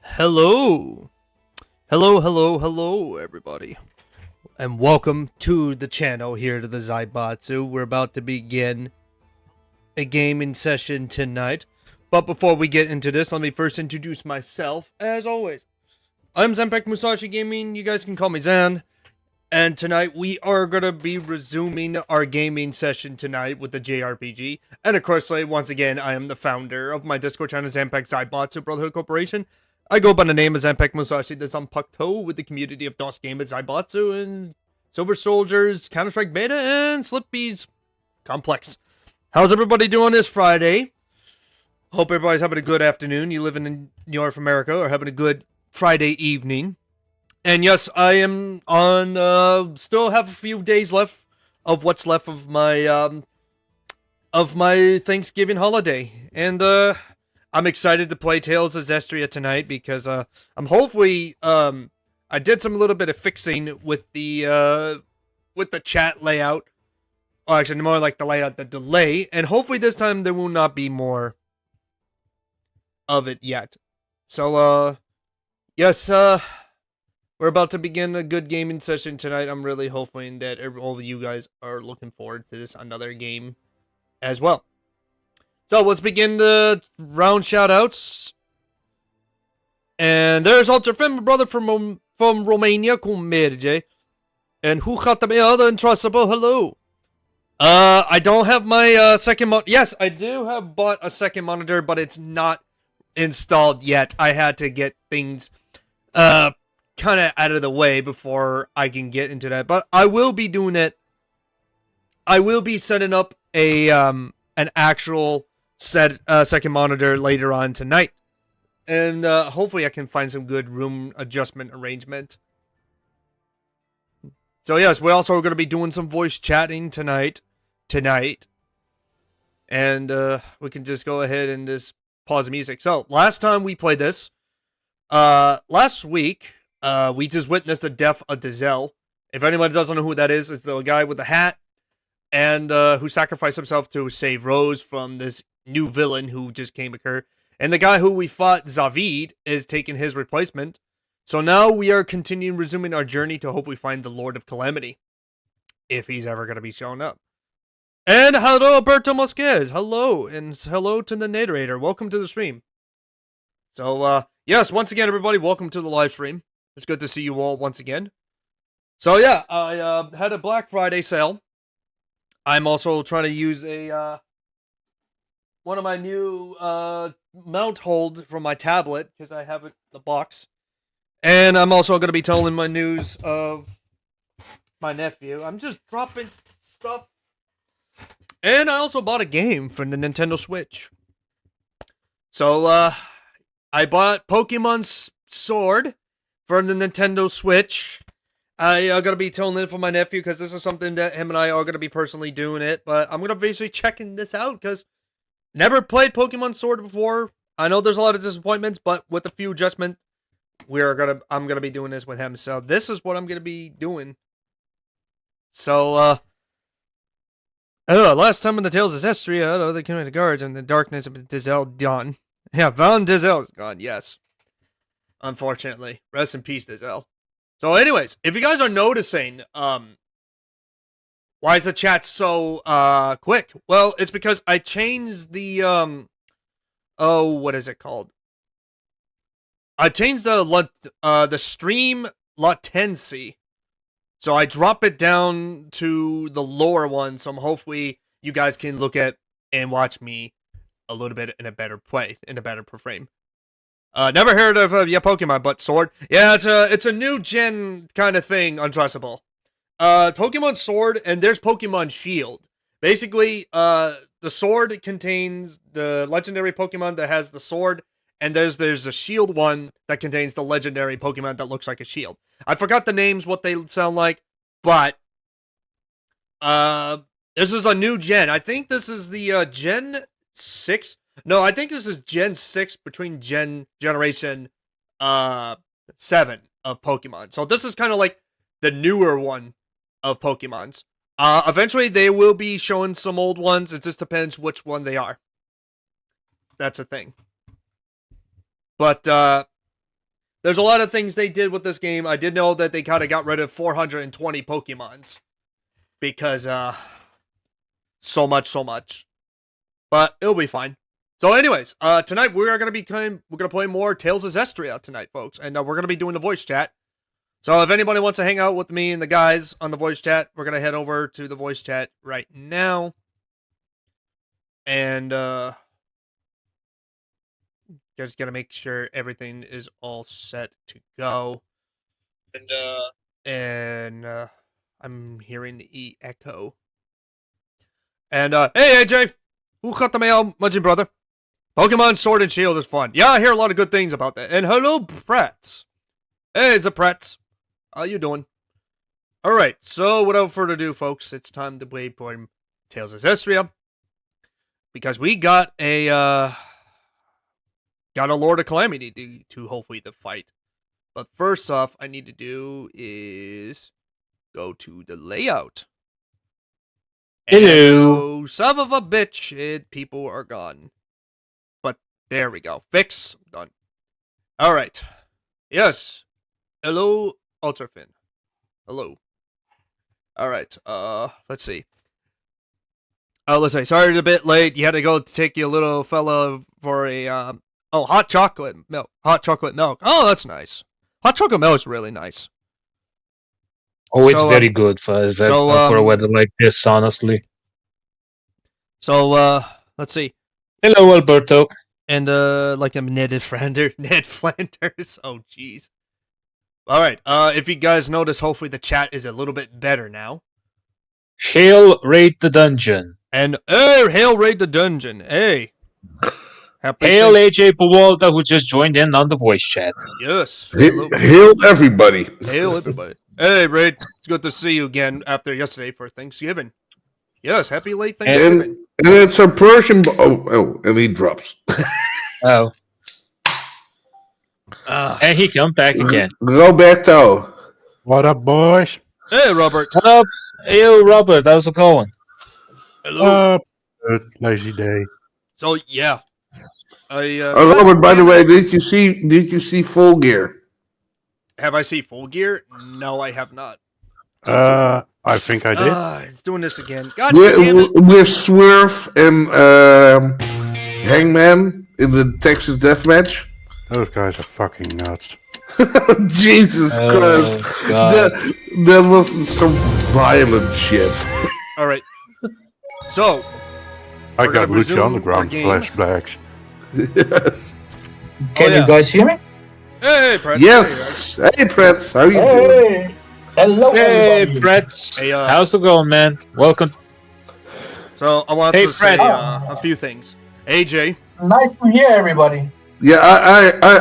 Hello. Hello, everybody. And welcome to the channel here to the Zaibatsu. We're about to begin a gaming session tonight. But before we get into this, let me first introduce myself, as always. I'm Zanpact Musashi Gaming, you guys can call me Zan. And tonight we are going to be resuming our gaming session tonight with the JRPG. And of course, once again, I am the founder of my Discord channel, Zanpact Zaibatsu Brotherhood Corporation. I go by the name of Zanpact Musashi the Zanpakuto with the community of DOS Game at Zaibatsu and Silver Soldiers, Counter-Strike Beta, and Slippy's Complex. How's everybody doing this Friday? Hope everybody's having a good afternoon. You living in North America or having a good Friday evening. And yes, I am on, still have a few days left of what's left of my Thanksgiving holiday. And, I'm excited to play Tales of Zestiria tonight because, I'm hopefully, I did some little bit of fixing with the chat layout. Or actually, more like the layout, the delay. And hopefully this time there will not be more of it yet. So, yes, we're about to begin a good gaming session tonight. I'm really hoping that all of you guys are looking forward to this another game as well. So let's begin the round shoutouts. And there's Ultra Femme, brother from Romania, cum merge. And who got the other untrustable? Hello. I don't have my second monitor. Yes, I do have bought a second monitor, but it's not installed yet. I had to get things kind of out of the way before I can get into that. But I will be doing it. I will be setting up a an actual second monitor later on tonight. And hopefully I can find some good room adjustment arrangement. So yes, we're also going to be doing some voice chatting tonight. And we can just go ahead and just pause the music. So, last time we played this, last week, we just witnessed the death of Dizel. If anybody doesn't know who that is, it's the guy with the hat, and who sacrificed himself to save Rose from this new villain who just came occur. And the guy who we fought, Zavid, is taking his replacement. So now we are resuming our journey to hope we find the Lord of Calamity, if he's ever going to be showing up. And hello, Alberto Mosquez. Hello, and hello to the narrator. Welcome to the stream. So, yes, once again, everybody, welcome to the live stream. It's good to see you all once again. So, yeah, I had a Black Friday sale. I'm also trying to use a one of my new mount hold from my tablet, because I have it in the box. And I'm also going to be telling my news of my nephew. I'm just dropping stuff. And I also bought a game for the Nintendo Switch. So, I bought Pokemon Sword for the Nintendo Switch. I'm going to be telling it for my nephew because this is something that him and I are going to be personally doing it. But I'm going to basically checking this out because never played Pokemon Sword before. I know there's a lot of disappointments, but with a few adjustments, I'm going to be doing this with him. So this is what I'm going to be doing. So, last time in the Tales of Zestiria, the community guards and the darkness of Dizel gone. Yeah, Von Dizel is gone, yes. Unfortunately. Rest in peace, Dizel. So anyways, if you guys are noticing, why is the chat so, quick? Well, it's because I changed the, what is it called? I changed the stream latency. So I drop it down to the lower one, so hopefully you guys can look at and watch me a little bit in a better frame. Never heard of Pokemon, but Sword. Yeah, it's a new gen kind of thing, Untrustable. Pokemon Sword, and there's Pokemon Shield. Basically, the Sword contains the legendary Pokemon that has the sword, and there's a Shield one that contains the legendary Pokemon that looks like a shield. I forgot the names, what they sound like, but this is a new gen. I think this is the Gen 6. No, I think this is Gen 6 between Generation 7 of Pokemon. So this is kind of like the newer one of Pokemons. Eventually they will be showing some old ones. It just depends which one they are. That's a thing. But there's a lot of things they did with this game. I did know that they kind of got rid of 420 Pokemons because so much. But it'll be fine. So, anyways, tonight we're gonna play more Tales of Zestiria tonight, folks, and we're gonna be doing the voice chat. So, if anybody wants to hang out with me and the guys on the voice chat, we're gonna head over to the voice chat right now, and just gotta make sure everything is all set to go. And I'm hearing the echo. And hey AJ, who cut the mail, my brother? Pokemon Sword and Shield is fun. Yeah, I hear a lot of good things about that. And hello, Pretz. Hey, it's a Pretz. How you doing? Alright, so without further ado, folks, it's time to play Tales of Zestiria. Because we got a Lord of Calamity to hopefully the fight. But first off, I need to do is go to the layout. Hello. And, son of a bitch, people are gone. But there we go. Fix. Done. Alright. Yes. Hello, Ultrafin. Hello. Alright, let's see. Let's say, sorry it's a bit late. You had to go take your little fella for a, hot chocolate milk. Hot chocolate milk. Oh, that's nice. Hot chocolate milk is really nice. Oh, it's very good for a weather like this, honestly. So, let's see. Hello, Alberto. And, like a Ned Flanders. Oh, jeez. Alright, if you guys notice, hopefully the chat is a little bit better now. Hail raid the dungeon. And, hey, hail raid the dungeon. Hey. Hail AJ Pawalda, who just joined in on the voice chat. Yes. Hail everybody. Hail everybody. Hey, Raid. It's good to see you again after yesterday for Thanksgiving. Yes, happy late Thanksgiving. And it's a Persian... and he drops. Oh. And he come back again. Roberto. What up, boys? Hey, Robert. What up? Hey, Robert. How's it going? Hello. Good, lazy day. So, yeah. Robert, by the way, did you see Full Gear? Have I seen Full Gear? No, I have not. I think I did. It's doing this again. God damn it. With Swerve and Hangman in the Texas Deathmatch. Those guys are fucking nuts. Jesus Christ. That was some violent shit. Alright. So, I got Lucha Underground flashbacks. Yes. Can you guys hear me? Hey, Pretz. Yes. Hey, Pretz. How you doing? Hello, Hey, everybody. Pretz. Hey, how's it going, man? Welcome. So, I want to say a few things. AJ. Nice to hear everybody. Yeah, I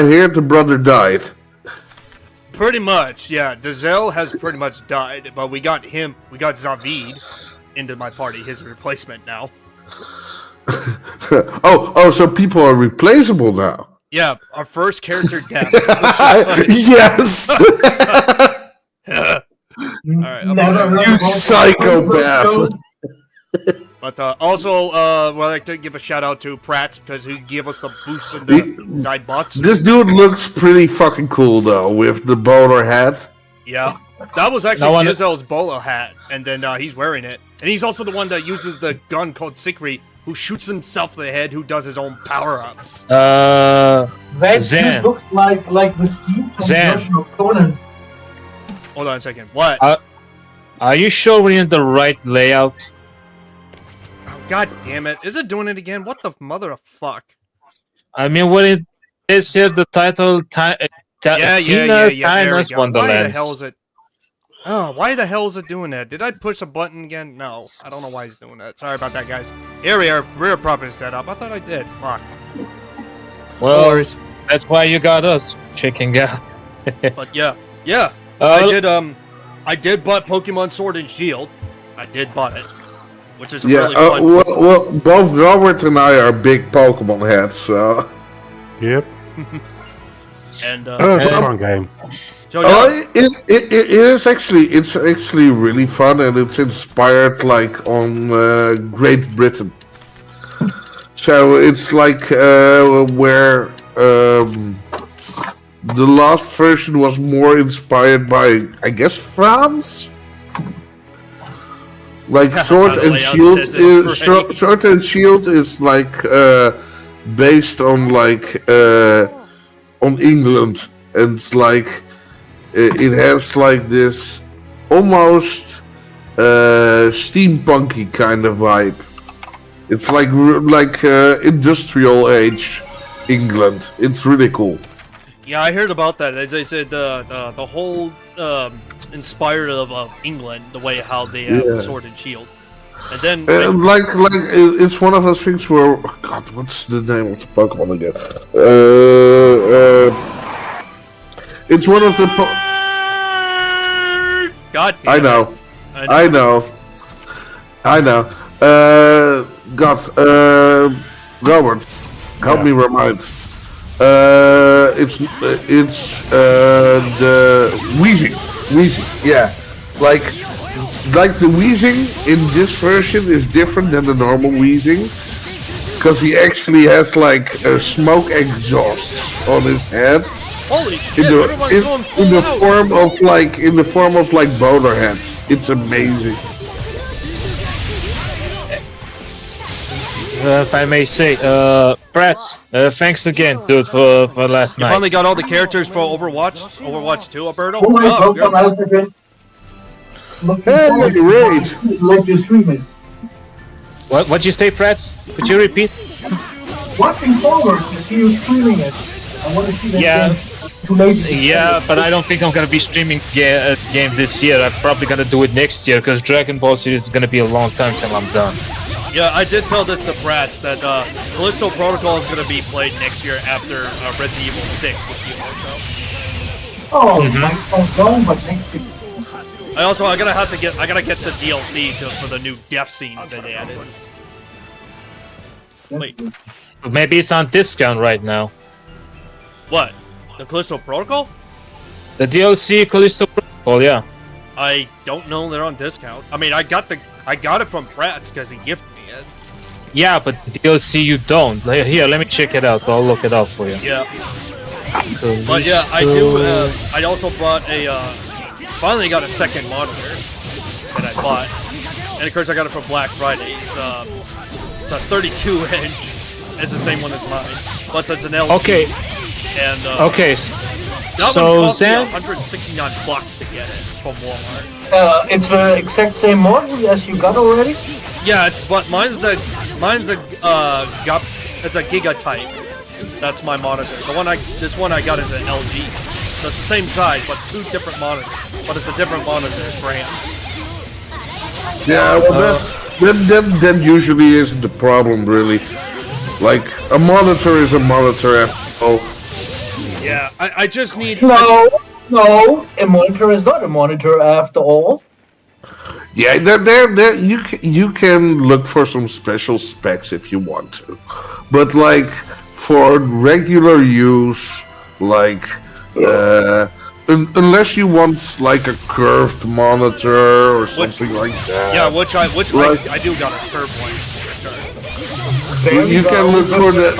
hear the brother died. Pretty much, yeah. Dazelle has pretty much died, but we got Zavid into my party, his replacement now. So people are replaceable now. Yeah, our first character death. Yes. Alright, you psychopath. But also, I'd like to give a shout out to Pratt because he gave us a boost in the side bots. This dude looks pretty fucking cool though, with the bowler hat. Yeah, that was actually Giselle's bowler hat, and then he's wearing it. And he's also the one that uses the gun called Sikri, who shoots himself in the head, who does his own power-ups. That Zan. dude looks like the Steve from the version of Conan. Hold on a second. What? Are you sure we're in the right layout? Oh, God damn it. Is it doing it again? What the mother of fuck? I mean, what it is here, the title... Yeah, there we go. Wonderland. Why the hell is it... Oh, why the hell is it doing that? Did I push a button again? No, I don't know why he's doing that. Sorry about that, guys. Here we are, rear property set up. I thought I did. Fuck. Well, that's why you got us checking out. But yeah, I did bought Pokemon Sword and Shield. I did bought it, which is really fun. Well, both Robert and I are big Pokemon heads, so. Yep. And it's a fun game. So, yeah. It's actually really fun, and it's inspired like on Great Britain. So it's like where the last version was more inspired by, I guess, France. Like Sword and Shield, Sword and Shield is like based on like on England, and it's like it has like this almost steampunky kind of vibe. It's like industrial age England. It's really cool. Yeah, I heard about that. As I said, the whole inspired of England, the way how they have Sword and Shield, and then it's one of those things where God, what's the name of the Pokemon again? It's one of the. God damn I know. Robert, help me remind. It's the Weezing, yeah. Like the Weezing in this version is different than the normal Weezing, because he actually has like smoke exhausts on his head. Holy shit! In the form of like boner heads. It's amazing. If I may say, Prats, thanks again, dude, for last night. You finally got all the characters for Overwatch 2, Alberto? Welcome out again. Hey, great. Let you stream it. What'd you say, Prats? Could you repeat? Watching forward to see you streaming it. I want to see that game. Too lazy. Yeah, but I don't think I'm gonna be streaming game this year. I'm probably gonna do it next year, because Dragon Ball series is gonna be a long time till I'm done. Yeah, I did tell this to Bratz that Callisto Protocol is going to be played next year after Resident Evil 6 with you also. Oh, no, but next year. I gotta get the DLC for the new death scenes that they added. Wait, Maybe it's on discount right now. what? The Callisto Protocol? The DLC Callisto Protocol, yeah. I don't know they're on discount. I mean, I got it from Bratz because he gifted me it. Yeah, but the DLC you don't. Here, let me check it out. I'll look it up for you. Yeah. But yeah, I do. I also bought finally got a second monitor that I bought, and of course I got it for Black Friday. It's a 32 inch. It's the same one as mine, but it's an LG. Okay. And okay. That so one cost me Zan, $169 to get it from Walmart. It's the exact same model as you got already. Yeah, but mine's a Giga type. That's my monitor. This one I got is an LG. So it's the same size, but two different monitors. But it's a different monitor brand. Yeah, well, that usually isn't the problem, really. Like, a monitor is a monitor after all. Yeah, I just need... No, a monitor is not a monitor after all. Yeah, you can look for some special specs if you want to. But, like, for regular use, like... unless you want like a curved monitor or something like that. Yeah, which I do got a curved one. You can look for the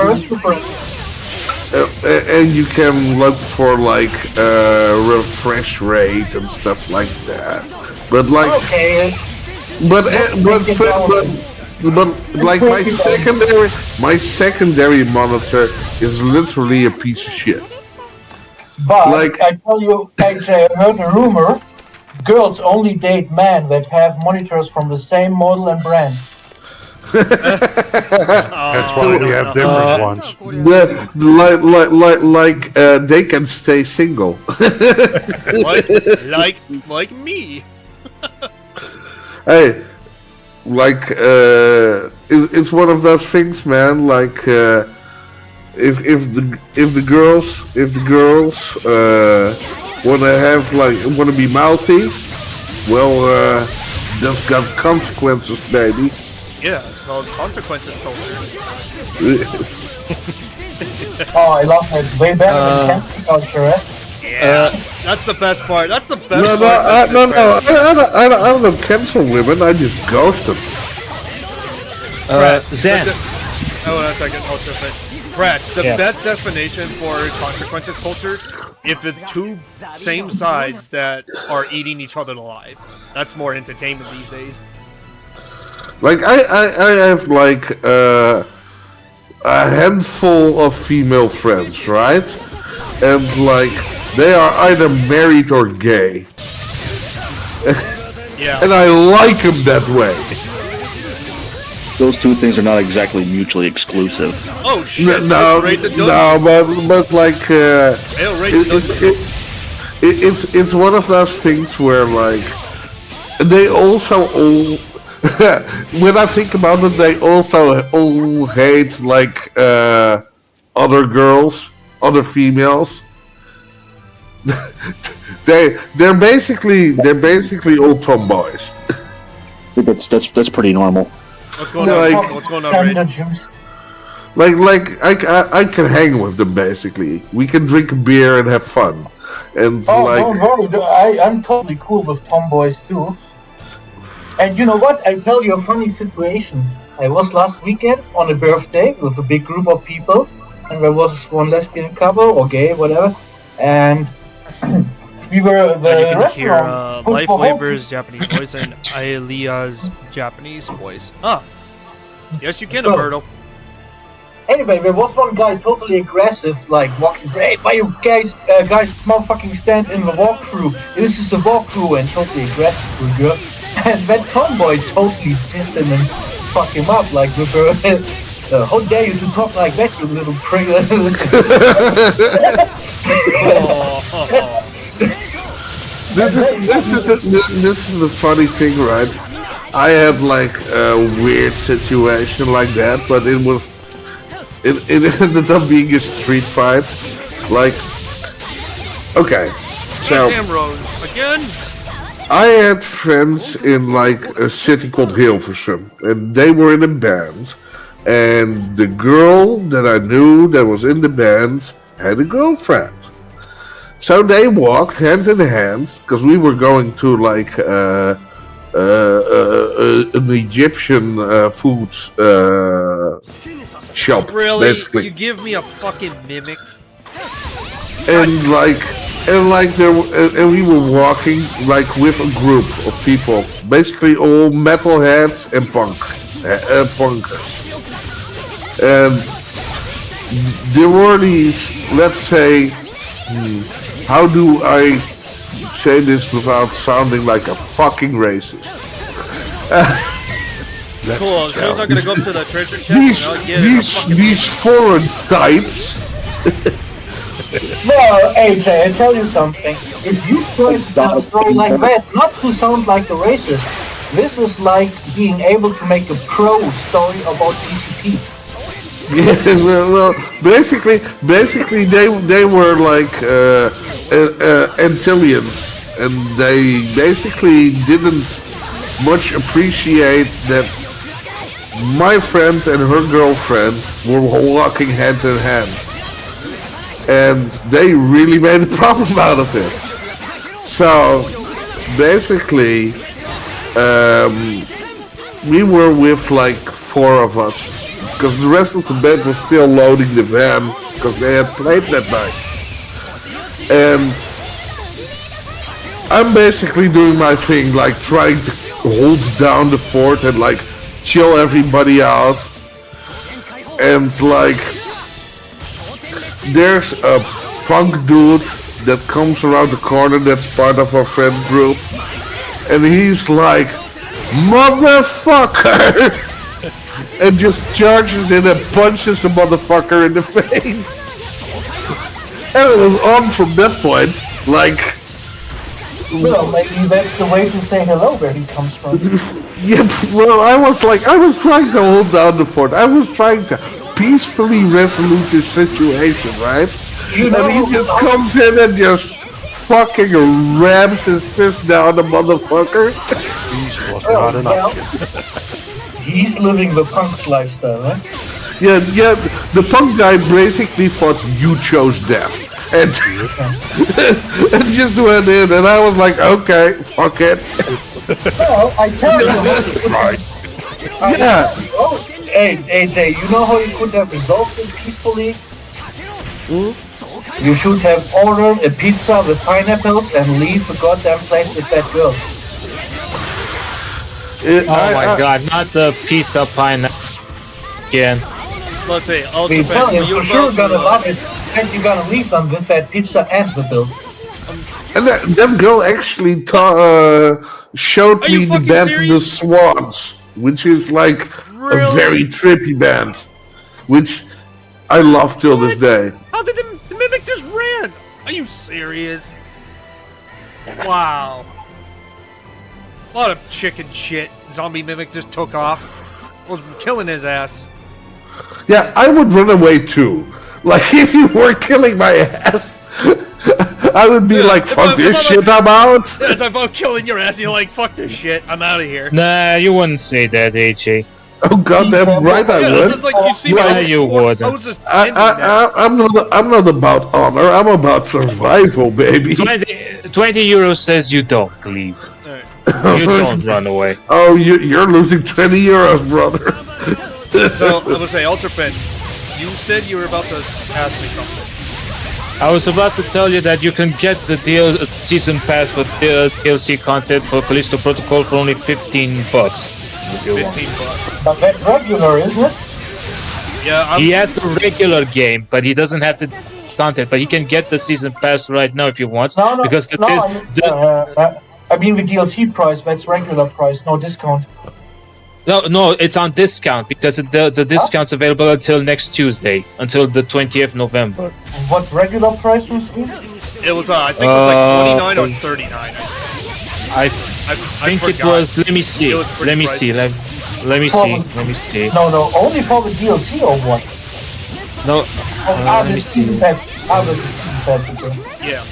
and you can look for like refresh rate and stuff like that. But like, but like my secondary monitor is literally a piece of shit. But like, I tell you, AJ, I heard a rumor: girls only date men that have monitors from the same model and brand. That's why we have different ones. They can stay single. like me. Hey, like it's one of those things, man. Like. If the girls wanna be mouthy, well, that's got consequences, baby. Yeah, it's called consequences culture. Oh, I love that. Way better than cancel culture, eh? Yeah, that's the best part. That's the best part. I don't cancel women. I just ghost them. Zan. Oh, that's like a culture fit. Kratz, the best definition for consequences culture, if it's two same sides that are eating each other alive. That's more entertainment these days. Like, I have, like, a handful of female friends, right? And, like, they are either married or gay. Yeah. And I like them that way. Those two things are not exactly mutually exclusive. Oh shit! No, but like, it's one of those things where, like, they also all. When I think about it, they also all hate, like, other girls, other females. they're basically all tomboys. That's pretty normal. What's going on? Like, What's going on, Ray? Like I can hang with them basically. We can drink a beer and have fun. And don't worry, I'm totally cool with tomboys too. And you know what? I'll tell you a funny situation. I was last weekend on a birthday with a big group of people, and there was one lesbian couple or gay, whatever, and we were at the And you can restaurant. hear Life Waver's Japanese voice and Ailea's Japanese voice. Ah, yes, you can, Alberto. Anyway, there was one guy totally aggressive, like walking. Hey, why you guys motherfucking stand in the walkthrough? This is a walkthrough, and totally aggressive to a girl. And that tomboy totally dissed him and fuck him up, like with her. How dare you to talk like that, you little prick? This is the funny thing, right? I had like a weird situation like that, but it ended up being a street fight. Like, okay, so again. I had friends in like a city called Hilversum, and they were in a band. And the girl that I knew that was in the band had a girlfriend. So they walked hand in hand, because we were going to like an Egyptian food shop, Really? basically. You give me a fucking mimic? And we were walking like with a group of people, basically all metalheads and punkers. And there were these, let's say, how do I say this without sounding like a fucking racist? Cool, as soon as I'm gonna go up to the treasure chest, these foreign types. Well, AJ, I tell you something. If you try to tell a story like that, not to sound like a racist, this is like being able to make a pro story about TCP. Yeah, well, basically, they were like Antillians, and they basically didn't much appreciate that my friend and her girlfriend were walking hand in hand, and they really made a problem out of it. So basically, we were with like 4 of us. Because the rest of the band was still loading the van because they had played that night. And I'm basically doing my thing, like trying to hold down the fort and like chill everybody out. And like there's a punk dude that comes around the corner that's part of our friend group. And he's like, motherfucker! And just charges in and punches the motherfucker in the face. And it was on from that point, like... Well, maybe that's the way to say hello where he comes from. Yeah, well, I was trying to hold down the fort. I was trying to peacefully resolve this situation, right? And he just comes in and just fucking rams his fist down the motherfucker. Peace was not enough. He's living the punk lifestyle, right? Yeah, the punk guy basically thought you chose death. And, and just went in, and I was like, okay, fuck it. Well, I tell you. Yeah. hey, AJ, you know how you could have resolved it peacefully? You should have ordered a pizza with pineapples and leave the goddamn place with that girl. Oh my god, not the pizza pineapple again. Let's see. I'm telling you, you're sure gonna love it, and you're gonna leave them with that pizza and the bill. And that girl actually showed me the band The Swans, which is like a very trippy band, which I love till this day. How did the Mimic just ran? Are you serious? Wow. A lot of chicken shit. Zombie Mimic just took off. Was killing his ass. Yeah, I would run away too. Like, if you were killing my ass, I would be like, fuck this shit, I'm out. As if I'm killing your ass, you're like, fuck this shit, I'm out of here. Nah, you wouldn't say that, AJ. Oh goddamn right I would. Just like you see me, I was just I'm not about honor, I'm about survival, baby. 20 euros says you don't leave. You don't run away. Oh, you're losing 20 euros, brother. So, I would say, Ultrafin, you said you were about to ask me something. I was about to tell you that you can get the season pass with DLC content for Callisto Protocol for only $15. If you want. $15. But that's regular, isn't it? Yeah, he has the regular game, but he doesn't have the content. But he can get the season pass right now if you want. No, because I mean the DLC price, that's regular price, no discount. No, it's on discount because the discount's available until next Tuesday, until the 20th November. What regular price was it? It was, I think it was like 29 or 39. I think it was. Let me see. Let me see. Let me see. No, only for the DLC or what? No. The season pass. The season pass again. Yeah.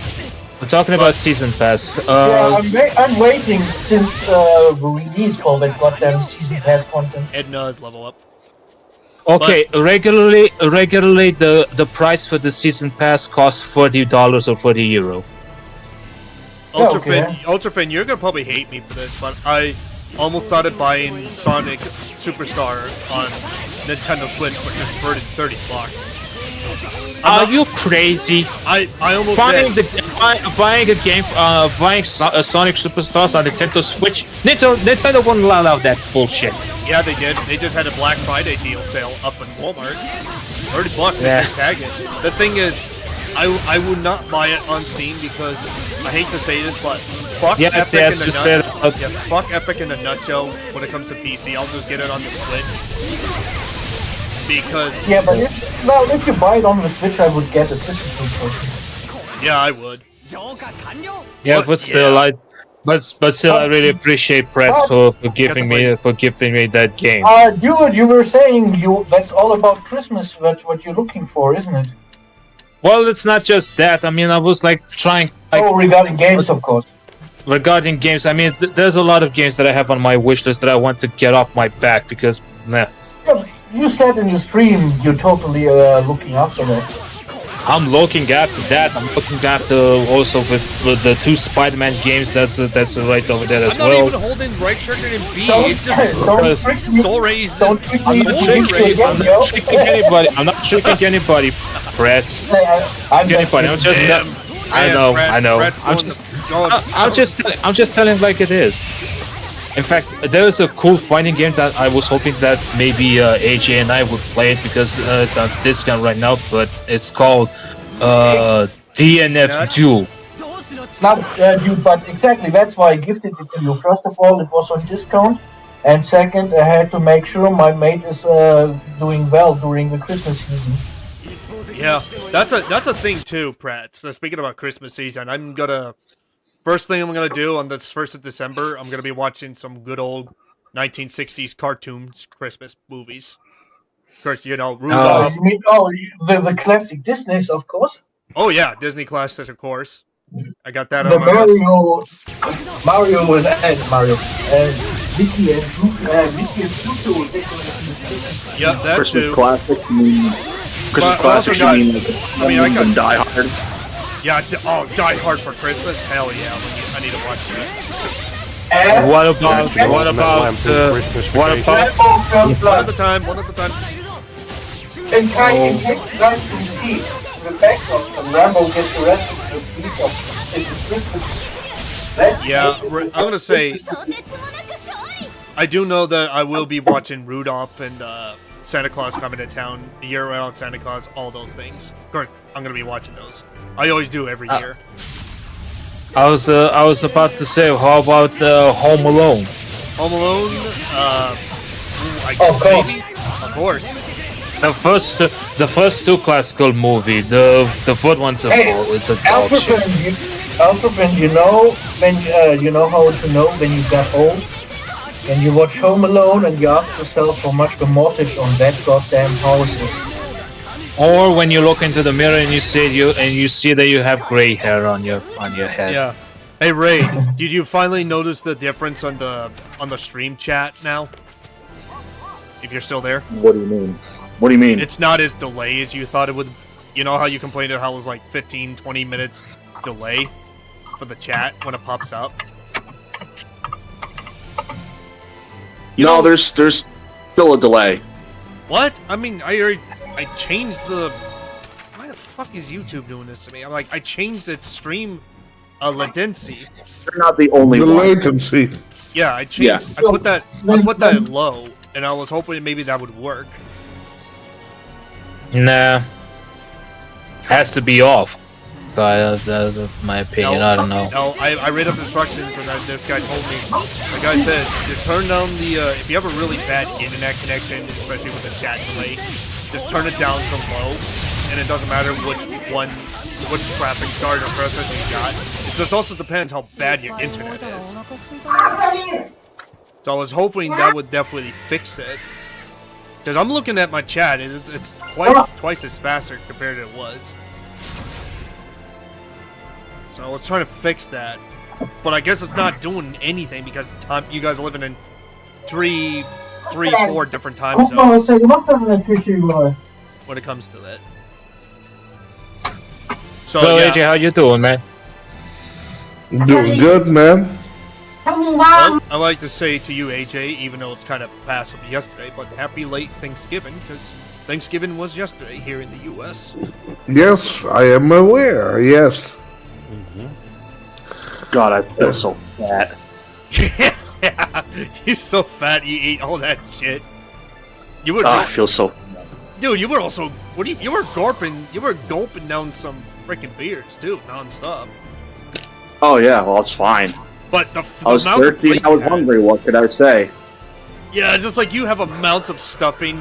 We're talking about season pass. I'm waiting since the release for that goddamn season pass content. Edna's level up. Okay, regularly the price for the season pass costs $40 or €40. Ultrafin, you're gonna probably hate me for this, but I almost started buying Sonic Superstar on Nintendo Switch, which is for $30. Are you crazy? I almost buying a Sonic Superstars on Nintendo Switch. Nintendo wouldn't allow that bullshit. Yeah, they did. They just had a Black Friday deal sale up in Walmart. $30 Yeah. to tag it. The thing is, I would not buy it on Steam because I hate to say this, but fuck Epic in the nutshell. Fuck Epic in a nutshell when it comes to PC. I'll just get it on the Switch. Because but if you buy it on the Switch, I would get a physical version. Yeah, I would. Yeah, but still, I really appreciate Brett for giving me that game. Dude, you were saying that's all about Christmas. That's what you're looking for, isn't it? Well, it's not just that. I mean, I was trying. Regarding games, of course. Regarding games, I mean, there's a lot of games that I have on my wish list that I want to get off my back because, Yeah, you said in your stream you're totally looking after that. I'm looking after that. I'm looking after also with the two Spider-Man games that's right over there as well. I'm not even holding right trigger and B. It's just Soul Rays. I'm not tricking anybody. I'm not tricking anybody, Brett. I'm just telling like it is. In fact, there is a cool fighting game that I was hoping that maybe AJ and I would play it because it's on discount right now, but it's called DNF Duel. Not dude, but exactly, that's why I gifted it to you. First of all, it was on discount, and second, I had to make sure my mate is doing well during the Christmas season. Yeah, that's a thing too, Pratt. So speaking about Christmas season, first thing I'm gonna do on this 1st of December, I'm gonna be watching some good old 1960s cartoons Christmas movies. Of course, Rudolph. You mean the classic Disney's, of course. Oh yeah, Disney classics, of course. I got that the on my list. Mario and Mickey and Pluto. Yep, that Christmas too. classic. Christmas classic. I got Die Hard. Yeah, Die Hard for Christmas? Hell yeah, I need to watch that. What about One at a time. In case you guys can see the background when Rambo gets arrested with a police officer, it's a Christmas. Yeah, I'm gonna say, I do know that I will be watching Rudolph and Santa Claus coming to town, year-round Santa Claus, all those things. Of course, I'm gonna be watching those. I always do every year. I was about to say, how about Home Alone? Home Alone, maybe? Of course. The first two classical movies. The third one's a it's a dog shit. Alfred, you know when you know how to know when you got old? When you watch Home Alone and you ask yourself how much the mortgage on that goddamn house is. Or when you look into the mirror and you see that you have gray hair on your head. Yeah. Hey Ray, did you finally notice the difference on the stream chat now? If you're still there. What do you mean? What do you mean? It's not as delayed as you thought it would. You know how you complained about how it was like 15, 20 minutes delay for the chat when it pops up? No, there's still a delay. What? I mean, I changed the... Why the fuck is YouTube doing this to me? I'm like, I changed its stream latency. You're not the only The one. latency. Yeah, I changed. Yeah. I put that at low, and I was hoping maybe that would work. Nah. Has to be off. That's my opinion. I don't know. No, I read up instructions, and this guy told me. The guy said, just turn down the. If you have a really bad internet connection, especially with the chat delay, just turn it down to low, and it doesn't matter which graphics card or processor you got. It just also depends how bad your internet is. So I was hoping that would definitely fix it. Because I'm looking at my chat, and it's twice as faster compared to it was. So I was trying to fix that. But I guess it's not doing anything because you guys are living in 4 different time zones when it comes to that. So AJ, how you doing, man? Doing good, man. Well, I like to say to you, AJ, even though it's kind of past yesterday, but happy late Thanksgiving, because Thanksgiving was yesterday here in the U.S. Yes, I am aware, yes. God, I feel so fat. Yeah, you're so fat you ate all that shit. You were I feel so. dude, you were also you were gulping down some freaking beers too, non-stop. Oh yeah, well it's fine. But I was thirsty. I was hungry. What could I say? Yeah, just like you have amounts of stuffing,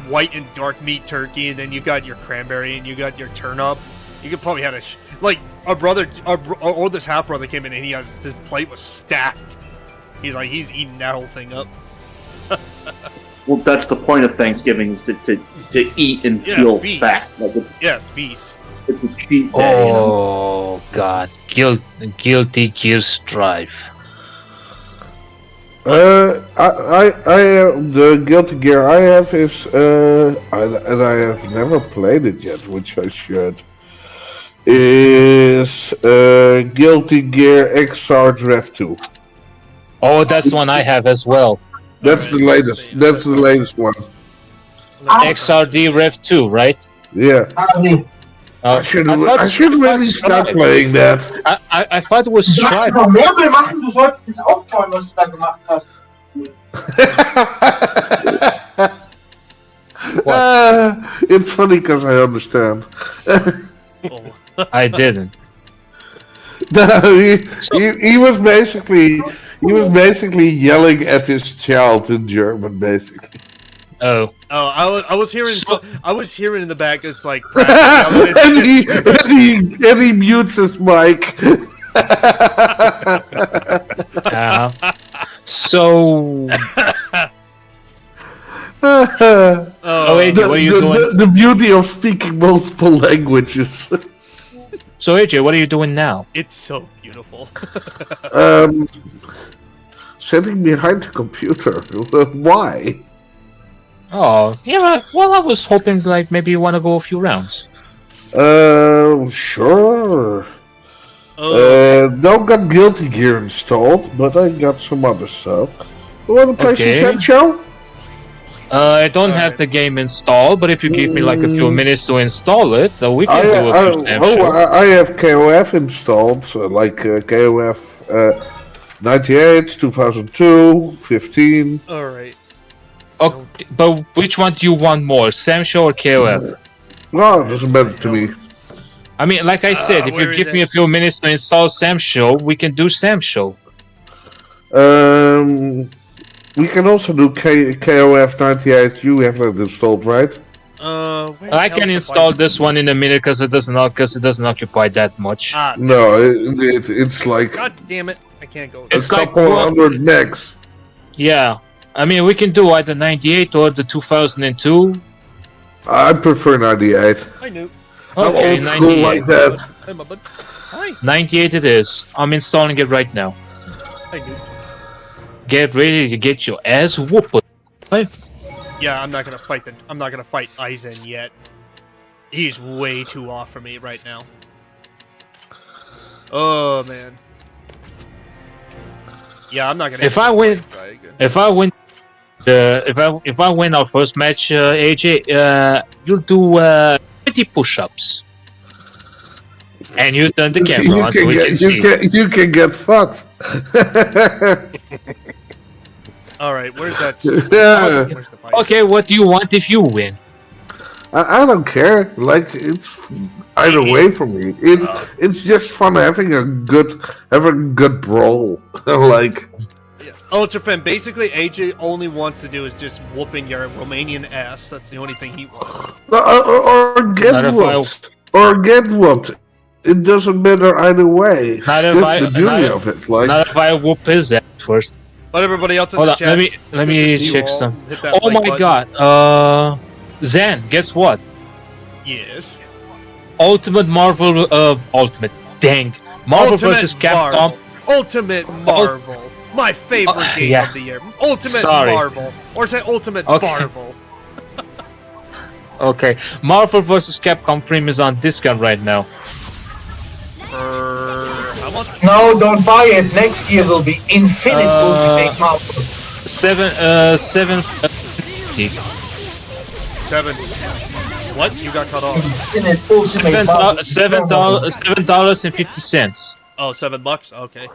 white and dark meat turkey, and then you got your cranberry and you got your turnip. You could probably have like our oldest half brother came in and his plate was stacked. He's eating that whole thing up. Well, that's the point of Thanksgiving is to eat and feel feast. fat. Like Feast. it's a cheat day. Oh God, guilty gear strife. I the Guilty Gear I have is and I have never played it yet, which I should. Is Guilty Gear X-Sarge Rev 2. Oh, that's one I have as well. That's the latest. That's the latest one. XRD Rev 2, right? Yeah. I should really start playing that. I thought it was Stripe. It's funny because I understand. I didn't. No, he was basically yelling at his child in German, basically. Oh, I was hearing in the back. It's like and he mutes his mic. So. AJ, what are you doing? The beauty of speaking multiple languages. So AJ, what are you doing now? It's so beautiful. Sitting behind the computer. Why? Oh, yeah. Well, I was hoping like maybe you want to go a few rounds. Sure. Don't got Guilty Gear installed, but I got some other stuff. You want to play some Sam Show? I don't have the game installed, but if you give me like a few minutes to install it, we can do a Sam Show. I have KOF installed, like KOF 98, 2002, 15. Alright. Okay, but which one do you want more, Sam Show or KOF? No, it doesn't matter to me. I mean, like I said, if you give me a few minutes to install Sam Show, we can do Sam Show. We can also do KOF 98. You have that installed, right? I can install this one in a minute because it doesn't occupy that much. No, it's like. God damn it! I can't go. It's a couple hundred megs. Yeah, I mean we can do either 98 or the 2002. I prefer 98. I knew. I'm Okay, old school 98. like that. Hey, my bud. Hi. 98 it is. I'm installing it right now. I knew. Get ready to get your ass whooped. Yeah, I'm not gonna fight Eisen yet. He's way too off for me right now. Oh man. Yeah, I'm not gonna. If I win our first match, AJ, you'll do 20 push-ups. And you turn the camera on so we can see. You can get fucked. Alright, where's that? Yeah. Where's the bike? Okay, what do you want if you win? I don't care. Like it's either way for me. It's just fun having a good brawl. Like Ultrafan, basically AJ only wants to do is just whooping your Romanian ass. That's the only thing he wants. or get whooped. Or get whooped. It doesn't matter either way. That's the beauty of it. Like not if I whoop his ass first. But everybody else in Hold the on, chat. let me check some. Oh like my button. god. Zan, guess what? Yes. Ultimate Marvel Marvel vs. Capcom. Ultimate Marvel. My favorite game of the year. Ultimate Marvel. Or say Ultimate Marvel. Okay. Marvel vs. Capcom Prime is on discount right now. How much? No, don't buy it. Next year will be Infinite Ultimate Marvel. 7. What? You got cut off. Infinite Ultimate Marvel. $7.50. Oh, $7. Okay.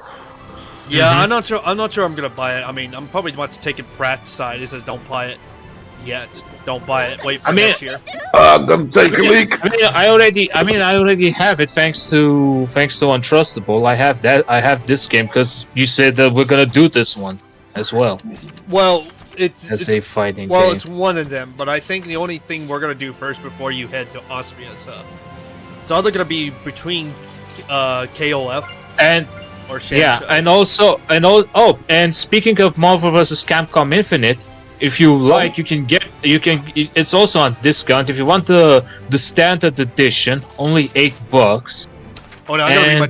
Yeah, I'm not sure. I'm gonna buy it. I mean, I'm probably about to take it Pratt's side. He says, "Don't buy it yet. Don't buy it. Wait for next year." I'm gonna take a leak. I already have it thanks to Untrustable. I have this game because you said that we're gonna do this one as well. Well, it's a fighting game. Well, it's one of them, but I think the only thing we're gonna do first before you head to Austria is it's either gonna be between KOF and or Shang and speaking of Marvel vs. Capcom Infinite, if you like, it's also on discount. If you want the standard edition, only $8. Oh no, I'm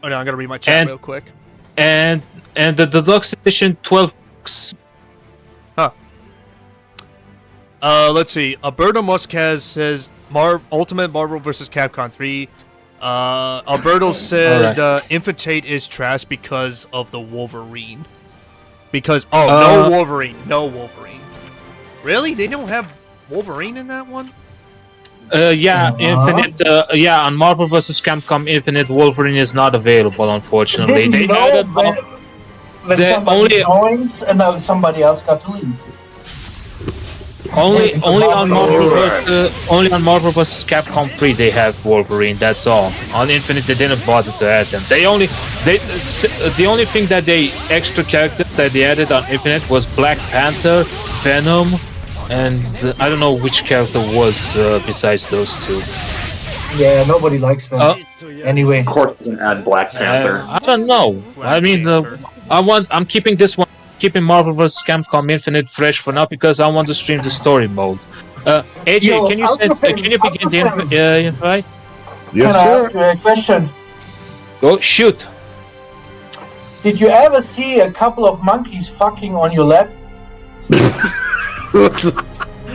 gonna read my chat real quick. And the deluxe edition, $12. Huh. Let's see. Alberto Muscaz says Ultimate Marvel vs. Capcom 3. Alberto said Infantate is trash because of the Wolverine. Because no Wolverine. Really? They don't have Wolverine in that one? Infinite. On Marvel vs. Capcom Infinite, Wolverine is not available, unfortunately. When somebody joins and now somebody else got to leave. Only on Marvel vs. Capcom 3 they have Wolverine. That's all. On Infinite they didn't bother to add them. The only thing that extra characters that they added on Infinite was Black Panther, Venom, and I don't know which character was besides those two. Yeah, nobody likes Venom. Anyway, of course, you can add Black Panther. I don't know. I mean, I'm keeping this one. Keeping Marvel vs. Capcom Infinite fresh for now because I want to stream the story mode. AJ, can you begin the invite? Yes, Can I ask you a question? Go shoot. Did you ever see a couple of monkeys fucking on your lap?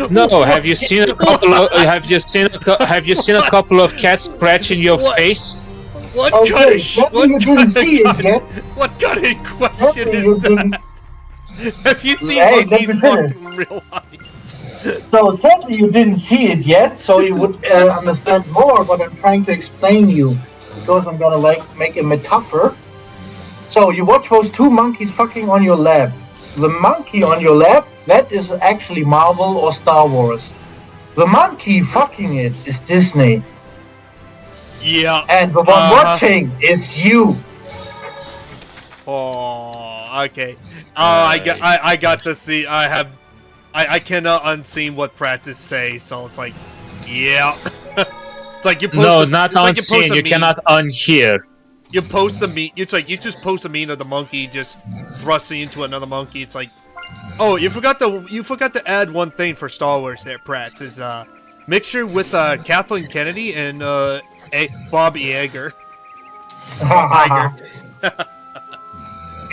No. Have you seen a couple of cats scratching your face? What Okay, kind of sh- maybe what you kind didn't of see it yet. What kind of question Maybe you is didn't. that? Have you seen Hey, let monkeys me fuck finish. in real life? So sadly you didn't see it yet, so you would understand more what I'm trying to explain you. Because I'm gonna make a metaphor. So you watch those two monkeys fucking on your lap. The monkey on your lap, that is actually Marvel or Star Wars. The monkey fucking it is Disney. Yeah. And the one watching is you. Oh, okay. I got to see. I cannot unseen what Praxis say. So it's like, yeah. It's like you post. No, not it's like you unseen. post a You meme. cannot unhear. You post the meme. It's like you just post a meme of the monkey just thrusting into another monkey. It's like, oh, you forgot to add one thing for Star Wars there, Prats. Is mixture with Kathleen Kennedy and Bob Iger.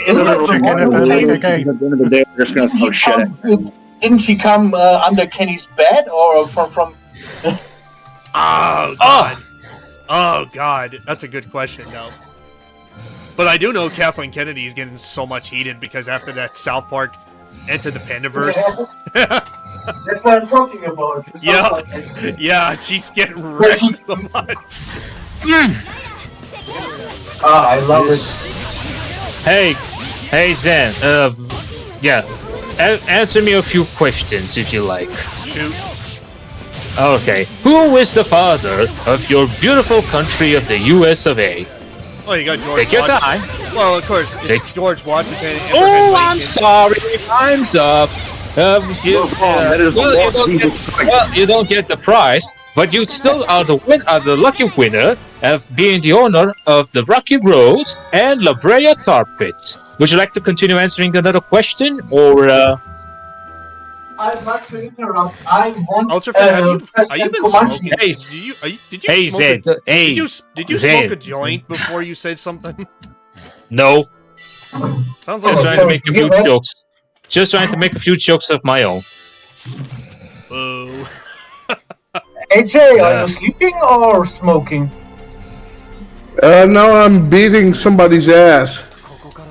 Isn't that the Chicken one and who then came- At the end of the day, we're just gonna throw shit at him. Didn't she come under Kenny's bed or from? Oh God. Oh God. That's a good question, though. But I do know Kathleen Kennedy is getting so much heated because after that South Park Enter the Pandaverse. That's what I'm talking about. It's Yeah. not like that. Yeah, she's getting wrecked so much. I love it. Hey Zen. Yeah. Answer me a few questions if you like. Shoot. Okay. Who is the father of your beautiful country of the US of A? Oh, you got George Take your Washington. time. Well, of course, it's George Washington. Abraham Oh, I'm Lincoln. sorry. Time's up. You don't get the prize, but you still are the lucky winner of being the owner of the Rocky Roads and La Brea Tar Pits. Would you like to continue answering another question, or? I'd like to interrupt. I want Ultrafan, are you President been Comanche. smoking? Hey, Did you hey, smoke Zed. Hey, did you Zed. smoke a joint before you said something? No. Sounds Just like trying to make a few Yeah. jokes. Just trying to make a few jokes of my own. boo. AJ, are you sleeping or smoking? No, I'm beating somebody's ass.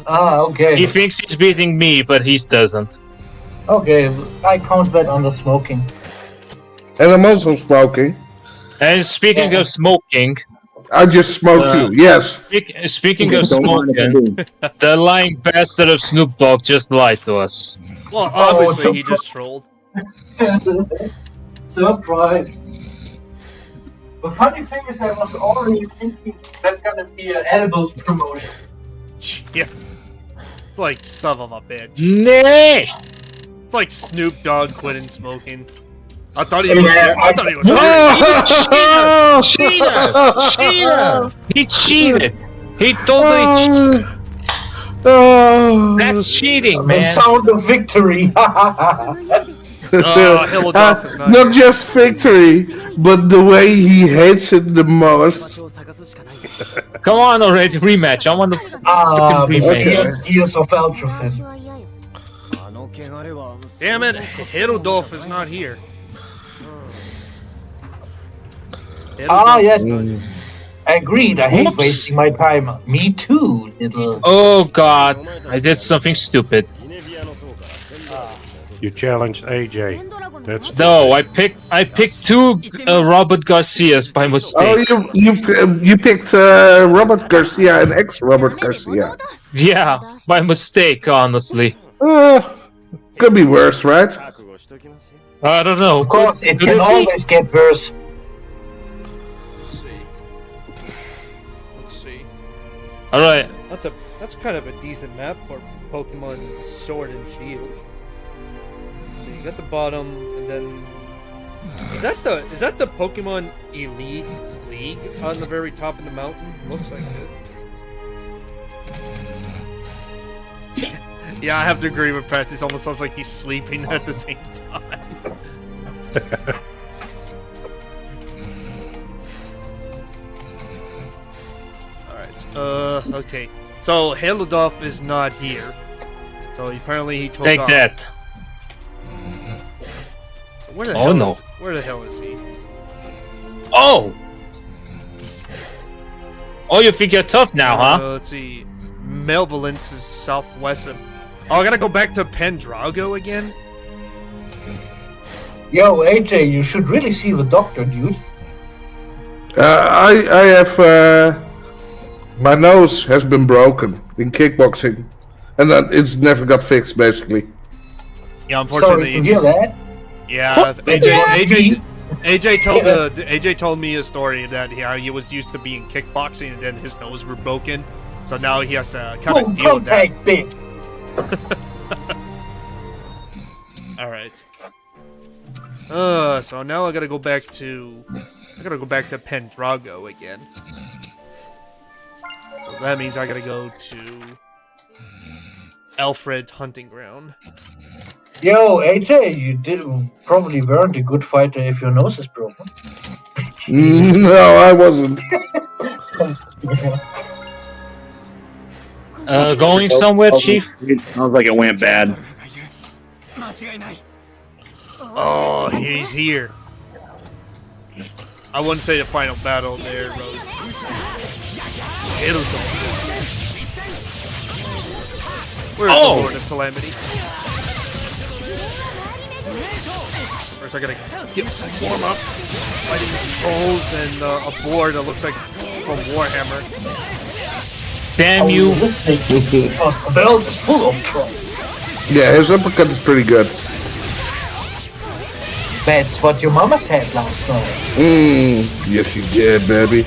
Okay. He thinks he's beating me, but he doesn't. Okay, I count that under smoking. And I'm also smoking. And speaking of smoking, I just smoked you, yes. speaking of Don't mind if I smoking, do. the lying bastard of Snoop Dogg just lied to us. Well, Oh, obviously so- he just trolled. Surprise. The funny thing is, I was already thinking that's gonna be an edibles promotion. Yeah. It's like son of a bitch. Nay! It's like Snoop Dogg quitting smoking. I thought he was. Yeah, I thought he was. Cheater! He cheated! He totally cheated! That's cheating, The man! sound of victory. Hillendorf is not Not here. just victory, but the way he hates it the most. Come on already, rematch. I want to remake. Years of Ultrafin. Damn it, Hillendorf is not here. Yes. Agreed. I hate wasting my time. Me too, little. Oh god, I did something stupid. You challenged AJ. That's No, I picked two Robert Garcias by Oh, mistake. you picked Robert Garcia and ex-Robert Garcia. Yeah, by mistake, honestly. Could be worse, right? I don't know. Of course, it Could can be? always get worse. Let's see. Alright. That's kind of a decent map for Pokemon Sword and Shield. So you got the bottom, and then is that the Pokemon Elite League on the very top of the mountain? Looks like it. Yeah, I have to agree with Pratt. It almost sounds like he's sleeping at the same time. Alright, okay. So, Hillendorf is not here. So, apparently he took Take off. that. So where the Oh, hell no. is, where the hell is he? Oh! Oh, you think you're tough now, huh? Let's see. Malevolence is southwest of... Oh, I gotta go back to Pendrago again? Yo, AJ, you should really see the doctor, dude. I have my nose has been broken in kickboxing, and it's never got fixed basically. Yeah, unfortunately. Sorry to hear that. Yeah, AJ told me a story that he was used to being kickboxing and then his nose was broken, so now he has to kind of deal with that. Bitch. All right. So now I gotta go back to Pendrago again. So that means I gotta go to Alfred's hunting ground. Yo, AJ, you probably weren't a good fighter if your nose is broken. No, I wasn't. Going somewhere, Chief? Sounds like it went bad. Oh, he's here. I wouldn't say the final battle there, Rose. Where's the Lord of Calamity? First I gotta get some warm up. Fighting the trolls and a board that looks like from Warhammer. Damn you! Because the belt is full of trolls. Yeah, his uppercut is pretty good. That's what your mama said last night. Yes, you did, baby.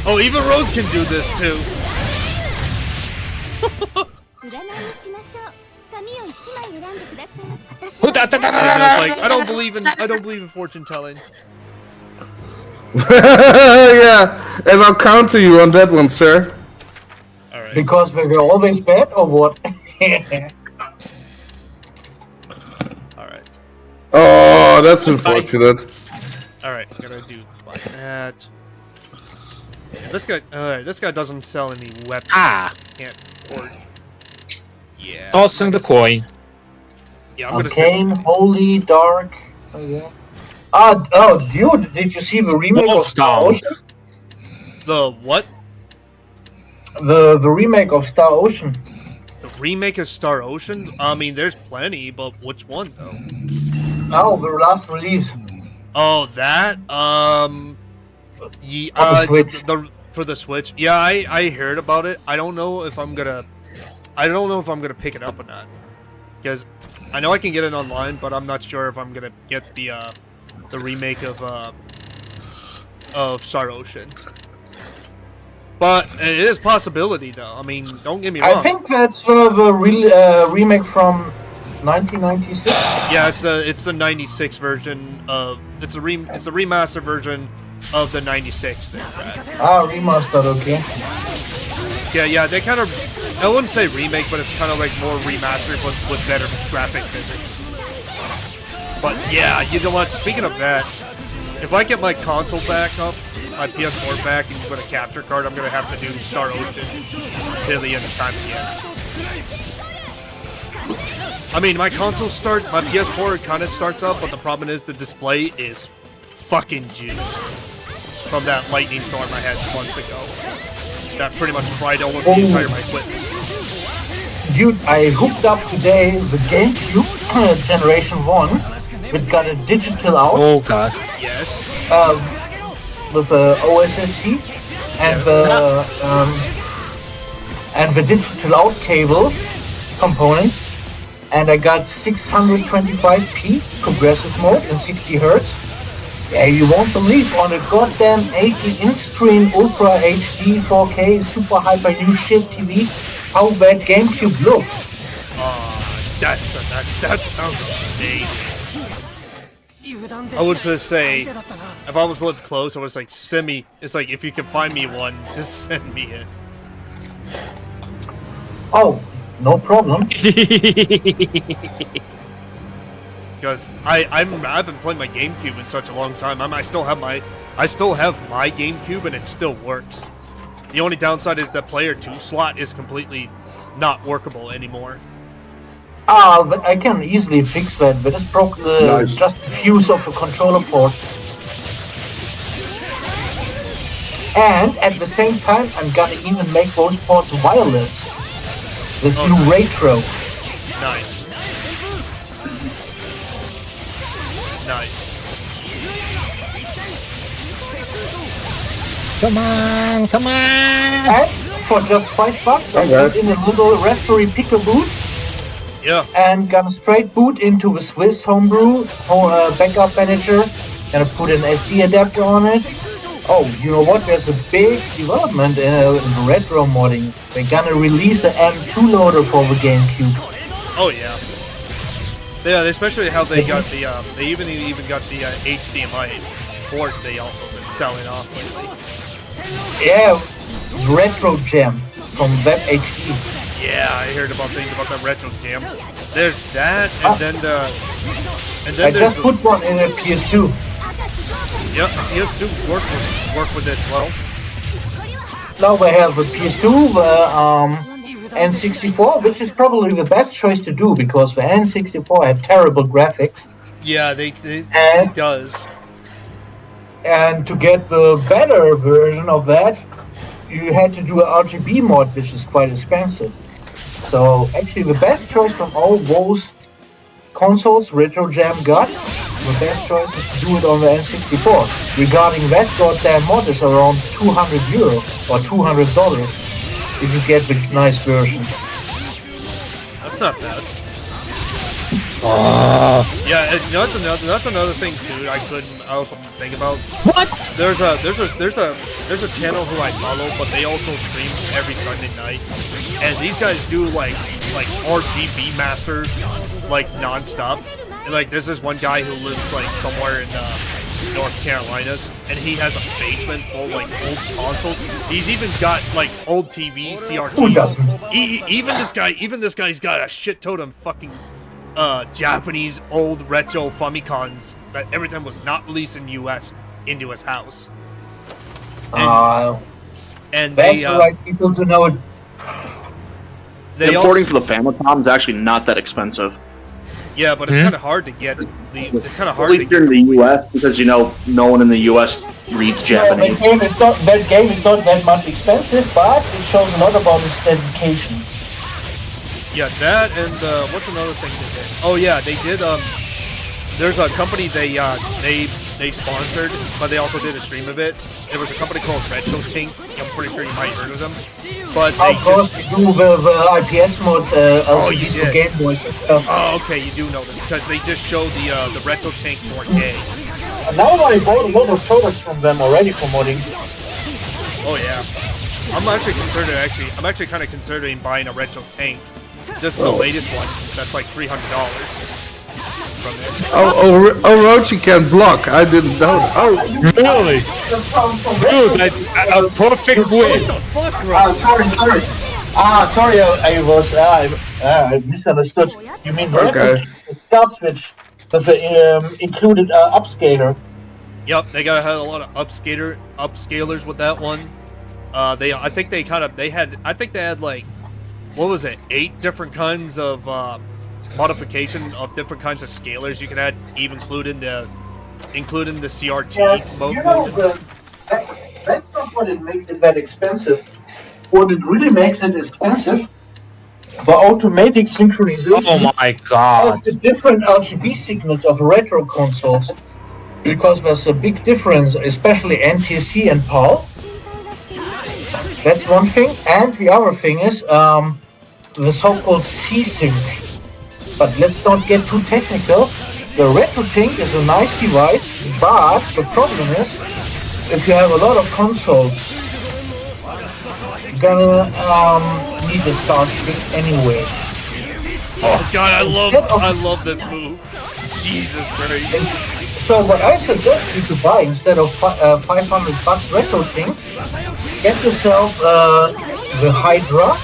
Oh, even Rose can do this too. And it's like I don't believe in fortune telling. Yeah, and I'll counter you on that one, sir. All right. Because we were always bad, or what? All right. Oh, that's unfortunate. All right. Gotta do like that. Yeah, this guy. All right. This guy doesn't sell any weapons. Can't afford. Yeah. Tossing the coin. Yeah, I'm gonna Arcane, Holy, Dark. Oh, yeah. Oh, dude, did you see the remake of Star Ocean? The what? The remake of Star Ocean. The remake of Star Ocean? I mean, there's plenty, but which one though? Oh, the last release. Oh, that? the Switch. For the Switch. Yeah, I heard about it. I don't know if I'm gonna pick it up or not. Because I know I can get it online, but I'm not sure if I'm gonna get the remake of Star Ocean. But it is a possibility, though. I mean, don't get me wrong. I think that's the remake from 1996. Yeah, it's the 96 version of it's a remastered version of the 96 thing. Remastered, okay. Yeah, they kind of, I wouldn't say remake, but it's kind of like more remastered, but with better graphic physics. But yeah, you know what? Speaking of that, if I get my console back up, my PS4 back, and put a capture card, I'm gonna have to do Star Ocean till the end of time again. I mean, my PS4 kind of starts up, but the problem is the display is fucking juiced from that lightning storm I had months ago. That pretty much fried almost the entire my equipment. Dude, I hooked up today the GameCube Generation 1. It got a digital out. Oh god. Yes. With the OSSC and the digital out cable component. And I got 625p progressive mode in 60 Hz. Yeah, you won't believe on a goddamn 80-inch screen, Ultra HD, 4K, super hyper new shit TV, how bad GameCube looks. That sounds amazing. I would just say, if I was lived close, I was like, send me. It's like if you can find me one, just send me it. Oh, no problem. Because I've been playing my GameCube in such a long time. I still have my GameCube and it still works. The only downside is the player 2 slot is completely not workable anymore. I can easily fix that, but it's broke just the fuse of the controller port. And at the same time, I'm gonna even make those ports wireless with new retro. Nice. Nice. Come on, come on! And for just $5, I got in a little Raspberry Pi boot. Yeah. And gonna straight boot into the Swiss homebrew backup manager. Gonna put an SD adapter on it. Oh, you know what? There's a big development in the retro modding. They're gonna release an M2 loader for the GameCube. Oh yeah. Yeah, especially how they got the they even got the HDMI port. They also been selling off lately. Yeah, Retro Gem from WebHD. Yeah, I heard about things about that retro jam. There's that, and then I just put one in a PS2. Yep, PS2 work with it as well. Now we have a PS2, the N64, which is probably the best choice to do because the N64 had terrible graphics. Yeah, it does. And to get the better version of that, you had to do an RGB mod, which is quite expensive. So actually the best choice from all those consoles Retro Jam got, the best choice is to do it on the N64. Regarding that goddamn mod is around €200 or $200 if you get the nice version. That's not bad. Yeah, that's another thing too. I also think about. What? There's a channel who I follow, but they also stream every Sunday night, and these guys do like RGB master like non-stop. And like there's this one guy who lives like somewhere in North Carolinas, and he has a basement full of like old consoles. He's even got like old TVs, CRTs. Even this guy's got a shit ton of fucking Japanese old retro Famicons that everything was not released in the US into his house. And that's the right people to know it. Importing for the Famicom is actually not that expensive. Yeah, but it's kind of hard to get. It's kind of hard to get. At least in the US, because no one in the US reads Japanese. Yeah, that game is not that much expensive, but it shows a lot about its dedication. Yeah, that and what's another thing they did? Oh yeah, they did. There's a company they sponsored, but they also did a stream of it. There was a company called Retro Tink. I'm pretty sure you might have heard of them. But they do the IPS mod. You did. Game Boy and stuff. Oh, okay, you do know them because they just showed the Retro Tank 4K. And now I bought a lot of products from them already for modding. Oh yeah, I'm actually kind of considering buying a Retro Tank. Just the latest one. That's like $300 from there. Orochi can block. I didn't know. Oh, really? Dude, a perfect win. Sorry. Sorry, I misunderstood. You mean okay. Scarce switch with the included upscaler. Yep, they had a lot of upscalers with that one. I think they had like, what was it? 8 different kinds of modification of different kinds of scalers you can add, even including the CRT mode. That's not what it makes it that expensive. What it really makes it expensive, the automatic synchronization oh my god. of the different RGB signals of retro consoles. Because there's a big difference, especially NTSC and PAL. That's one thing, and the other thing is the so-called C-Sync. But let's not get too technical. The Retro Tank is a nice device, but the problem is, if you have a lot of consoles, you're gonna need a start switch anyway. Oh god, I love this move. Jesus Christ. So what I suggest you to buy instead of $500 Retro Tank, get yourself the Hydra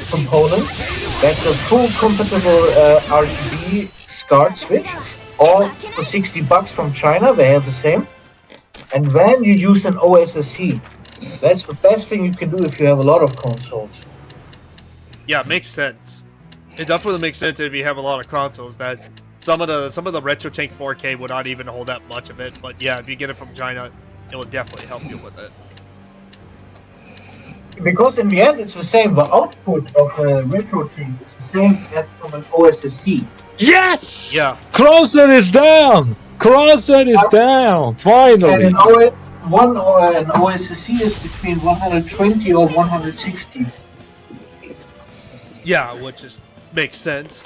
component. That's a full compatible RGB SCART switch, all for $60 from China. They have the same. And then you use an OSSC. That's the best thing you can do if you have a lot of consoles. Yeah, it makes sense. It definitely makes sense if you have a lot of consoles that some of the Retro Tank 4K would not even hold that much of it. But yeah, if you get it from China, it will definitely help you with it. because in the end it's the same. The output of a retro thing is the same as from an OSSC. Yes! Yeah. Crosser is down! Crosser is down! And Finally! an OSSC is between 120 or 160. Yeah, which is makes sense.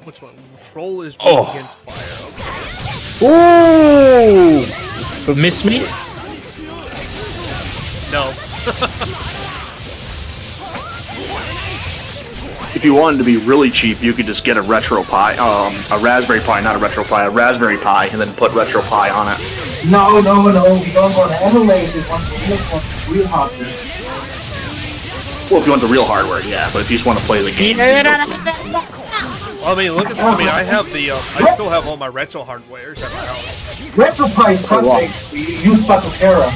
Which one? Troll is weak against fire. Ooh! Miss me? No. If you wanted to be really cheap, you could just get a Retro Pi, a Raspberry Pi, not a Retro Pi, a Raspberry Pi, and then put Retro Pi on it. No, we don't want to emulate it on real hardware. Well, if you want the real hardware, yeah, but if you just want to play the game. Well, I mean, look at. I mean, I have the. I still have all my retro hardwares at my house. Retro Pi is something use Battlera.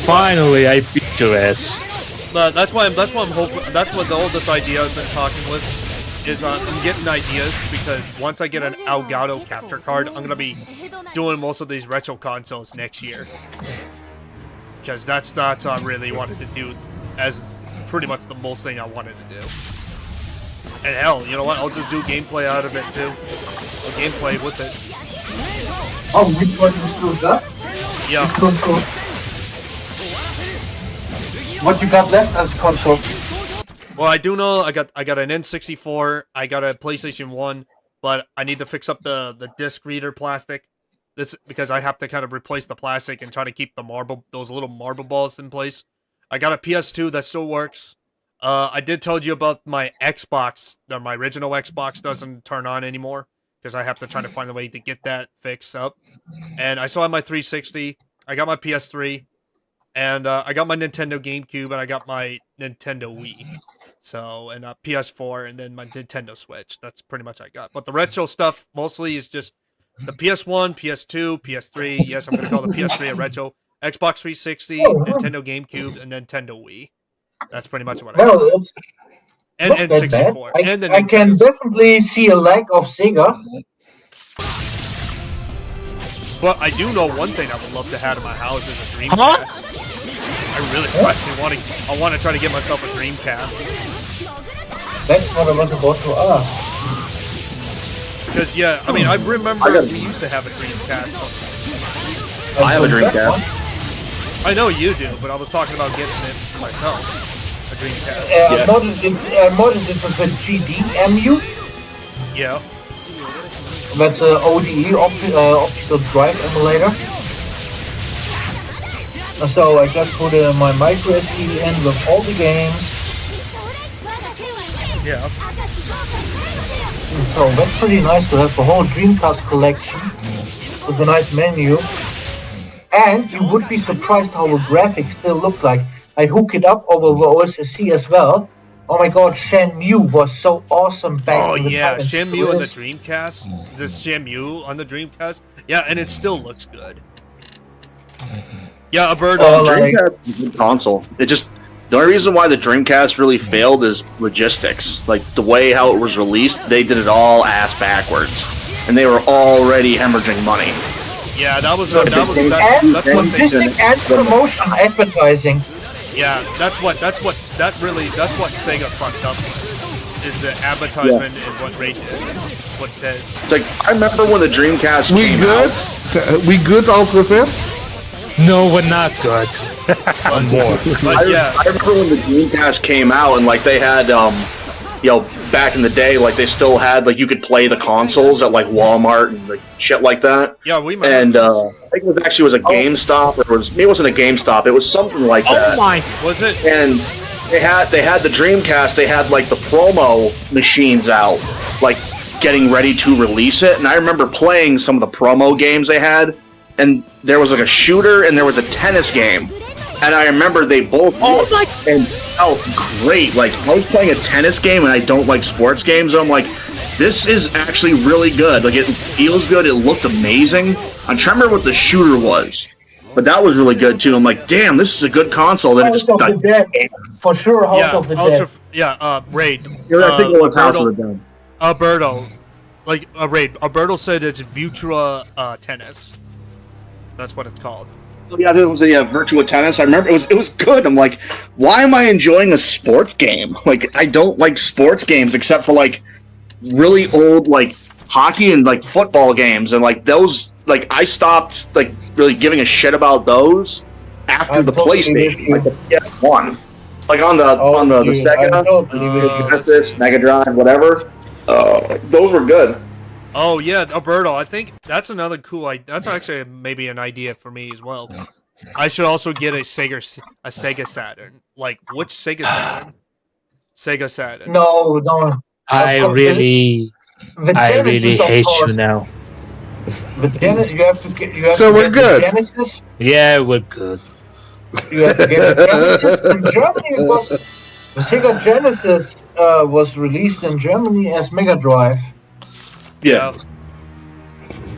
Finally, I beat your ass. But that's why I'm hoping. That's what the oldest idea I've been talking with is. I'm getting ideas because once I get an Elgato capture card, I'm gonna be doing most of these retro consoles next year. Because that's what I really wanted to do as pretty much the most thing I wanted to do. And hell, you know what? I'll just do gameplay out of it too. Or gameplay with it. Oh, which one is still that? Yeah. Console. What you got left as console? Well, I do know I got an N64, I got a PlayStation 1, but I need to fix up the disc reader plastic. This because I have to kind of replace the plastic and try to keep those little marble balls in place. I got a PS2 that still works. I did tell you about my Xbox. My original Xbox doesn't turn on anymore because I have to try to find a way to get that fixed up. And I still have my 360. I got my PS3. And I got my Nintendo GameCube, and I got my Nintendo Wii. So, and PS4, and then my Nintendo Switch. That's pretty much I got. But the retro stuff mostly is just the PS1, PS2, PS3. Yes, I'm going to call the PS3 a retro. Xbox 360, Nintendo GameCube, and Nintendo Wii. That's pretty much what I got. Well, And N64. I can definitely see a lack of Sega. But I do know one thing I would love to have in my house is a Dreamcast. I really actually want to try to get myself a Dreamcast. That's what I was about to ask. Because, yeah, I mean, I remember we used to have a Dreamcast. I have a Dreamcast. I know you do, but I was talking about getting it myself. A Dreamcast. Modded it with GDMU. Yeah. That's an ODE, optical drive emulator. So I just put my micro SD in with all the games. Yeah. So that's pretty nice to have the whole Dreamcast collection with a nice menu. And you would be surprised how the graphics still look like. I hook it up over the OSSC as well. Oh my god, Shenmue was so awesome back in the time. Oh yeah, Shenmue on the Dreamcast. The Shenmue on the Dreamcast. Yeah, and it still looks good. Yeah, a bird on Dreamcast is a good console. It just the only reason why the Dreamcast really failed is logistics. Like the way how it was released, they did it all ass backwards, and they were already hemorrhaging money. Yeah, that's one thing. Logistic and promotion advertising. Yeah, that's what Sega fucked up is the advertisement and what Ray did, what it says. It's like I remember when the Dreamcast came out. We good, Ultravert? No, we're not good. One more. But yeah, I remember when the Dreamcast came out and like they had back in the day, like they still had like you could play the consoles at like Walmart and like shit like that. Yeah, we might. And I think it was a GameStop, or maybe it wasn't a GameStop. It was something like that. Oh my! Was it? And they had the Dreamcast. They had like the promo machines out, like getting ready to release it. And I remember playing some of the promo games they had, and there was like a shooter and there was a tennis game. And I remember they both looked and felt great. Like, I was playing a tennis game, and I don't like sports games, and I'm like, this is actually really good. Like, it feels good. It looked amazing. I'm trying to remember what the shooter was, but that was really good, too. I'm like, damn, this is a good console. Then it just got... For sure, House of the Dead. Yeah, Raid. I think it was House of the Dead. Alberto, like Raid. Alberto said it's Virtua Tennis. That's what it's called. Yeah, it was Virtua Tennis. I remember it was good. I'm like, why am I enjoying a sports game? Like, I don't like sports games except for like really old like hockey and like football games, and like those. Like, I stopped like really giving a shit about those after the PlayStation, like the PS1, like on the Sega, Genesis, Mega Drive, whatever. Those were good. Oh yeah, Alberto. I think that's another cool. That's actually maybe an idea for me as well. I should also get a Sega Saturn. Like, which Sega Saturn? Sega Saturn. No. I really hate you now. The Genesis, you have to get. So we're good. The Genesis. Yeah, we're good. You have to get the Genesis. In Germany, it was the Sega Genesis was released in Germany as Mega Drive. Yeah.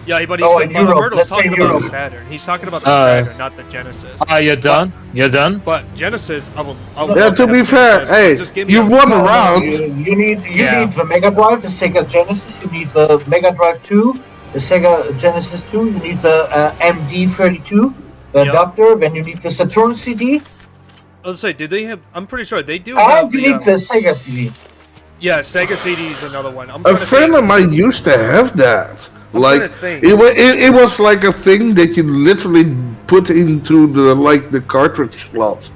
Yeah, but in Europe. Alberto's Let's say talking about Europe. the Saturn. He's talking about the Saturn, not the Genesis. You're done? You're done? But Genesis, I will Yeah, to be fair, hey, you won a round. You need the Mega Drive, the Sega Genesis. You need the Mega Drive 2, the Sega Genesis 2. You need the MD32, the adapter. Then you need the Saturn CD. Let's say, did they have? I'm pretty sure they do have. And you need the Sega CD. Yeah, Sega CD is another one. A friend of mine used to have that. Like it was like a thing that you literally put into the cartridge slot.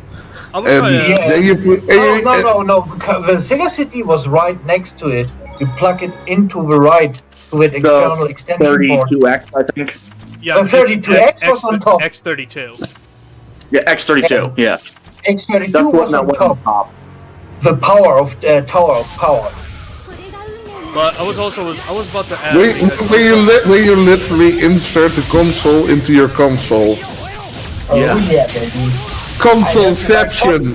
Then you put. No. The Sega CD was right next to it. You plug it into the external extension port. 32X, I think. Yeah, the 32X was on top. X32. Yeah, X32. Yeah. X32 was on top. The power of Tower of Power. But I was about to add. Where you literally insert the console into your console. Yeah, baby. Consoleception.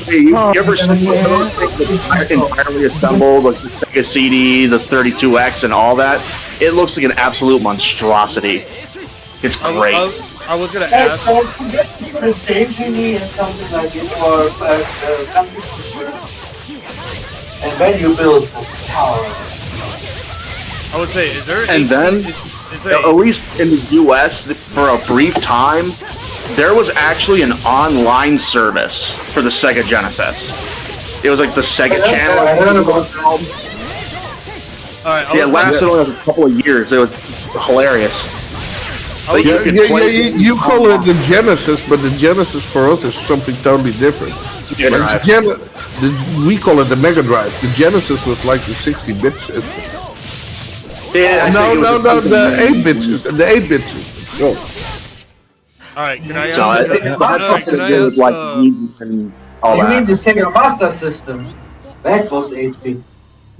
You ever seen those things entirely assembled, like the Sega CD, the 32X, and all that? It looks like an absolute monstrosity. It's great. I was gonna ask. Something like it, or and then you build the tower. I would say, is there? And then, at least in the U.S., for a brief time, there was actually an online service for the Sega Genesis. It was like the Sega Channel. It lasted only a couple of years. It was hilarious. You call it the Genesis, but the Genesis for us is something totally different. We call it the Mega Drive. The Genesis was like the 60-bit system. The 8-bit system. The 8-bit system. Alright, can I ask? You mean the Sega Master System? That was 8-bit.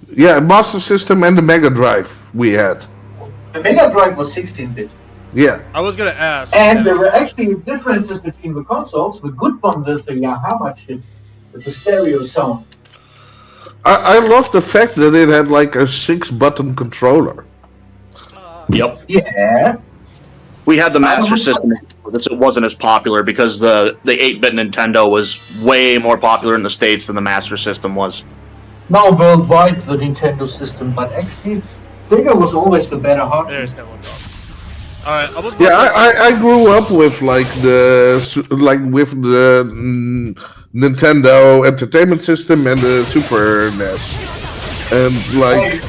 Yeah, Master System and the Mega Drive we had. The Mega Drive was 16-bit. Yeah. I was gonna ask. And there were actually differences between the consoles. The good one was the Yamaha chip with the stereo sound. I love the fact that it had like a 6-button controller. Yep. Yeah. We had the Master System. It wasn't as popular because the 8-bit Nintendo was way more popular in the States than the Master System was. Now worldwide, the Nintendo system, but actually, Sega was always the better hardware. There's no one talking. Alright, I grew up with with the Nintendo Entertainment System and the Super NES, and like.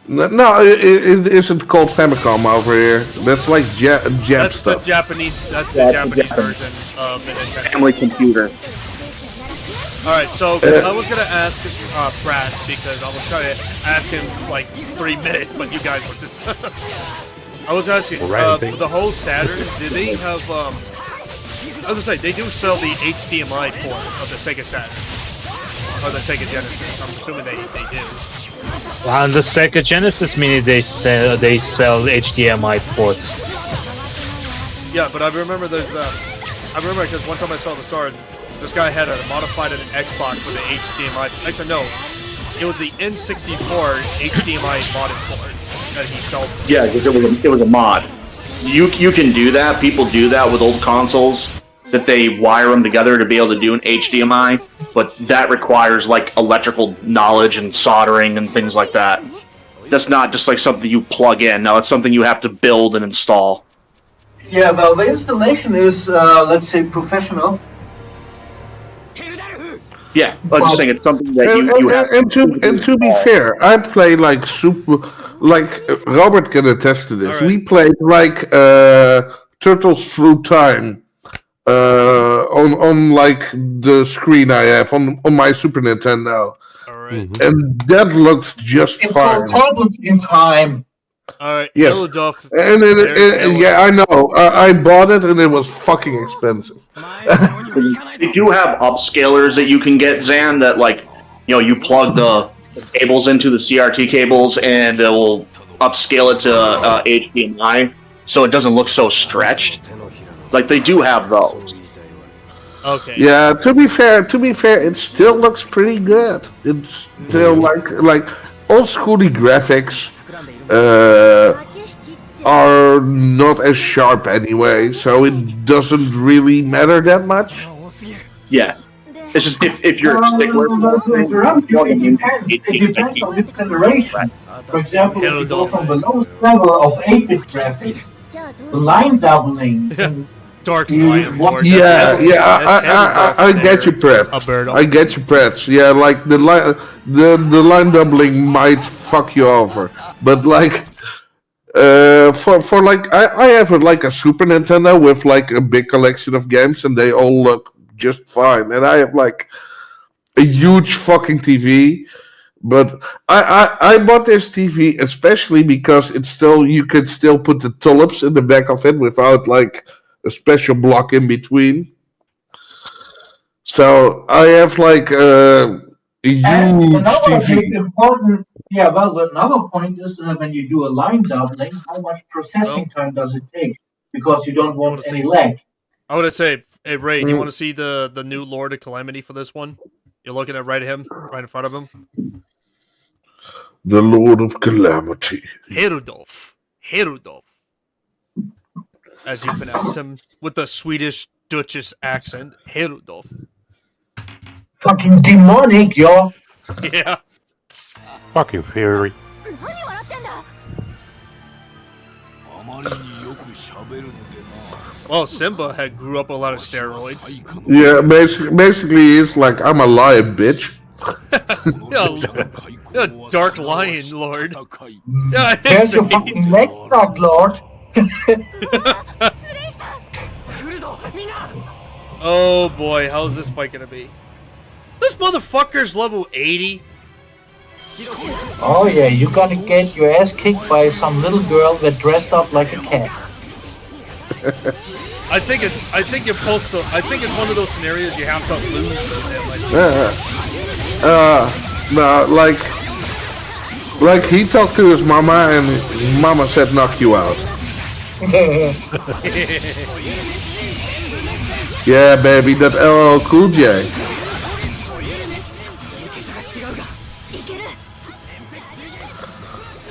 No, it isn't called Famicom over here. That's like Jap stuff. The Japanese version of the Nintendo. Family computer. Alright, so I was gonna ask Brad because I was trying to ask him like 3 minutes, but you guys were just. I was asking for the whole Saturn. Did they have? I was gonna say they do sell the HDMI port of the Sega Saturn or the Sega Genesis. I'm assuming they do. On the Sega Genesis Mini, they sell HDMI ports. Yeah, but I remember there's. I remember because one time I saw the store. This guy had modified an Xbox with an HDMI. Actually, no. It was the N64 HDMI modded port that he sold. Yeah, because it was a mod. You can do that. People do that with old consoles, that they wire them together to be able to do an HDMI. but that requires like electrical knowledge and soldering and things like that. That's not just like something you plug in. No, it's something you have to build and install. Yeah, well, the installation is, let's say, professional. Yeah, I'm just saying it's something that you have. And to be fair, I play like Robert can attest to this. Right. We played like Turtles Through Time on like the screen I have on my Super Nintendo. All right. And that looks just It's fine. called Turtles in Time. All right. Yes. Yellow Duff. And yeah, I know. I bought it and it was fucking expensive. They do have upscalers that you can get, Zan, that like, you know, you plug the cables into the CRT cables and it will upscale it to HDMI so it doesn't look so stretched. Like, they do have those. Okay. Yeah, to be fair, it still looks pretty good. It's still like old schooly graphics are not as sharp anyway, so it doesn't really matter that much. Yeah. It's just if you're a stickler, It depends on which generation. For example, if you go from the lowest level of 8-bit graphics, the line doubling. Dark Lion Lord. Yeah, I get you, Pratt. I get you, Pratt. Yeah, like the line doubling might fuck you over, but like for like I have like a Super Nintendo with like a big collection of games, and they all look just fine. And I have like a huge fucking TV. But I bought this TV especially because it's still, you could still put the tulips in the back of it without like a special block in between. So I have like a huge TV. Important, yeah, well, another point is when you do a line doubling, how much processing time does it take? Because you don't want any lag. I want to say, hey Ray, do you want to see the new Lord of Calamity for this one? You're looking at right in front of him. The Lord of Calamity. Herudolf, as you pronounce him, with the Swedish Duchess accent. Herudolf. Fucking demonic, yo. Yeah. Fucking Fury. Well, Simba had grew up with a lot of steroids. Yeah, basically it's like, I'm a lion, bitch. Yeah, Dark Lion Lord. Yeah, There's your fucking neck, Dark Lord. Oh boy, how's this fight gonna be? This motherfucker's level 80. Oh yeah, you're gonna get your ass kicked by some little girl that dressed up like a cat. I think it's one of those scenarios you have to lose with him. No, like he talked to his mama and mama said knock you out. Yeah, baby, that LL Cool J.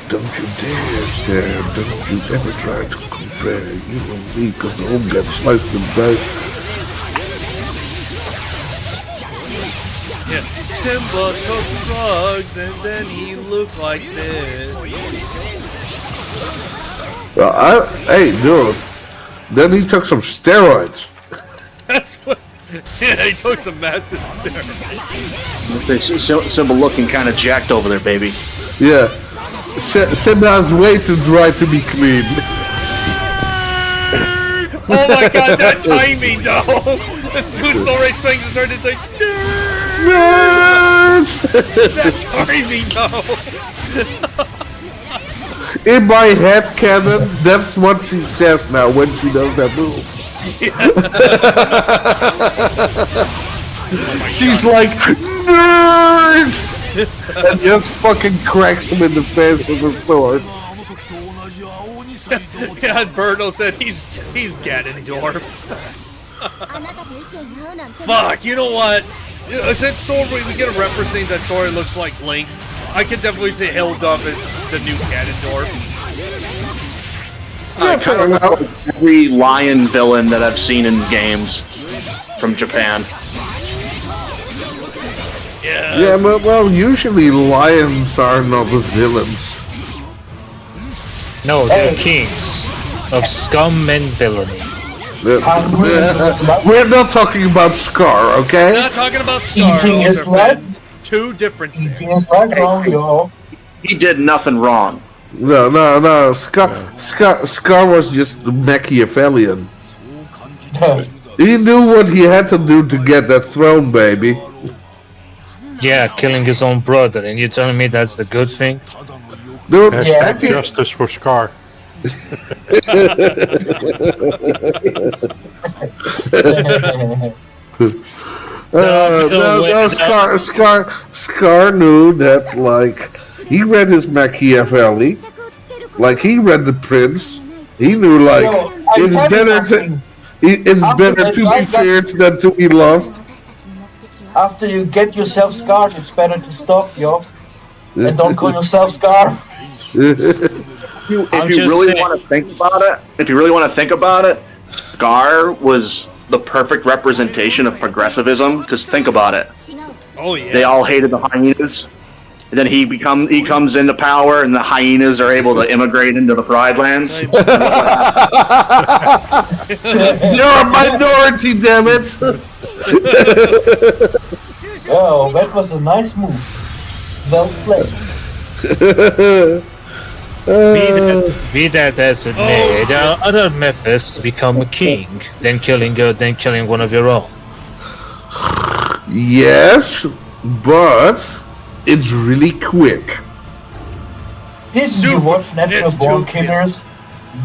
Don't you dare stare, don't you ever try to compare you and me, cause the home gets sliced and diced. Yeah, Simba took drugs and then he looked like this. Well, hey, dude, then he took some steroids. That's what. Yeah, he took some massive steroids. Simba looking kind of jacked over there, baby. Yeah. Simba's way too dry to be clean. Oh my god, that timing though! As soon as Sora's swings and started to say, that timing though! In my head canon, that's what she says now when she does that move. She's like, nerd! And just fucking cracks him in the face with her sword. Yeah, and Berto said he's Ganondorf. Fuck, you know what? Since Sora, we get a referencing that Sora looks like Link, I could definitely say Hilduff is the new Ganondorf. Fair enough. Every lion villain that I've seen in games from Japan. Yeah, but well, usually lions are not the villains. No, they're kings of scum and villainy. We're not talking about Scar, okay? We're not talking about Scar. Eating his life. Two different things. Eating his life wrong, yo. He did nothing wrong. No. Scar was just Machiavellian. He knew what he had to do to get that throne, baby. Yeah, killing his own brother, and you're telling me that's the good thing? Dude, Yeah. Justice for Scar. Scar knew that, like, he read his Machiavelli, like, he read The Prince. He knew, like, it's better to be feared than to be loved. After you get yourself scarred, it's better to stop, yo. And don't call yourself Scar. If you really want to think about it, Scar was the perfect representation of progressivism. Because think about it. Oh yeah. They all hated the hyenas. And then he comes into power, and the hyenas are able to immigrate into the Pride Lands. You're a minority, damn it! Oh, that was a nice move. Well played. Be that as it may, there are other methods to become a king than killing one of your own. Yes, but it's really quick. Did you watch Natural Born Killers?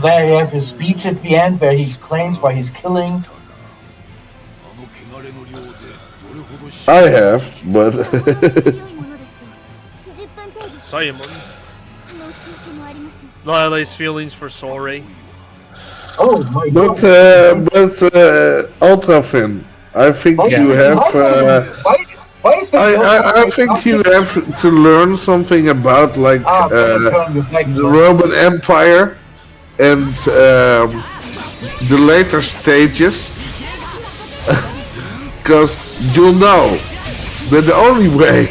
Where he have his speech at the end, where he explains why he's killing. I have, but Simon. Lily's feelings for sorry. Oh my but god. Ultrafin, I think you have. Why is that I think you have to learn something about like the Roman Empire and the later stages, because you'll know that the only way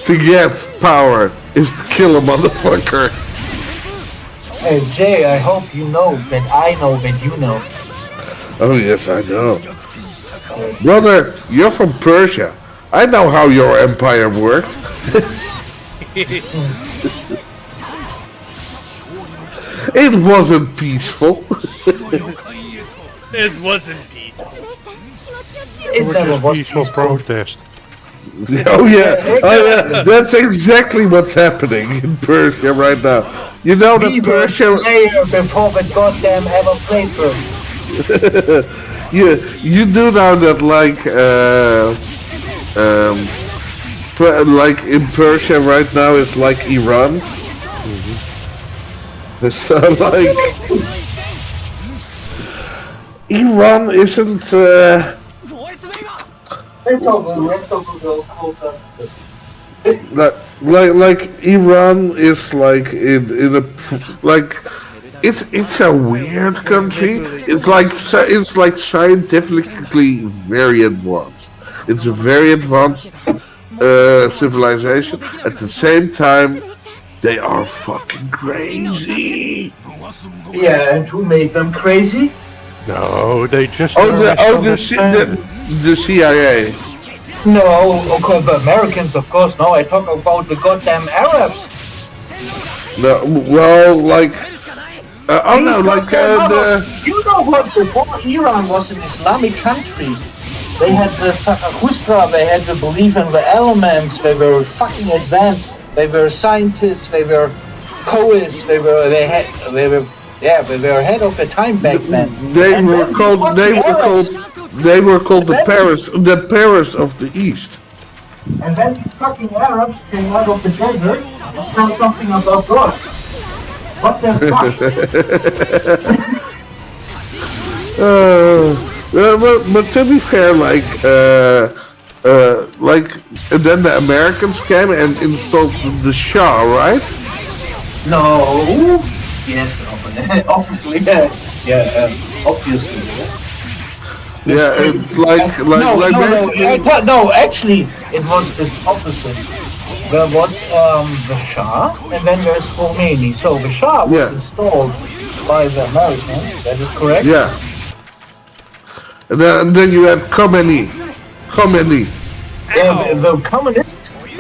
to get power is to kill a motherfucker. Hey Jay, I hope you know that I know that you know. Oh yes, I know. Brother, you're from Persia. I know how your empire worked. It wasn't peaceful. It wasn't peaceful. It never was Peaceful protest. Oh yeah, that's exactly what's happening in Persia right now. You know that We were Persia. Slayer before the goddamn ever played first. You do know that like in Persia right now it's like Iran. So like Iran isn't. Like Iran is like in a like it's a weird country. It's like scientifically very advanced. It's a very advanced civilization. At the same time, they are fucking crazy. Yeah, and who made them crazy? No, they just. The CIA. No, okay, the Americans, of course. No, I talk about the goddamn Arabs. No, well, like. You know what? Before Iran was an Islamic country, they had the Zarathustra, they had the belief in the elements, they were fucking advanced, they were scientists, they were poets, they were ahead of the time back then. They were called the Paris of the East. And then these fucking Arabs came out of the desert and said something about God. What the fuck? But to be fair, and then the Americans came and installed the Shah, right? No. Yes, obviously, obviously. Yeah, it's like no, actually, it was this opposite. There was the Shah, and then there's Khomeini. So the Shah was installed by the Americans. That is correct. Yeah. And then you had Khomeini. Yeah, the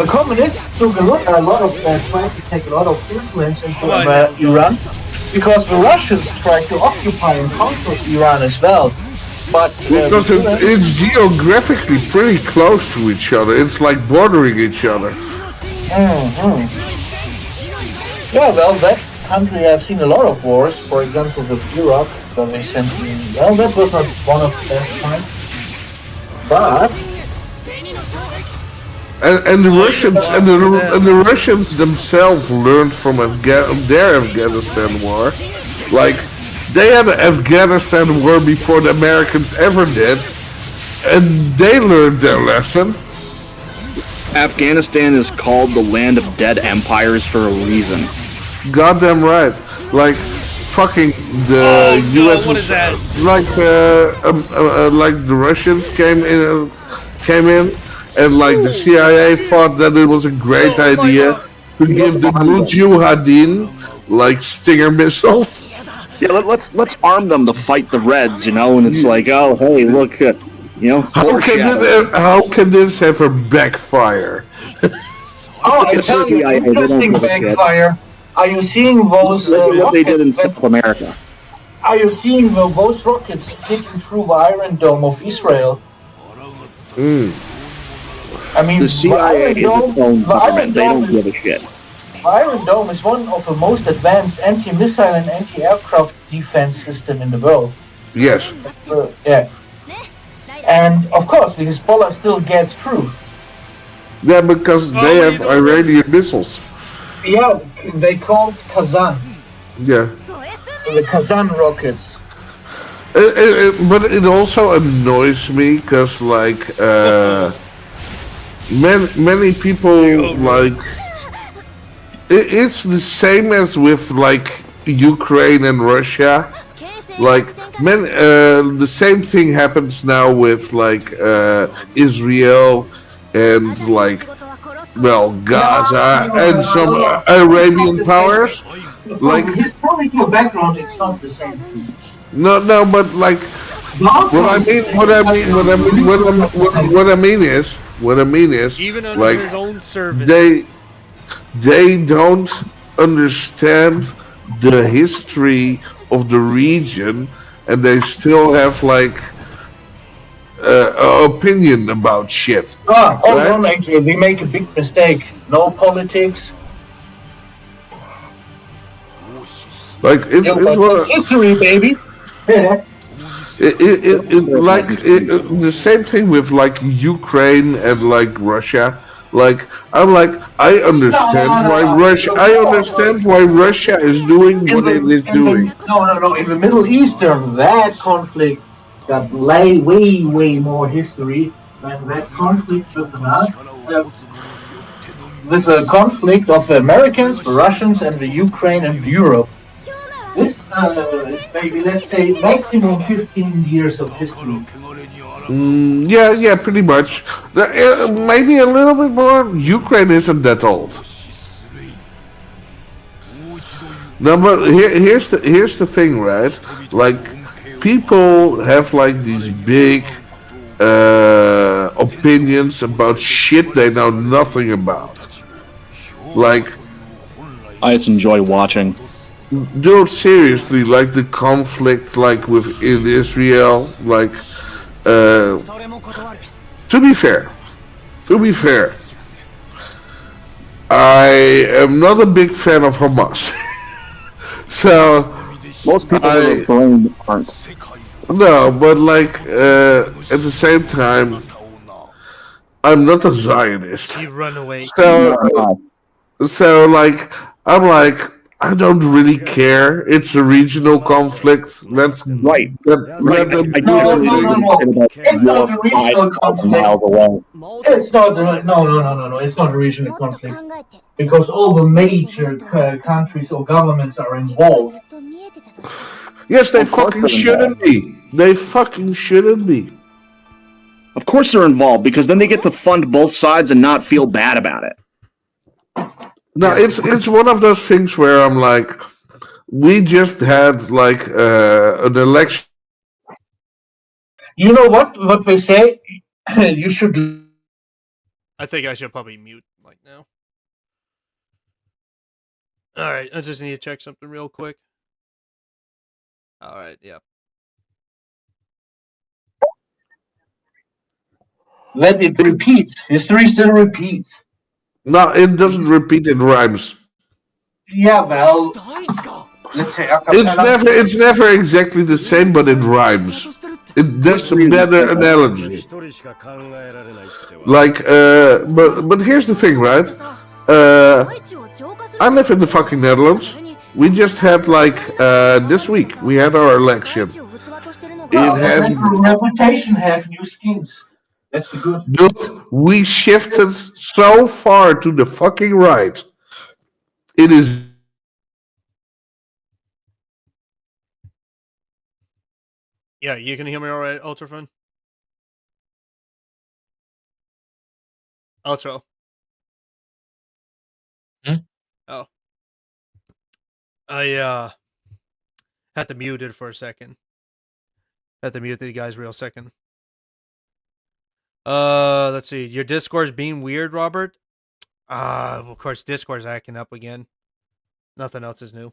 communists took a lot of tried to take a lot of influence into Iran, because the Russians tried to occupy and conquer Iran as well. But because it's geographically pretty close to each other. It's like bordering each other. Mm-hmm. Yeah, well, that country I've seen a lot of wars. For example, with Iraq, that recently. Well, that was not one of the best times. But and the Russians and the Russians themselves learned from their Afghanistan war. Like, they had an Afghanistan war before the Americans ever did, and they learned their lesson. Afghanistan is called the land of dead empires for a reason. Goddamn right. Like, fucking the U.S. What is that? Like the Russians came in, and like the CIA thought that it was a great idea to give the Mujahideen like Stinger missiles. Yeah, let's arm them to fight the Reds, you know. And it's like, oh, hey, look, you know. How can this ever backfire? oh, I tell you, interesting backfire. Are you seeing those what they did in South America? Are you seeing those rockets sticking through the Iron Dome of Israel? I mean, The CIA is its own government. They don't give a shit. The Iron Dome is one of the most advanced anti-missile and anti-aircraft defense system in the world. Yes. Yeah. And of course, the Hezbollah still gets through. Yeah, because they have Iranian missiles. Yeah, they called Kazan. Yeah. The Kazan rockets. But it also annoys me because, like, many people, like, it's the same as with, like, Ukraine and Russia. Like, the same thing happens now with, like, Israel and, like, well, Gaza and some Arabian powers. Like, historical background, it's not the same thing. No, but like, what I mean is, Even under like, his own service, they don't understand the history of the region, and they still have like opinion about shit. Right? Actually, we make a big mistake. No politics. Like it's history, baby. The same thing with like Ukraine and like Russia. Like I understand why Russia is doing what it is doing. No. In the Middle Eastern, that conflict got way more history than that conflict with the conflict of the Americans, the Russians, and the Ukraine and Europe. This is maybe, let's say, maximum 15 years of history. Yeah, pretty much. Maybe a little bit more. Ukraine isn't that old. No, but here's the thing, right? Like, people have like these big opinions about shit they know nothing about. Like, I just enjoy watching. Dude, seriously, like the conflict, like within Israel, like, to be fair, I am not a big fan of Hamas. So, most people aren't. No, but like, at the same time, I'm not a Zionist. You run away. So like, I'm like, I don't really care. It's a regional conflict. Let's right. Let them. No. It's not a regional conflict. It's not. No. It's not a regional conflict because all the major countries or governments are involved. Yes, they fucking shouldn't be. They fucking shouldn't be. Of course they're involved, because then they get to fund both sides and not feel bad about it. No, it's one of those things where I'm like, we just had like an election. You know what? What they say? You should. I think I should probably mute like now. Alright, I just need to check something real quick. Alright, yeah. Let it repeat. History still repeats. No, it doesn't repeat, it rhymes. Yeah, well, let's say It's never exactly the same, but it rhymes. That's a better analogy. Like, but here's the thing, right? I live in the fucking Netherlands. We just had like this week we had our election. It has reputation have new skins. That's the good. Dude, we shifted so far to the fucking right. It is. Yeah, you can hear me alright, Ultrafun? Ultra. Oh. I had to mute it for a second. Had to mute the guys real second. Let's see. Your Discord's being weird, Robert? Of course, Discord's acting up again. Nothing else is new.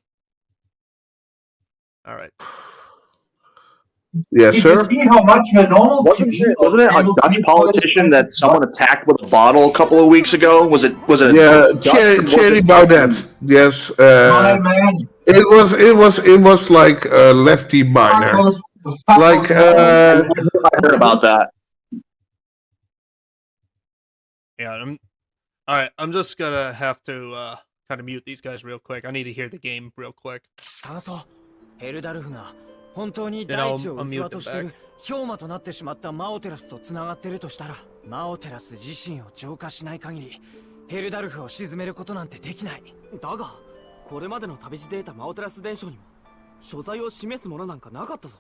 Alright. Yes, Did sir. you see how much the normal Wasn't TV it a Dutch politician that someone attacked with a bottle a couple of weeks ago? Was it? Yeah, Thierry Baudet. Yes. My man. It was like a lefty minor. Like I heard about that. Yeah, alright, I'm just gonna have to kind of mute these guys real quick. I need to hear the game real quick. Then I'll unmute them back. 氷魔となってしまったマオテラスとつながってるとしたら、マオテラス自身を浄化しない限り、ヘルダルフを沈めることなんてできない。だが、これまでの旅路データマオテラス伝承にも所在を示すものなんかなかったぞ。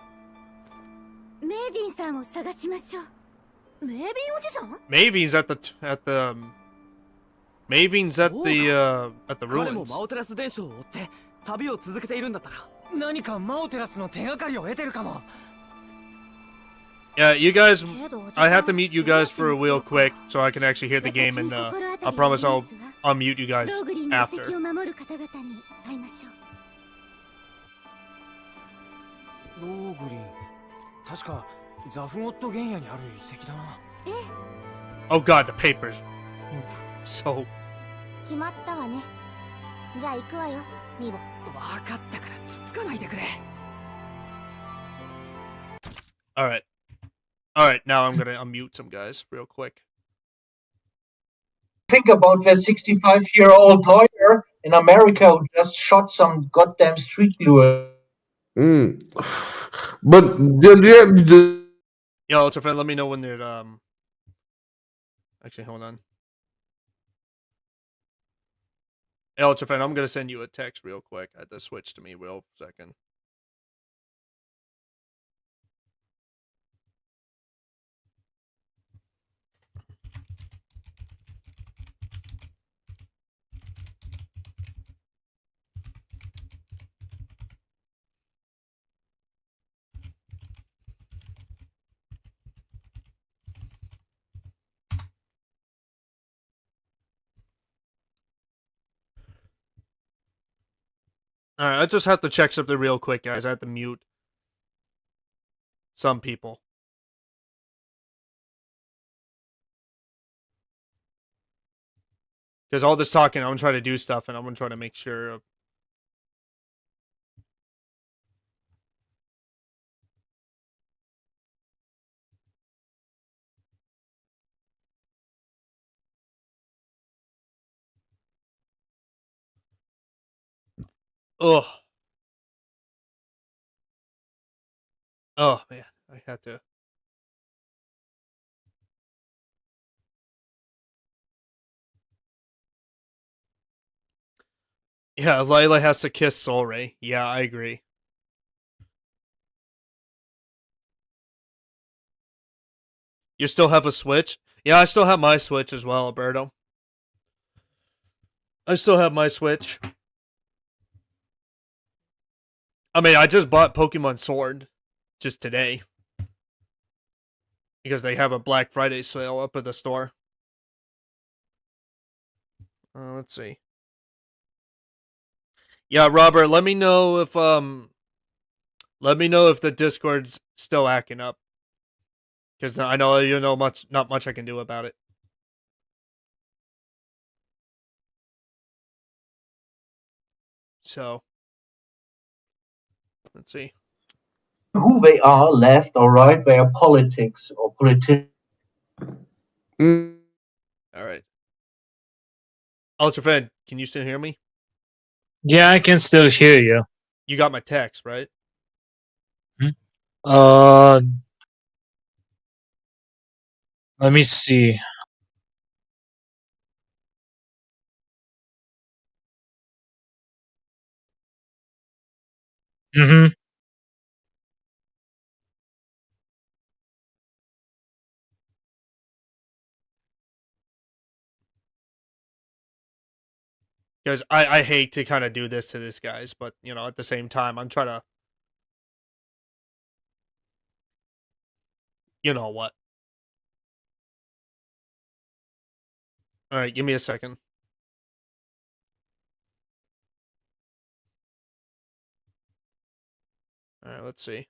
メイビンさんを探しましょう。メイビンおじさん？ Mavin's at the Mavin's at the 彼も ruins. マオテラス伝承を追って旅を続けているんだったら、何かマオテラスの手がかりを得てるかも。Yeah, you guys, I have to mute you guys for real quick so I can actually hear the game, and I promise I'll unmute you guys ローグリンの after. 遺跡を守る方々に会いましょう。ローグリン、確かザフゴット原野にある遺跡だな。Oh god, the papers. So. 決まったわね。じゃあ行くわよ、ミボ。わかったからつつかないでくれ。Alright. Alright, now I'm gonna unmute some guys real quick. Think about that 65-year-old lawyer in America who just shot some goddamn street glue. But the Yo, Ultrafan, let me know when they're actually, hold on. Hey, Ultrafan, I'm gonna send you a text real quick. I had to switch to me real second. Alright, I just have to check something real quick, guys. I have to mute some people. Because all this talking, I'm trying to do stuff, and I'm trying to make sure of... Ugh. Oh, man. I had to... Yeah, Layla has to kiss Solray. Yeah, I agree. You still have a Switch? Yeah, I still have my Switch as well, Alberto. I still have my Switch. I mean, I just bought Pokemon Sword just today. Because they have a Black Friday sale up at the store. Let's see. Yeah, Robert, let me know if the Discord's still acting up. Because I know not much I can do about it. So, let's see. Who they are, left or right, they are politics or politicians. Alright. Ultrafan, can you still hear me? Yeah, I can still hear you. You got my text, right? Let me see. Mm-hmm. Because I hate to kind of do this to this guys, but, you know, at the same time, I'm trying to... You know what? Alright, give me a second. Alright, let's see.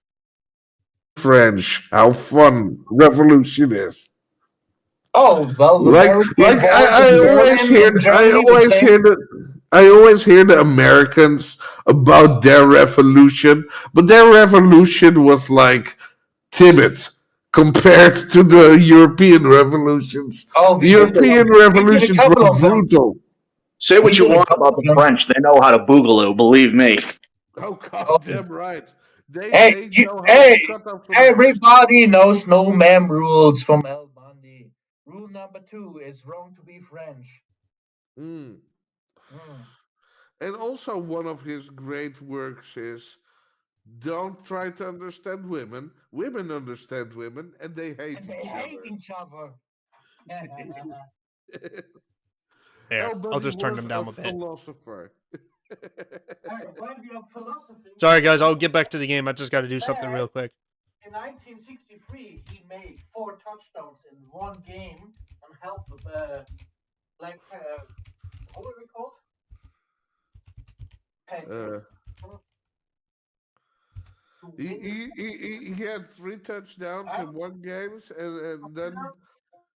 French, how fun revolution is. Oh, well, I always hear the Americans about their revolution, but their revolution was like timid compared to the European revolutions. Oh, the European revolutions were brutal. Say what you want about the French. They know how to boogaloo, believe me. Oh, goddamn right. Everybody knows no ma'am rules from El Bundy. Rule number 2 is wrong to be French. And also one of his great works is don't try to understand women. Women understand women and they hate each other. There, I'll just turn them down a bit. Philosopher. Sorry, guys, I'll get back to the game. I just got to do something real quick. In 1963, he made 4 touchdowns in one game and helped what were we called? He had 3 touchdowns in one game and then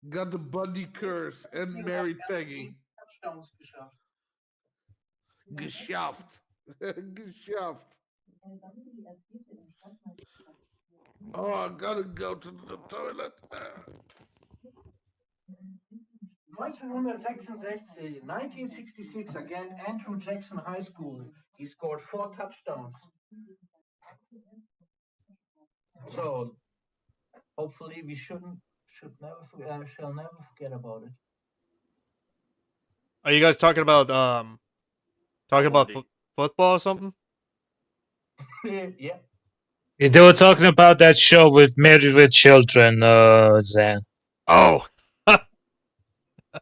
got the Bundy curse and married Peggy. Geschafft. Geschafft. Oh, I gotta go to the toilet. 1966, again, Andrew Jackson High School. He scored 4 touchdowns. So, hopefully, we shall never forget about it. Are you guys talking about football or something? Yeah. They were talking about that show with Married with Children, Zan. Oh.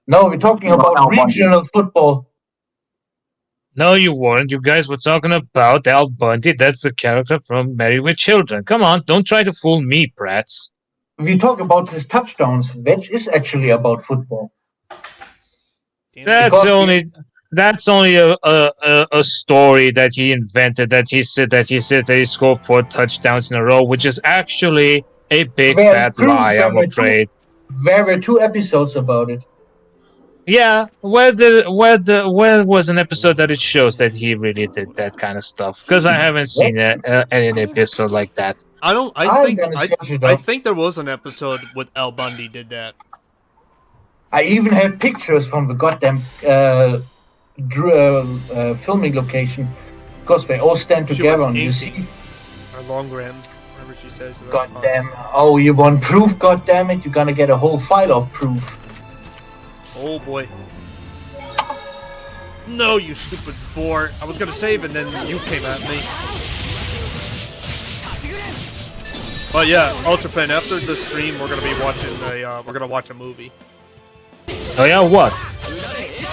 No, we're talking about regional football. No, you weren't. You guys were talking about Al Bundy. That's the character from Married with Children. Come on, don't try to fool me, brats. We talk about his touchdowns, which is actually about football. That's only a story that he invented. That he said that he scored 4 touchdowns in a row, which is actually a big fat lie. I'm afraid. There were 2 episodes about it. Yeah, where was an episode that it shows that he really did that kind of stuff? Because I haven't seen any episode like that. I think there was an episode with Al Bundy did that. I even have pictures from the goddamn filming location because they all stand together and you see. Or Longram, whatever she says. Goddamn! Oh, you want proof? Goddamn it! You're gonna get a whole file of proof. Oh boy! No, you stupid boar! I was gonna save and then you came at me. But yeah, Ultrafan, after the stream, we're gonna be watching we're gonna watch a movie. Oh yeah, what?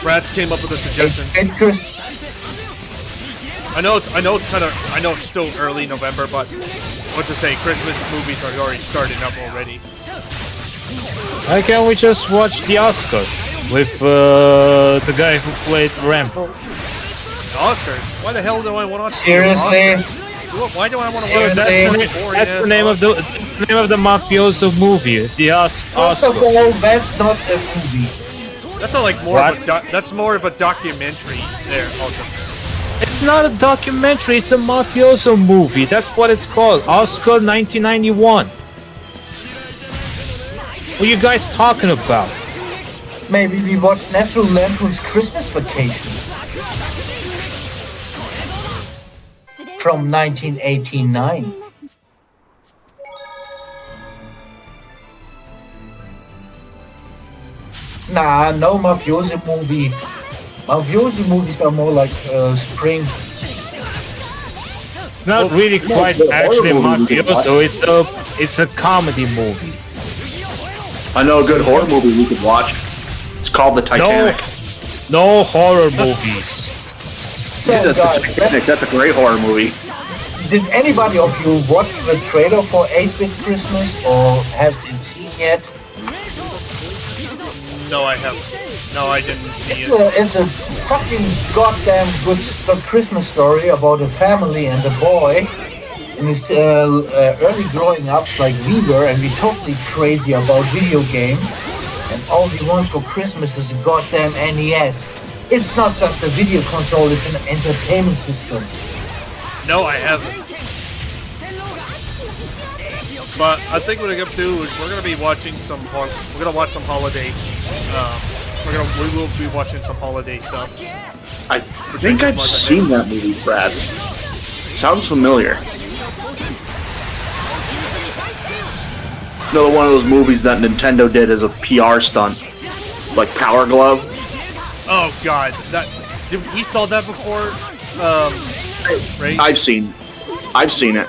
Rats came up with a suggestion. And Chris, I know it's still early November, but what to say, Christmas movies are already starting up already. Why can't we just watch the Oscar with the guy who played Rampant? The Oscars? Why the hell do I want to watch seriously? Why do I want to Seriously? watch that? That's the name of the mafioso movie, the First Oscar. of all, that's not a movie. That's like more of a that's more of a documentary there. Also. It's not a documentary, it's a mafioso movie. That's what it's called. Oscar 1991. What are you guys talking about? Maybe we watch National Lampoon's Christmas Vacation from 1989. Nah, no mafioso movie. Mafioso movies are more like spring. Not really quite actually mafioso. It's a comedy movie. I know a good horror movie we could watch. It's called The Titanic. No horror movies. So Yeah, guys, Titanic, that's a great horror movie. did anybody of you watch the trailer for 8-Bit Christmas or have it seen yet? No, I haven't. No, I didn't see it. It's a fucking goddamn good Christmas story about a family and a boy. And he's early growing up like we were, and we're totally crazy about video games. And all we want for Christmas is a goddamn NES. It's not just a video console, it's an entertainment system. No, I haven't. But I think what we're gonna do is we're gonna be watching some. We're gonna watch some holiday. We will be watching some holiday stuff. I think I've seen that movie, Brad. Sounds familiar. Another one of those movies that Nintendo did as a PR stunt, like Power Glove. Oh God, we saw that before. Right? I've seen it.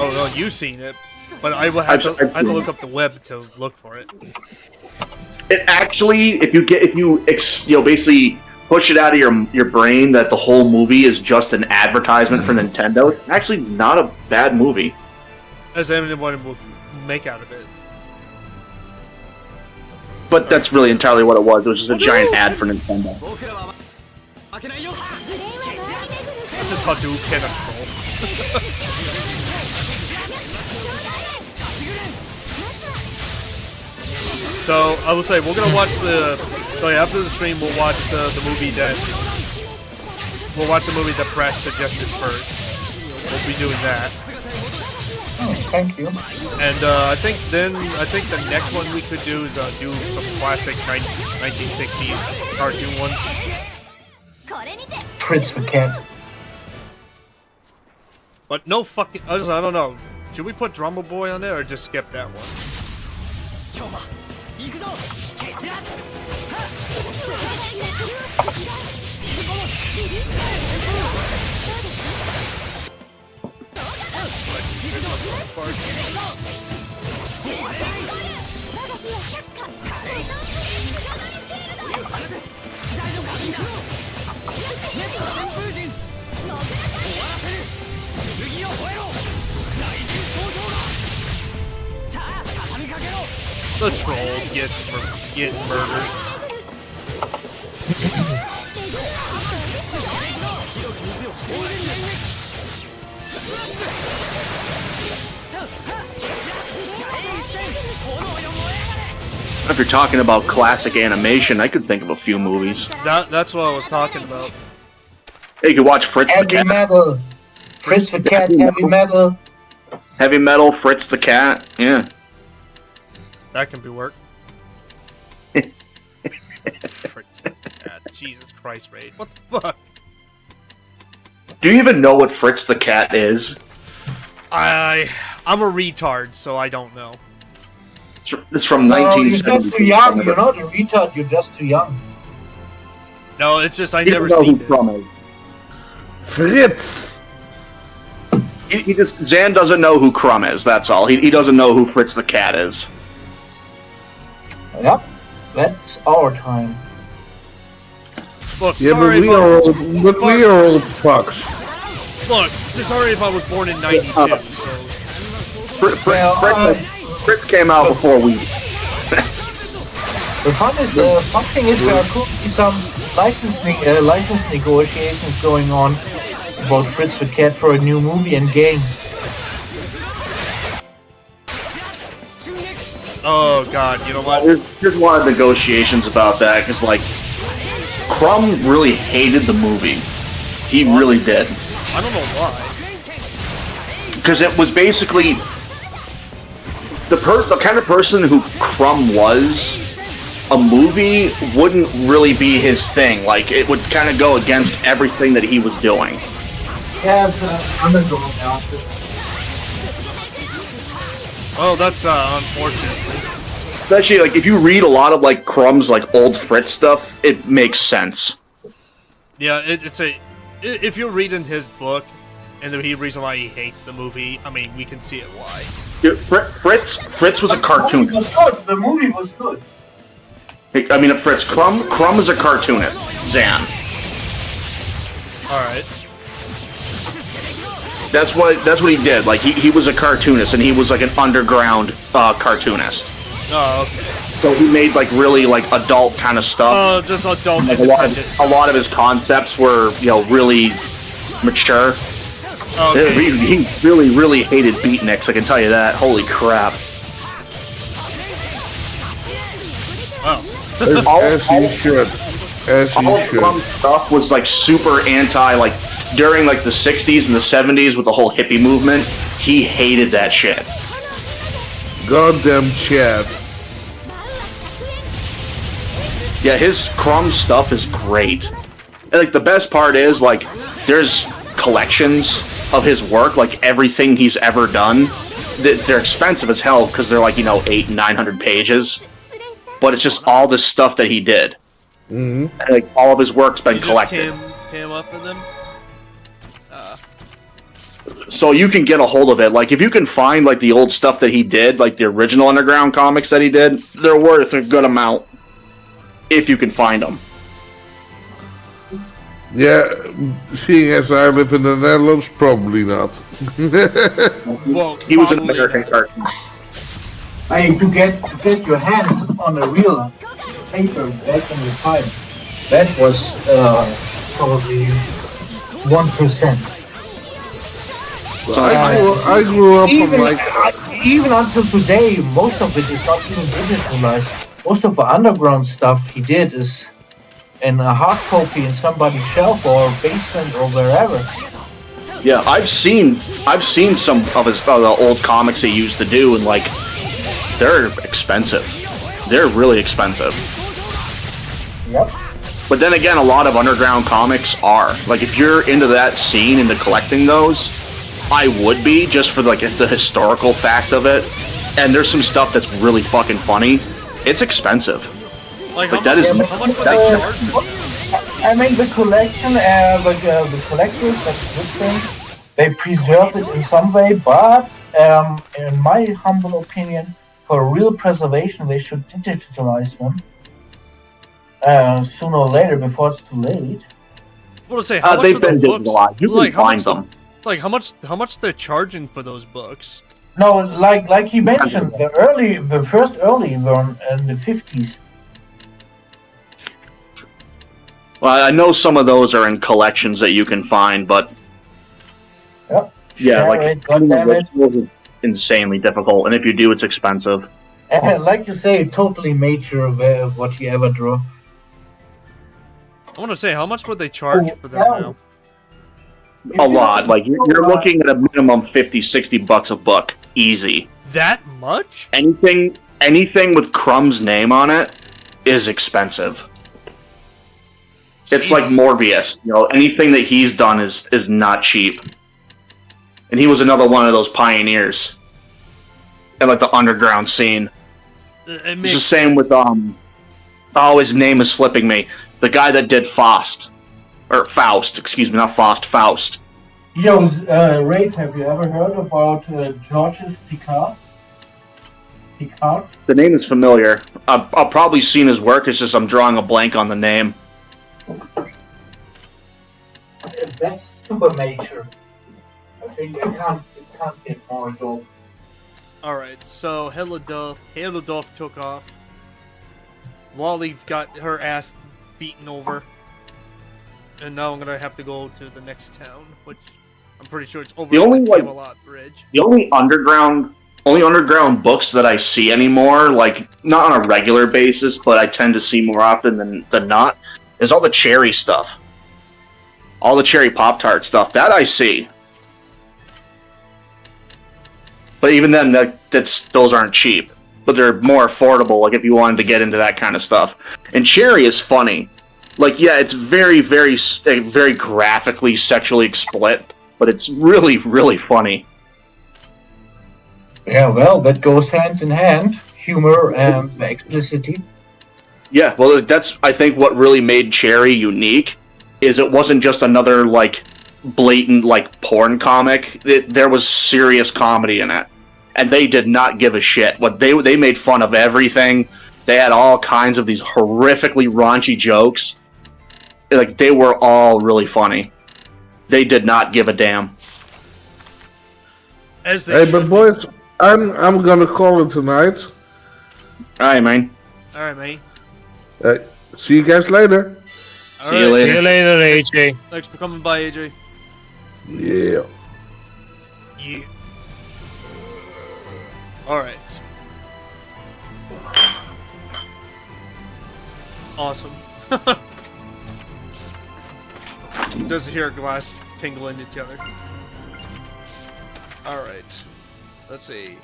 Oh no, you've seen it, but I will have to look up the web to look for it. It actually, if you basically push it out of your brain that the whole movie is just an advertisement for Nintendo, it's actually not a bad movie. As anyone will make out of it. But that's really entirely what it was. It was just a giant ad for Nintendo. This is Hadouken and troll. So I will say we're gonna watch after the stream we'll watch the movie that Pratt suggested first. We'll be doing that. Oh, thank you. And I think the next one we could do is do some classic 1960s cartoon ones. Fritz the Cat. But no fucking, I don't know. Should we put Drummer Boy on there or just skip that one? The troll gets murdered. If you're talking about classic animation, I could think of a few movies. That's what I was talking about. Hey, you could watch Fritz the Cat. Heavy Metal. Fritz the Cat, Heavy Metal. Heavy Metal, Fritz the Cat. Yeah. That can be work. Fritz the Cat. Jesus Christ, Raid. What the fuck? Do you even know what Fritz the Cat is? I'm a retard, so I don't know. It's from No, 1970. you're just too young. You're not a retard, you're just too young. No, it's just I You never don't know seen who it. from it. Fritz! He just Zan doesn't know who Crumb is. That's all. He doesn't know who Fritz the Cat is. Yep, that's our time. Look, Yeah, but sorry we if I- are old fucks. Look, sorry if I was born in '92. So Fritz came out before we. The fun thing is there could be some license negotiations going on about Fritz the Cat for a new movie and game. oh god, you know what? There's a lot of negotiations about that because like Crumb really hated the movie. He really did. I don't know why. Because it was basically the kind of person who Crumb was. A movie wouldn't really be his thing. Like it would kind of go against everything that he was doing. Yeah, it's underdog now. Oh, that's unfortunate. Especially like if you read a lot of like Crumb's like old Fritz stuff, it makes sense. Yeah, if you're reading his book and the reason why he hates the movie, I mean, we can see it why. Yeah, Fritz was a cartoonist. The movie was good. I mean, Fritz Crumb is a cartoonist. Zan. All right. That's what he did. Like he was a cartoonist, and he was like an underground cartoonist. Oh, okay. So he made like really like adult kind of stuff. Oh, just adult Like independent. a lot of his concepts were really mature. Okay. He really hated beatniks. I can tell you that. Holy crap. Oh. As he should. As All he of should. Crumb's stuff was like super anti, like during like the 60s and the 70s with the whole hippie movement. He hated that shit. Goddamn Chad. Yeah, his Crumb stuff is great. And like the best part is like there's collections of his work, like everything he's ever done. They're expensive as hell because they're like 800-900 pages. But it's just all the stuff that he did. Mm-hmm. And, like all of his work's been You just collected. came up with them. So you can get a hold of it. Like if you can find like the old stuff that he did, like the original Underground comics that he did, they're worth a good amount. If you can find them. Yeah, seeing as I live in the Netherlands, probably not. Well, He was an probably American not. cartoon. I mean, to get your hands on a real paper back in the time, that was probably 1%. I grew up on Even until today, most of it is not even digitalized. Most of the underground stuff he did is in a hard copy in somebody's shelf or basement or wherever. Yeah, I've seen some of his the old comics he used to do, and like they're expensive. They're really expensive. Yep. But then again, a lot of underground comics are. Like if you're into that scene, into collecting those, I would be just for like the historical fact of it. And there's some stuff that's really fucking funny. It's expensive. Like But that is how much would they charge? I mean, the collection, the collectors, that's a good thing. They preserve it in some way, but in my humble opinion, for real preservation, they should digitalize them sooner or later before it's too late. What to say? How much They've are been the books? digitalized. You can how find much them. Like how much they're charging for those books? No, like he mentioned, the first early one in the 50s. Well, I know some of those are in collections that you can find, but Yep. yeah, Share like it, goddammit. it's insanely difficult, and if you do, it's expensive. Like you say, totally major of what he ever drew. I want to say, how much would they charge for them now? A lot. Like you're looking at a minimum $50-$60 a book, easy. That much? Anything with Crumb's name on it is expensive. It's like Morbius, anything that he's done is not cheap. And he was another one of those pioneers in like the underground scene. It's the same with his name is slipping me. The guy that did Faust, excuse me, not Faust, Faust. Yo, Raid, have you ever heard about Georges Picard? Picard? The name is familiar. I've probably seen his work. It's just I'm drawing a blank on the name. That's super major. I think it can't get more adult. Alright, so Helidolf took off. Wally got her ass beaten over. And now I'm gonna have to go to the next town, which I'm pretty sure it's over the Camelot Bridge. The only underground books that I see anymore, like not on a regular basis, but I tend to see more often than not, is all the cherry stuff. All the cherry Pop-Tart stuff. That I see. But even then, those aren't cheap. But they're more affordable, like if you wanted to get into that kind of stuff. And cherry is funny. Like, yeah, it's very, very, very graphically sexually explicit, but it's really, really funny. Yeah, well, that goes hand in hand. Humor and explicitity. Yeah, well, that's, I think, what really made Cherry unique, is it wasn't just another, like, blatant, like, porn comic. There was serious comedy in it. And they did not give a shit. They made fun of everything. They had all kinds of these horrifically raunchy jokes. Like, they were all really funny. They did not give a damn. Hey, but boys, I'm gonna call it tonight. Alright, man. Alright, mate. See you guys later. See you later. See you later, AJ. Thanks for coming by, AJ. Yeah. Yeah. Alright. Awesome. Does hear glass tingling each other. Alright. Let's see.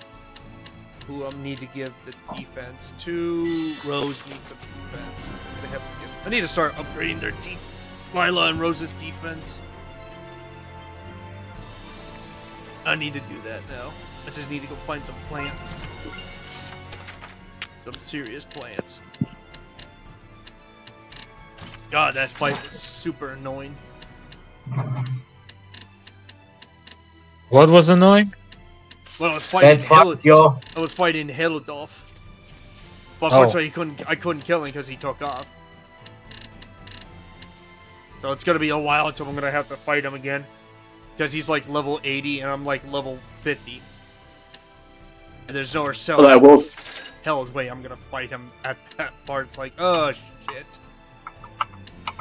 Who I need to give the defense to? Rose needs some defense. I need to start upgrading their Lila and Rose's defense. I need to do that now. I just need to go find some plants. Some serious plants. God, that fight was super annoying. What was annoying? Well, I was fighting yo. I was fighting Helidolf. But unfortunately, I couldn't kill him because he took off. So it's gonna be a while until I'm gonna have to fight him again. Because he's like level 80 and I'm like level 50. And there's nowhere else. Well, I will. Hell's way I'm gonna fight him at that part. It's like, oh shit.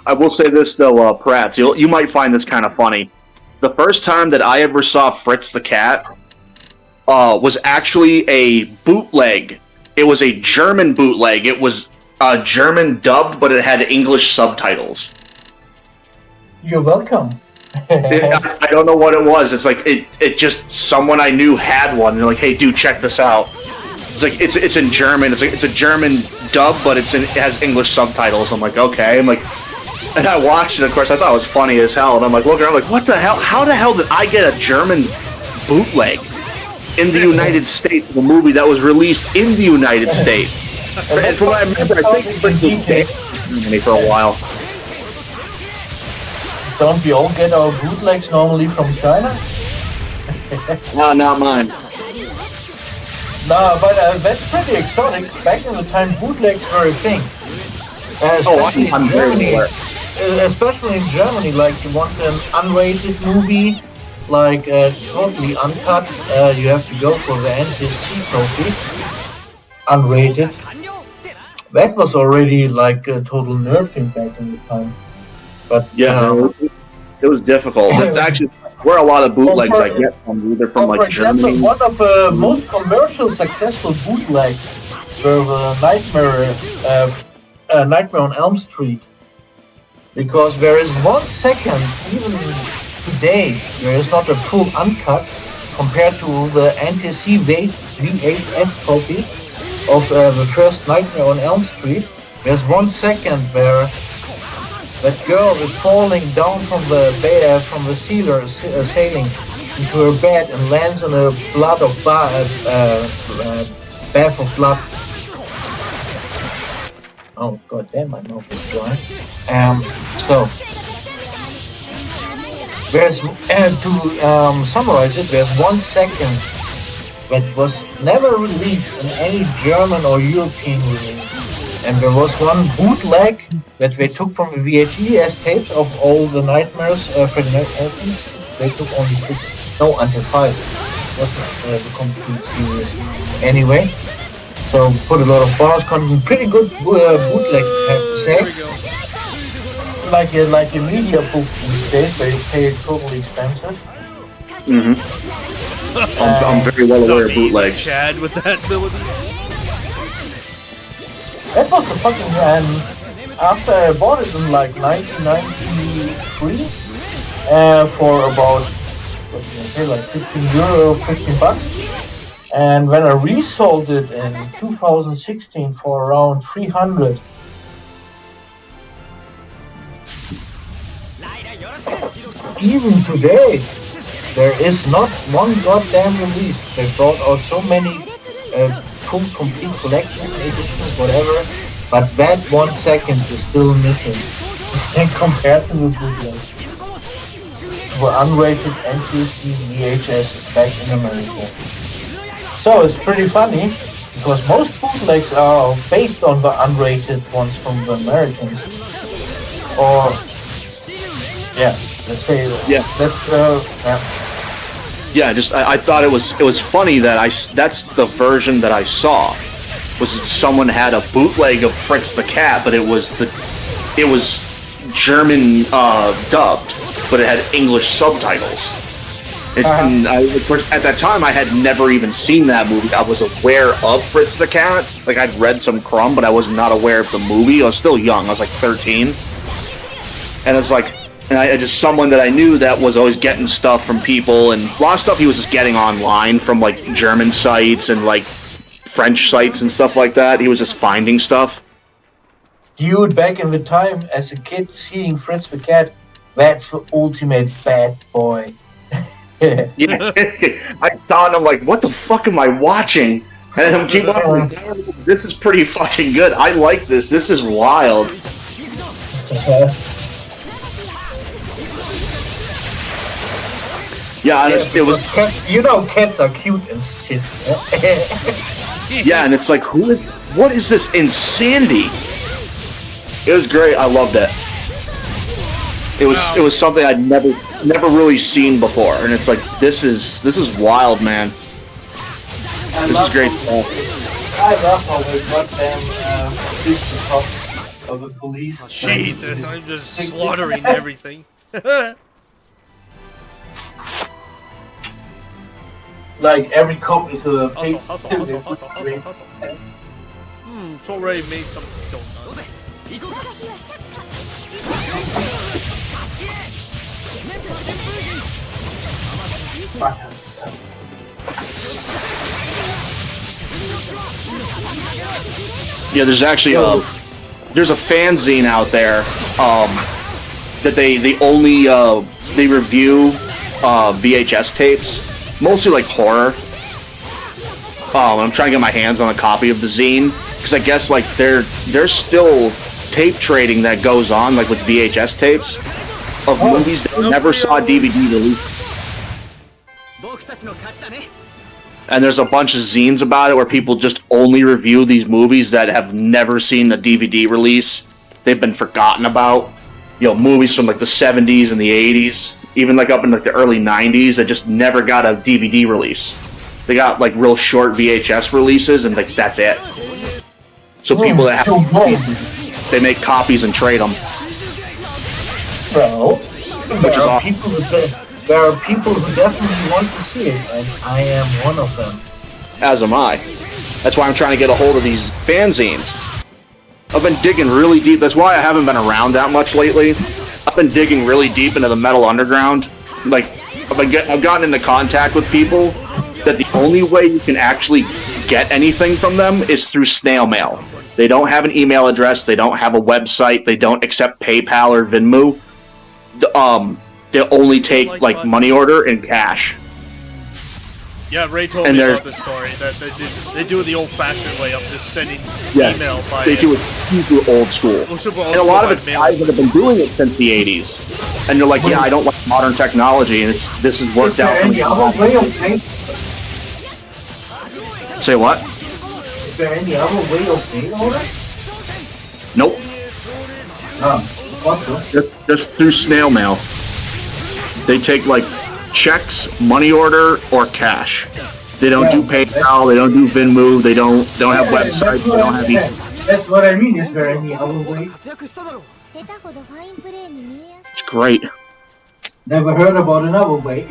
I will say this though, Prats, you might find this kind of funny. The first time that I ever saw Fritz the Cat was actually a bootleg. It was a German bootleg. It was German dubbed, but it had English subtitles. You're welcome. I don't know what it was. It's like it just someone I knew had one. And they're like, hey, dude, check this out. It's like it's in German. It's like it's a German dub, but it has English subtitles. I'm like, okay. I'm like. And I watched it, of course, I thought it was funny as hell, and I'm like, looking around, like, what the hell? How the hell did I get a German bootleg in the United States of a movie that was released in the United States? And from what I remember, I think Fritz was banned for a while. Don't we all get our bootlegs normally from China? No, not mine. No, but that's pretty exotic. Back in the time, bootlegs were a thing. I'm very aware. Especially in Germany, like you want an unrated movie, like totally uncut, you have to go for the NTSC trophy, unrated. That was already like a total nerd thing back in the time. But yeah, it was difficult. That's actually where a lot of bootlegs I get from, either from like example, Germany. One of the most commercial successful bootlegs were the Nightmare on Elm Street. Because there is 1 second, even today, there is not a full uncut compared to the NTC V8F copy of the first Nightmare on Elm Street. There's 1 second where that girl is falling down from the sailing into her bed and lands in a bath of blood. Oh god damn, my mouth is dry. So There's to summarize it, there's 1 second that was never released in any German or European release, and there was one bootleg that they took from the VHS tapes of all the nightmares for the Netflix. They took only 6, no, until 5. Wasn't the complete series. Anyway, so put a lot of bonus content, pretty good bootleg, I have to say. Like a media book these days, they pay it totally expensive. I'm very well aware of bootlegs. Chad with that ability. That was the fucking after I bought it in like 1993 for about what did I say, like 15 euro, 15 bucks. And when I resold it in 2016 for around 300. Even today, there is not one goddamn release. They brought out so many full complete collection editions, whatever, but that 1 second is still missing. And compared to the bootlegs, were unrated NTSC VHS back in America. So it's pretty funny because most bootlegs are based on the unrated ones from the Americans, or let's say I thought it was funny that that's the version that I saw, was that someone had a bootleg of Fritz the Cat, but it was German dubbed, but it had English subtitles. And at that time, I had never even seen that movie. I was aware of Fritz the Cat, like I'd read some crumb, but I was not aware of the movie. I was still young. I was like 13, and it's like. And I just someone that I knew that was always getting stuff from people, and a lot of stuff he was just getting online from like German sites and like French sites and stuff like that. He was just finding stuff. Dude, back in the time, as a kid, seeing Fritz the Cat, that's the ultimate bad boy. Yeah, I saw it and I'm like, what the fuck am I watching? And I'm keep on like, this is pretty fucking good. I like this. This is wild. Yeah, and it was. You know, cats are cute and shit. Yeah, and it's like, what is this insanity? It was great. I loved it. It was something I'd never really seen before, and it's like this is wild, man. This is great stuff. I love how they got them the top of the police. Jesus, I'm just slaughtering everything. Like every cop is a big Hustle. It's already made some donuts. Yeah, there's actually there's a fanzine out there that they only they review VHS tapes. Mostly like horror. I'm trying to get my hands on a copy of the zine because I guess like there's still tape trading that goes on like with VHS tapes of movies that never saw DVD release. And there's a bunch of zines about it where people just only review these movies that have never seen a DVD release. They've been forgotten about. You know, movies from like the 70s and the 80s. Even like up in like the early 90s that just never got a DVD release. They got like real short VHS releases and like that's it. So people that have movies, they make copies and trade them. Well, there are people who definitely want to see it, and I am one of them. As am I. That's why I'm trying to get a hold of these fanzines. I've been digging really deep. That's why I haven't been around that much lately. I've been digging really deep into the metal underground. Like, I've gotten into contact with people that the only way you can actually get anything from them is through snail mail. They don't have an email address. They don't have a website. They don't accept PayPal or Venmo. They only take like money order and cash. Yeah, Ray told me about this story. That they do it the old-fashioned way of just sending email by. They do it super old school. And a lot of it's guys that have been doing it since the 80s. and you're like, yeah, I don't like modern technology, and this is worked out. Is there any other way of paying? Say what? Is there any other way of paying order? Nope. Just through snail mail. They take like checks, money order, or cash. They don't do PayPal. They don't do Venmo. They don't have websites. They don't have. That's what I mean. Is there any other way? It's great. Never heard about another way.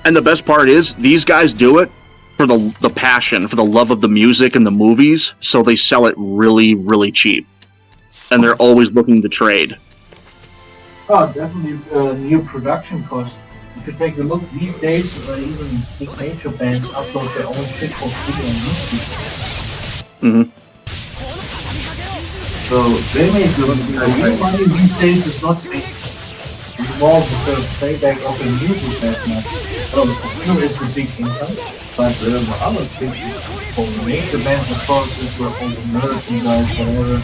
And the best part is, these guys do it for the passion, for the love of the music and the movies, so they sell it really, really cheap. And they're always looking to trade. Oh, definitely new production cost. If you take a look these days, even big major bands upload their own shit for free on YouTube. Mm-hmm. So they make the real money these days is not involved with the playback of the music that much. So for sure it's a big income, but the other things for major bands, of course, is over merchandise, whatever,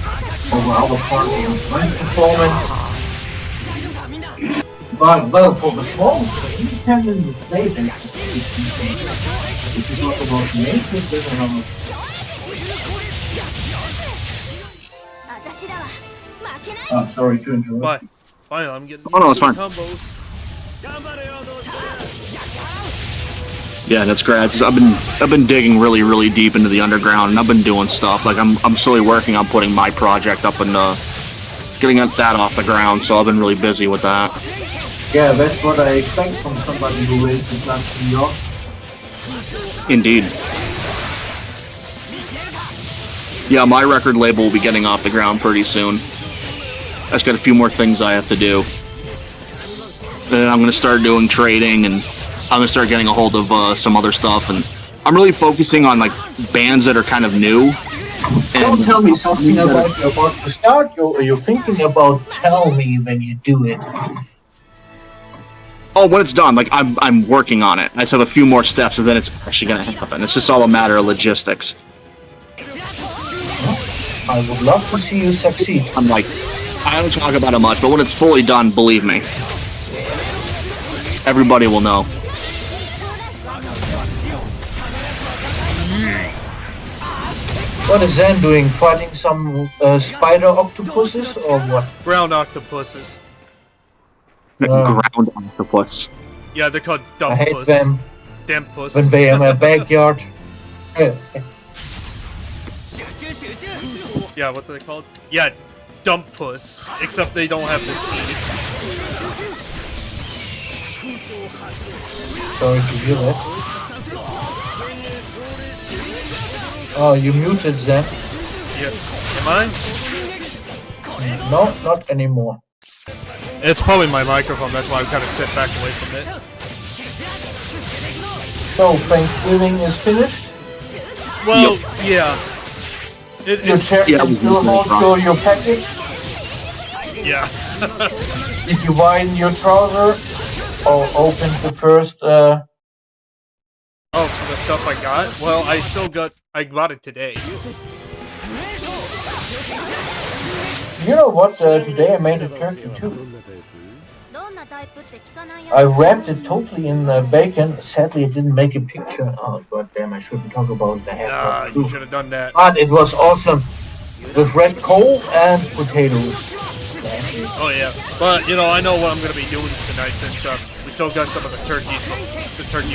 over other parts of the live performance. But well, for the small, independent playback, if you talk about majors, there's another. Oh, sorry to interrupt. Bye. Fine, I'm getting no, it's fine. combos. Yeah, that's great. I've been digging really, really deep into the underground, and I've been doing stuff. Like I'm slowly working on putting my project up and getting that off the ground. So I've been really busy with that. Yeah, that's what I expect from somebody who is in New York. Indeed. Yeah, my record label will be getting off the ground pretty soon. I just got a few more things I have to do. Then I'm going to start doing trading, and I'm going to start getting a hold of some other stuff. And I'm really focusing on like bands that are kind of new. Don't tell me something about you're about to start. You're thinking about tell me when you do it. Oh, when it's done, like I'm working on it. I just have a few more steps, and then it's actually going to happen. It's just all a matter of logistics. I would love to see you succeed. I'm like, I don't talk about it much, but when it's fully done, believe me, everybody will know. What is Zen doing? Fighting some spider octopuses or what? Ground octopuses. Ground octopus. Yeah, they're called I hate dumpus. them Dampus. when they are in my backyard. Yeah, what are they called? Yeah, dumpus. Except they don't have the seed. Sorry to hear that. Oh, you muted Zen. Yeah. Am I? No, not anymore. It's probably my microphone, that's why I kind of sit back away from it. So, Thanksgiving is finished? Well, yeah. Your chair can still hold your package? Yeah. Did you widen your trouser? Or open the first, Oh, for the stuff I got? Well, I got it today. You know what, today I made a turkey too. I wrapped it totally in bacon. Sadly, it didn't make a picture. Oh, goddamn, I shouldn't talk about that. You should have done that. But it was awesome. With red coal and potatoes. Oh, yeah. But, you know, I know what I'm going to be doing tonight since we still got some of the turkey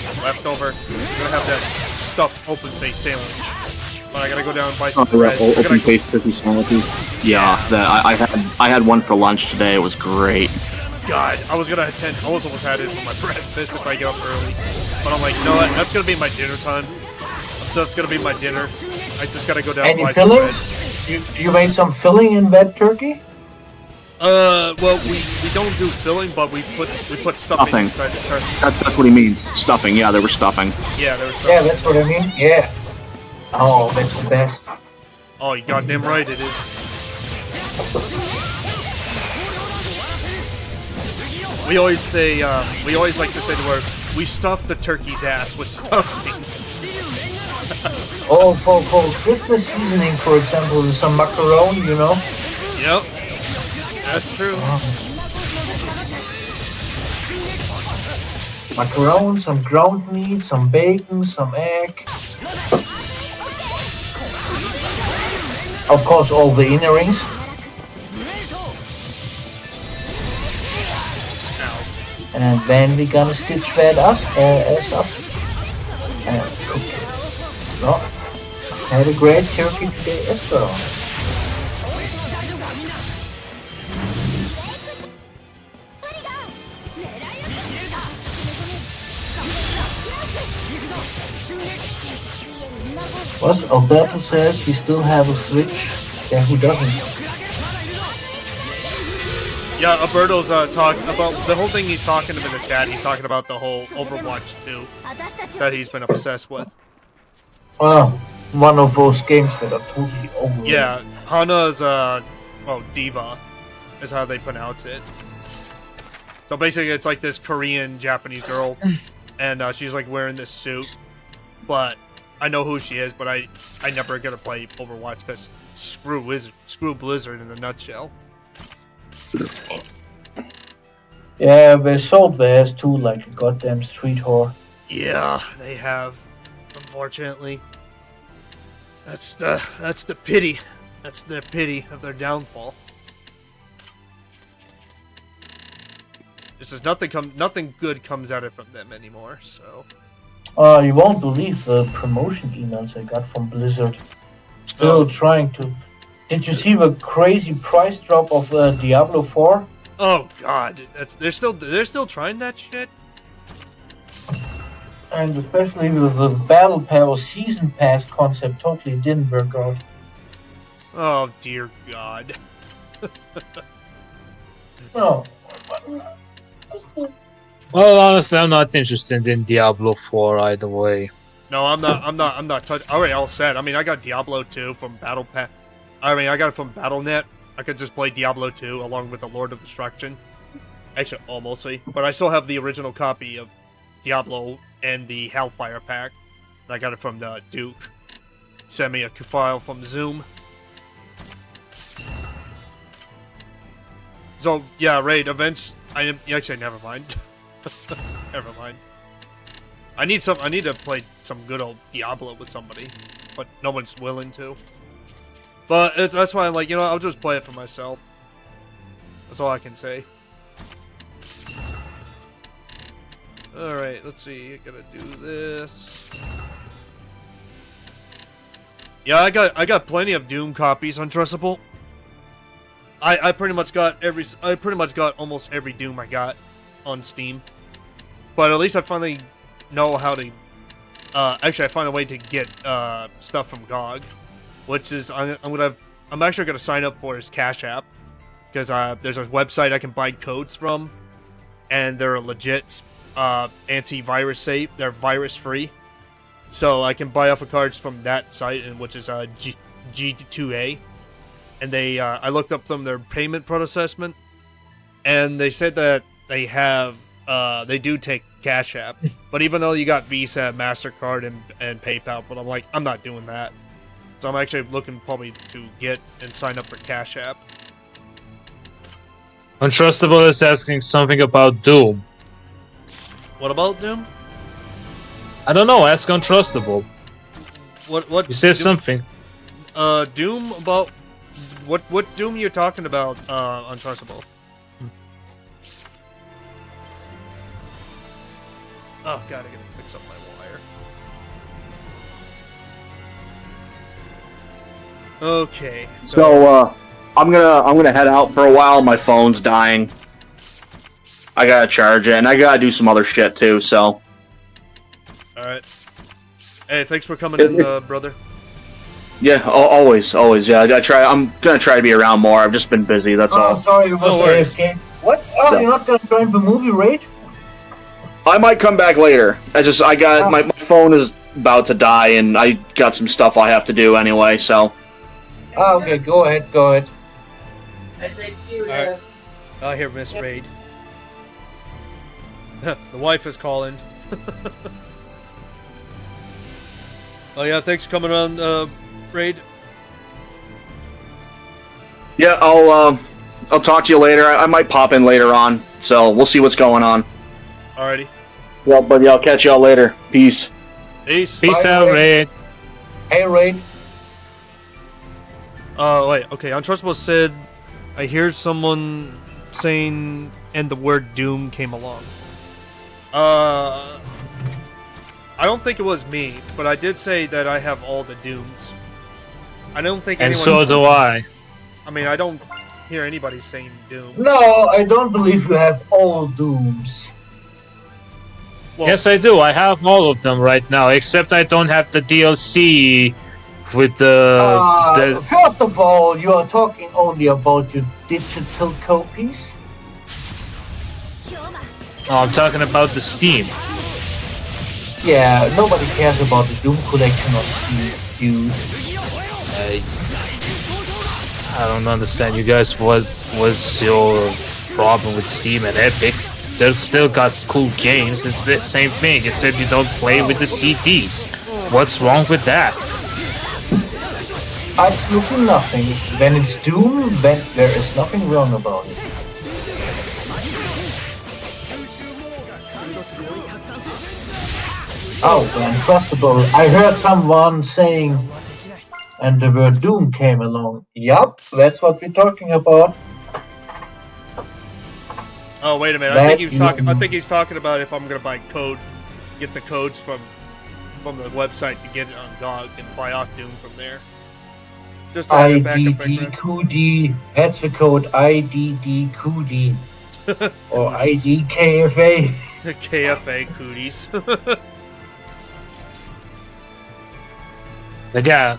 from leftover. I'm going to have that stuffed open face sandwich. But I got to go down and buy some bread. Open face turkey sandwiches. Yeah, I had one for lunch today. It was great. God, I was almost had it for my breakfast if I get up early. But I'm like, you know what? That's gonna be my dinner time. That's gonna be my dinner. I just gotta go down and buy some bread. You made some filling in that turkey? Well, we don't do filling, but we put stuffing inside the turkey. That's what he means. Stuffing. Yeah, there was stuffing. Yeah, there was stuffing. Yeah, that's what I mean. Yeah. Oh, that's the best. Oh, you goddamn right it is. We always like to say the word, we stuff the turkey's ass with stuffing. Oh, for Christmas seasoning, for example, some macaroni, you know? Yep. That's true. Macaroni, some ground meat, some bacon, some egg. Of course, all the inner rings. And then we're gonna stitch that ass up and cook it. So, had a great turkey today as well. What Alberto says he still has a Switch. Yeah, who doesn't? Yeah, Alberto's talking about the whole thing he's talking about in the chat. He's talking about the whole Overwatch 2 that he's been obsessed with. One of those games that are totally over. Yeah, Hana's, Diva is how they pronounce it. So basically it's like this Korean Japanese girl, and she's like wearing this suit, but I know who she is, but I never get to play Overwatch because screw Blizzard in a nutshell. Yeah, they sold theirs too like a goddamn street whore. Yeah, they have. Unfortunately, that's the pity. That's the pity of their downfall. This is nothing good comes out of it from them anymore. So. You won't believe the promotion emails I got from Blizzard. Still trying to. Did you see the crazy price drop of Diablo 4? Oh God, they're still trying that shit. And especially the Battle Pass Season Pass concept totally didn't work out. Oh dear God. No. Well, honestly, I'm not interested in Diablo 4 either way. No, I'm not touching. Already all set. I mean, I got Diablo 2 from Battle Pass. I mean, I got it from BattleNet. I could just play Diablo 2 along with the Lord of Destruction. Actually, mostly. But I still have the original copy of Diablo and the Hellfire pack. I got it from the Duke. Sent me a file from Zoom. So, yeah, Raid, actually, never mind. Never mind. I need to play some good old Diablo with somebody, but no one's willing to. But that's why I'm like, you know, I'll just play it for myself. That's all I can say. Alright, let's see. I gotta do this. Yeah, I got plenty of Doom copies on Trustable. I pretty much got almost every Doom I got on Steam. But at least I finally know how to actually I found a way to get stuff from GOG. Which is I'm actually gonna sign up for his Cash App because there's a website I can buy codes from, and they're a legit antivirus safe. They're virus free, so I can buy off of cards from that site, and which is G2A. And they I looked up their payment assessment, and they said that they have they do take Cash App, but even though you got Visa, MasterCard, and PayPal, but I'm like, I'm not doing that. So I'm actually looking probably to get and sign up for Cash App. Untrustable is asking something about Doom. What about Doom? I don't know, ask Untrustable. What? You said Doom? something. Doom about... What Doom you're talking about, Untrustable? Oh god, I gotta fix up my wire. Okay. So I'm gonna head out for a while. My phone's dying. I gotta charge it, and I gotta do some other shit too. So. All right. Hey, thanks for coming in, brother. Yeah, always. Yeah, I'm gonna try to be around more. I've just been busy. That's all. Sorry, you was AFK. What? Oh, So- you're not gonna join the movie raid? I might come back later. I got my phone is about to die, and I got some stuff I have to do anyway. So. Oh, okay, go ahead. Alright. I hear Miss Raid. The wife is calling. Oh yeah, thanks for coming on, Raid. Yeah, I'll talk to you later. I might pop in later on, so we'll see what's going on. Alrighty. Well, buddy, I'll catch y'all later. Peace. Peace. Peace out, Raid. Hey, Raid. Wait, okay. Untrustable said, I hear someone saying, and the word doom came along. I don't think it was me, but I did say that I have all the dooms. I don't think And anyone. so do I. I mean, I don't hear anybody saying doom. No, I don't believe you have all dooms. Well, Yes, I do. I have all of them right now, except I don't have the DLC with the First of all, you are talking only about your digital copies. Oh, I'm talking about the Steam. Yeah, nobody cares about the Doom collection on Steam, dude. I don't understand. You guys, what's your problem with Steam and Epic? They've still got cool games. It's the same thing, except you don't play with the CDs. What's wrong with that? Absolutely nothing. When it's Doom, then there is nothing wrong about it. Oh, Untrustable. I heard someone saying, and the word Doom came along. Yup, that's what we're talking about. oh, wait a minute. I think he's talking about if I'm gonna buy code, get the codes from the website to get it on GOG and buy off Doom from there. Just to have a backup right there. IDDQD. That's the code IDDQD. Or IDKFA. The KFA cooties. But yeah,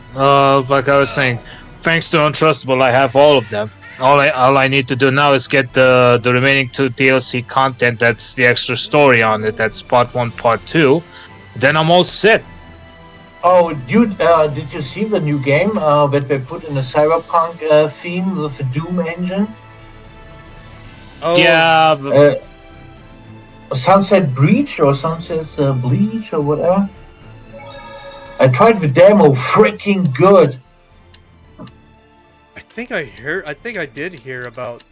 like I was saying, thanks to Untrustable, I have all of them. All I need to do now is get the remaining 2 DLC content. That's the extra story on it. That's part 1, part 2. Then I'm all set. Oh, dude, did you see the new game that they put in the Cyberpunk theme with the Doom engine? Oh, Yeah. Sunset Breach or Sunset Bleach or whatever. I tried the demo, freaking good. I think I did hear about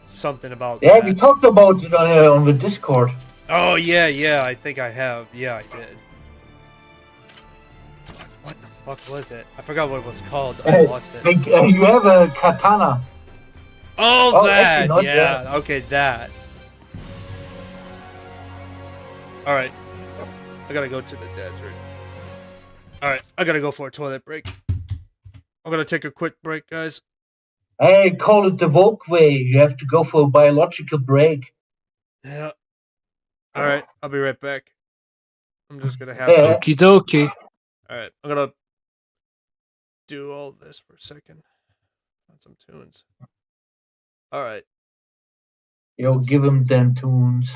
something about Yeah, that. we talked about it on the Discord. Oh, yeah, I think I have. Yeah, I did. What the fuck was it? I forgot what it was called. I lost it. You have a katana. Oh, that! actually, not Yeah, that. okay, that. Alright. I gotta go to the desert. Alright, I gotta go for a toilet break. I'm gonna take a quick break, guys. Hey, call it the Vogue way. You have to go for a biological break. Yeah. Alright, I'll be right back. I'm just gonna have Yeah. Okie dokie. Alright, I'm gonna do all this for a second. Find some tunes. Alright. Yo, give him them tunes.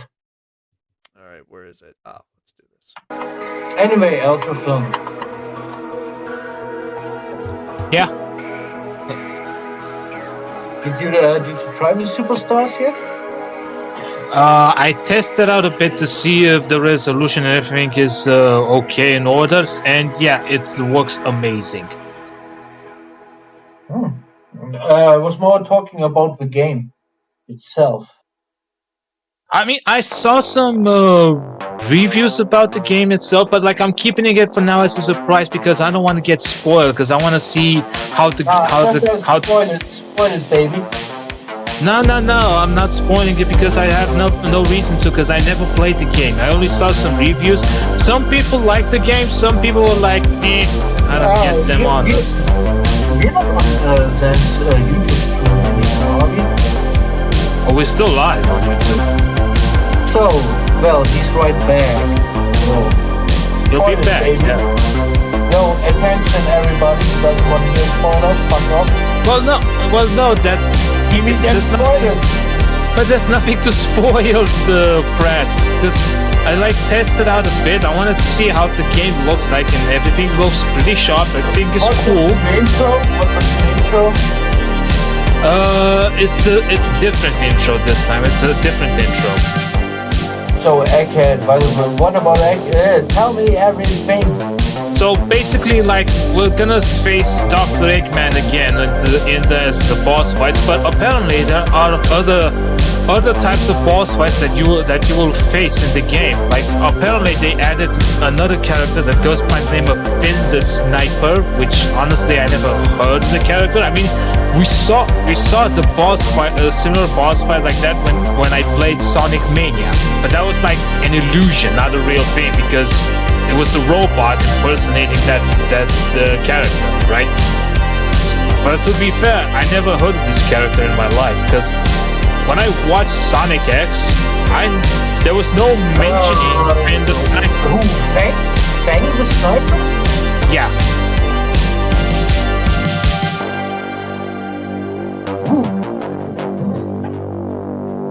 Alright, where is it? Ah, let's do this. Anyway, Ultrafilm. Yeah. Did you try the Superstars yet? I tested out a bit to see if the resolution and everything is okay in order, and yeah, it works amazing. I was more talking about the game itself. I mean, I saw some reviews about the game itself, but like I'm keeping it for now as a surprise because I don't want to get spoiled. Because I want to see how Spoil it, baby. No, I'm not spoiling it because I have no reason to. Because I never played the game. I only saw some reviews. Some people like the game. Some people were like, I don't get them on. We're not on Zan's YouTube stream anymore, are we? Oh, we're still live on YouTube. So, well, he's right back. So, You'll be spoil it, back. baby. Yeah. No, attention everybody, doesn't want to hear spoilers, fuck off. Well, no, that. Give me them spoilers. But there's nothing to spoil the prats. Because I like tested out a bit. I wanted to see how the game looks like, and everything looks pretty sharp. I think it's cool. What was the intro? It's different intro this time. It's a different intro. So, Egghead, by the way, what about Egghead? Tell me everything. So basically, like, we're gonna face Dr. Eggman again in the boss fights, but apparently there are other types of boss fights that you will face in the game. Like, apparently they added another character that goes by the name of Finn the Sniper, which honestly I never heard the character. I mean, we saw the boss fight, a similar boss fight like that when I played Sonic Mania, but that was like an illusion, not a real thing, because it was a robot impersonating that character, right? But to be fair, I never heard of this character in my life, because when I watched Sonic X, there was no mentioning in the Sniper. Who? Fang the Sniper? Yeah.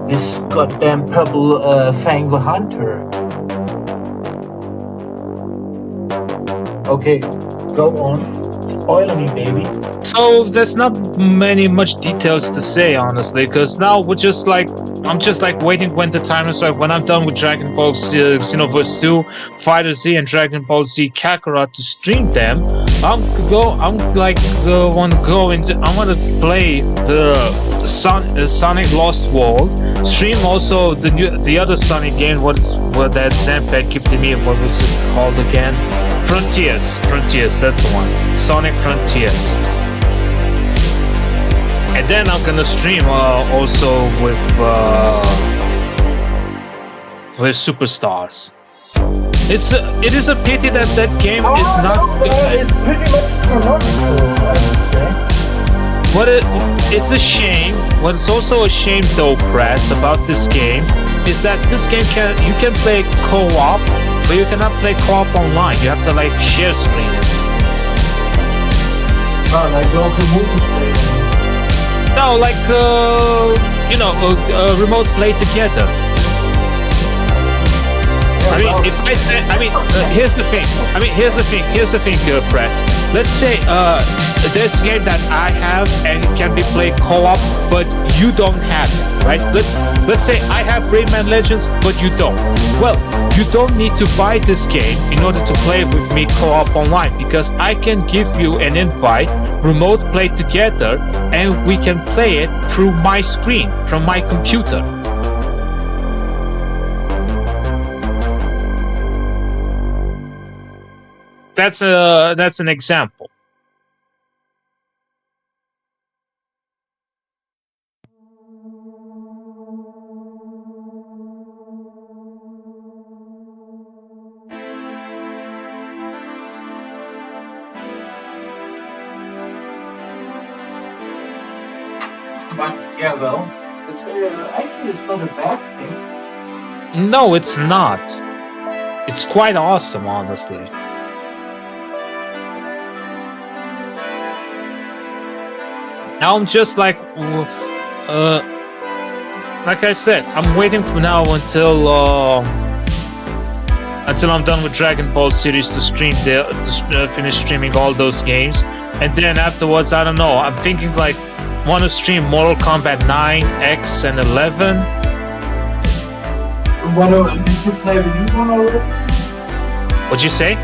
This goddamn purple Fang the Hunter. Okay, go on. Spoiler me, baby. So there's not much details to say, honestly, because now I'm just like waiting when the time is right. When I'm done with Dragon Ball Z, Xenoverse 2, Fighter Z, and Dragon Ball Z Kakarot to stream them, I want to play the Sonic Lost World. Stream also the other Sonic game. What that Zanpact gifted me? What was it called again? Frontiers, that's the one. Sonic Frontiers. And then I'm gonna stream also with Superstars. It is a pity that game is not. It's pretty much chronological, I would say. What it's a shame. What's also a shame though, Press, about this game is that this game you can play co-op, but you cannot play co-op online. You have to like share screen it. Oh, like local multiplayer. No, like remote play together. I mean, if I say, here's the thing, Press. Let's say there's a game that I have and it can be played co-op, but you don't have it, right? Let's say I have Rayman Legends, but you don't. Well, you don't need to buy this game in order to play with me co-op online, because I can give you an invite, remote play together, and we can play it through my screen, from my computer. That's an example. But yeah, well, actually it's not a bad thing. No, it's not. It's quite awesome, honestly. Now I'm just like I said, I'm waiting for now until I'm done with Dragon Ball series to finish streaming all those games, and then afterwards, I don't know. I'm thinking like want to stream Mortal Kombat 9, X, and 11. Did you play the new one already? What'd you say?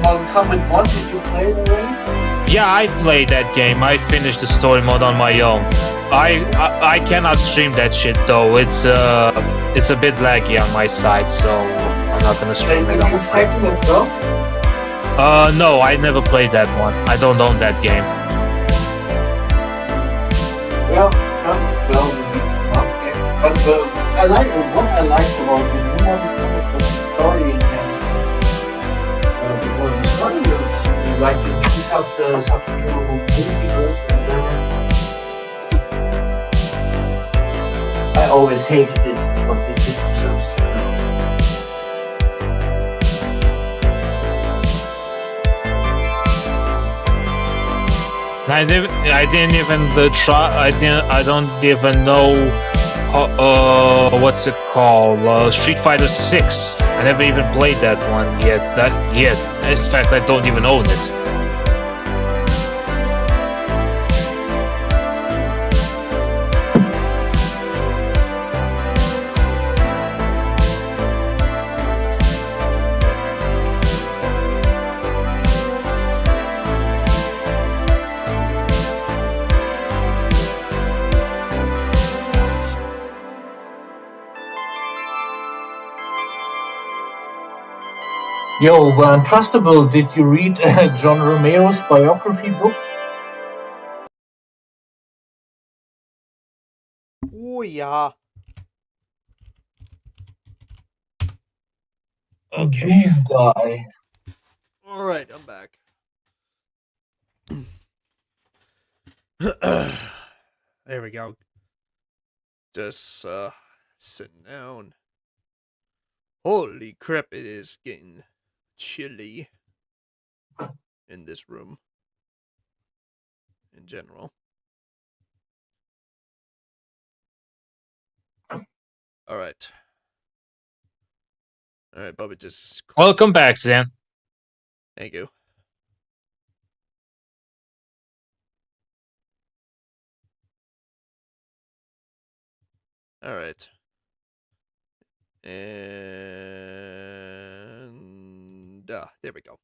Mortal Kombat 1, did you play it already? Yeah, I played that game. I finished the story mode on my own. I cannot stream that shit though. It's a bit laggy on my side, so I'm not gonna stream it. Did you play it as well? No, I never played that one. I don't own that game. Well, okay. But what I liked about the new one was the story enhancement. Because the story you like to piece up the Sub-Zero multiverse and whatever. I always hated it, but they did themselves. I didn't even try. I don't even know. What's it called? Street Fighter 6. I never even played that one yet. In fact, I don't even own it. Yo, Untrustable, did you read John Romero's biography book? Oh, yeah. Okay. Guy. Alright, I'm back. There we go. Just, sitting down. Holy crap, it is getting chilly in this room. In general. Alright. Alright, Bubba, just... Welcome back, Zan. Thank you. Alright. And... there we go.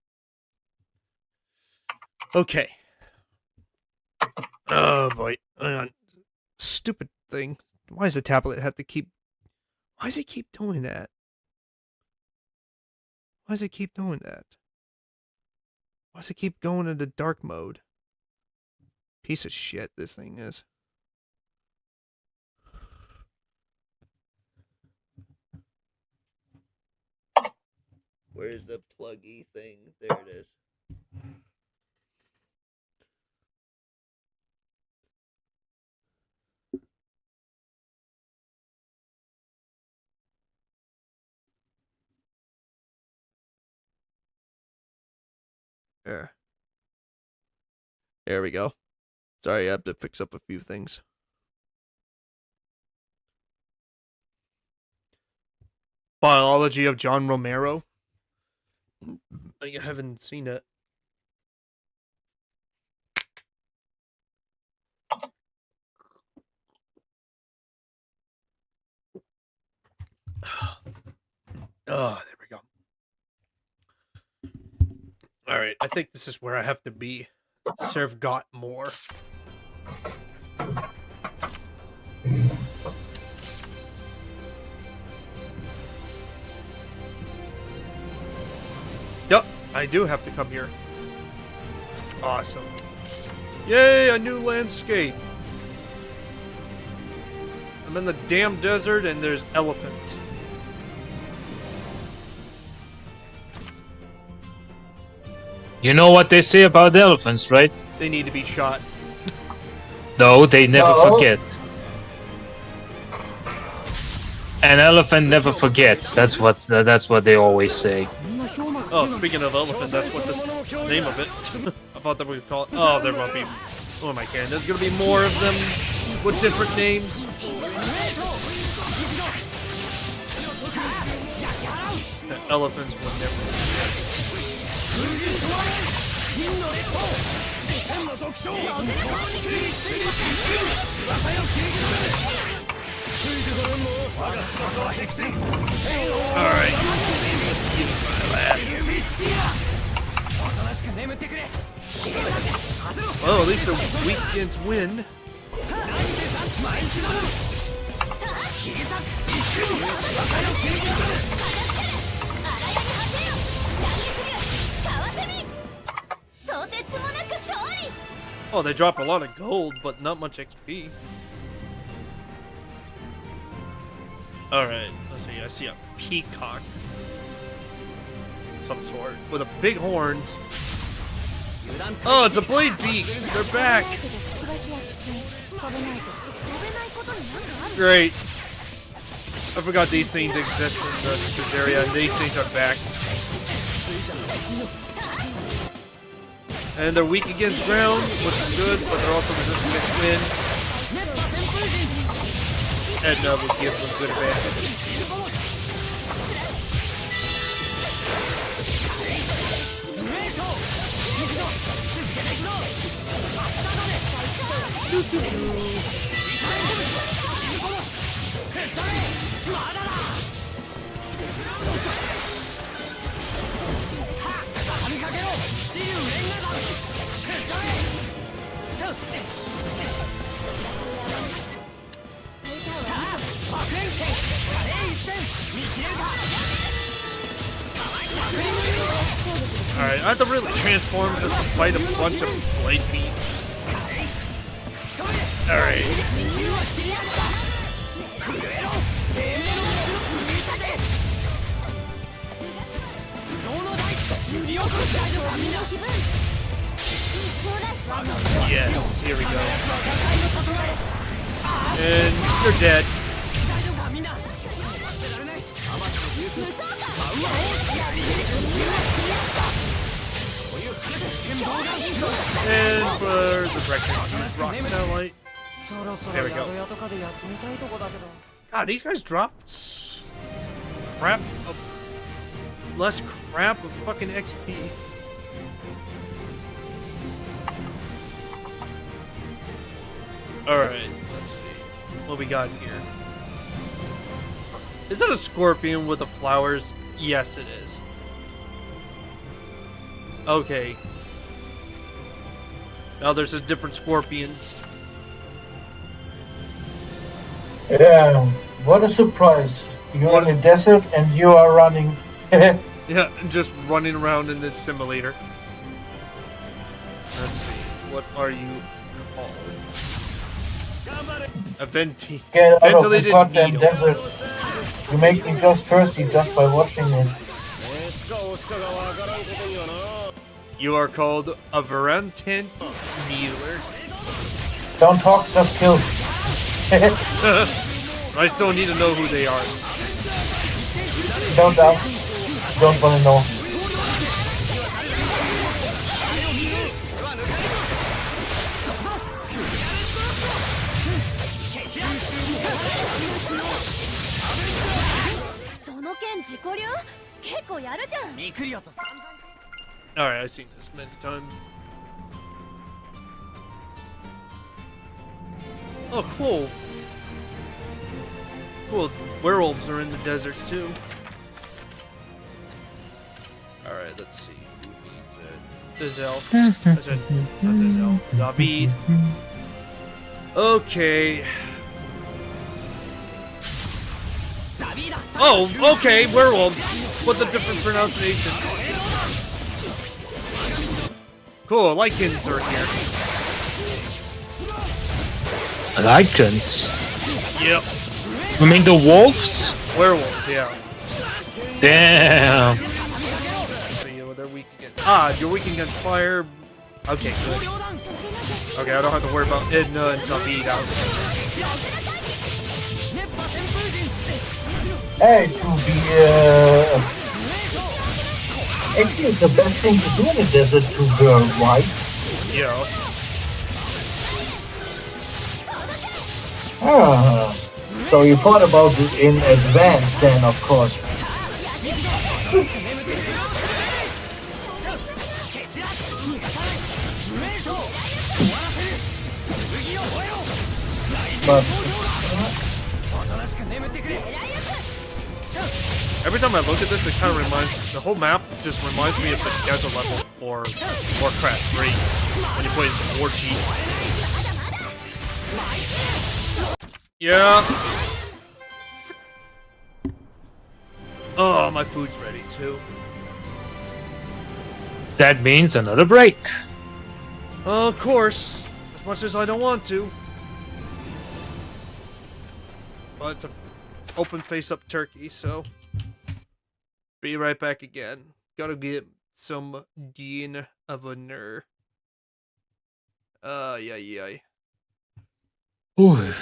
Okay. Oh, boy. Hang on. Stupid thing. Why does the tablet have to keep... Why does it keep doing that? Why does it keep doing that? Why does it keep going into dark mode? Piece of shit this thing is. Where's the pluggy thing? There it is. There. There we go. Sorry, I have to fix up a few things. Biology of John Romero. I haven't seen it. Oh, there we go. Alright, I think this is where I have to be. Serve got more. Yep, I do have to come here. Awesome. Yay, a new landscape. I'm in the damn desert and there's elephants. You know what they say about elephants, right? They need to be shot. No, they never forget. An elephant never forgets. That's what they always say. Oh, speaking of elephant, that's what this name of it. I thought that we could call it. Oh, there won't be. Oh, am I kidding? There's gonna be more of them with different names. The elephants will never forget. Alright. Well, at least the weekends win. Oh, they drop a lot of gold, but not much XP. Alright, let's see. I see a peacock. Some sort. With a big horns. Oh, it's a blade beaks! They're back! Great. I forgot these things exist in this area, and these things are back. And they're weak against ground, which is good, but they're also resistant against wind. Edna will give them good advantage. Alright, I have to really transform just to fight a bunch of blade beats. Alright. Yes, here we go. And you're dead. And for the record, rock satellite. There we go. God, these guys drop crap of less crap of fucking XP. Alright, let's see what we got here. Is that a scorpion with the flowers? Yes, it is. Okay. Now there's just different scorpions. Yeah, what a surprise. You're in the desert and you are running. Yeah, just running around in this simulator. Let's see, what are you called? A Get out of this ventilated goddamn needle. desert. You make me just thirsty just by watching it. You are called a rampant needler. Don't talk, just kill. I still need to know who they are. Don't ask. Don't want to know. Alright, I've seen this many times. Oh, cool. Cool, werewolves are in the desert too. Alright, let's see. Who needs it? Dizel. I said, not Dizel. Zabid. Okay. Oh, okay, werewolves. What's a different pronunciation? Cool, lichens are here. Lichens? Yep. You mean the wolves? Werewolves, yeah. Damn. So they're weak against. Ah, you're weak against fire. Okay, good. Okay, I don't have to worry about Edna and Zabid out. Hey, to be, actually, it's the best thing to do in the desert to burn, right? Yeah. Ah, so you thought about this in advance then, of course. But Every time I look at this, it kind of reminds the whole map just reminds me of the desert level or Warcraft 3 when you play the war cheat. Yeah. Oh, my food's ready too. That means another break. Of course, as much as I don't want to. But it's an open face-up turkey, so be right back again. Gotta get some Dean of a Ner. Yeah. Ooh.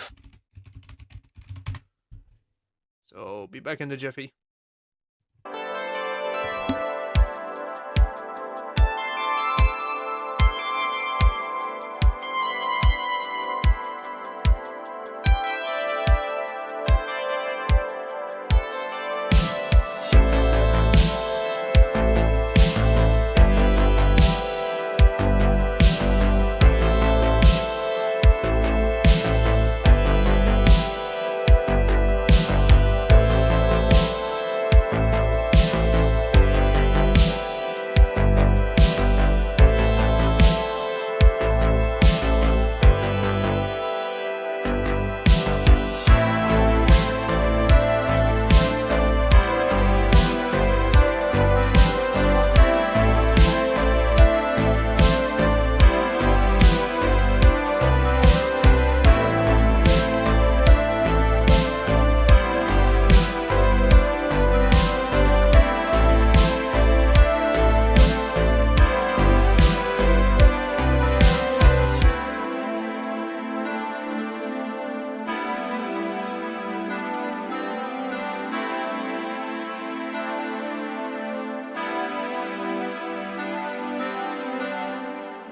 So be back in the jiffy.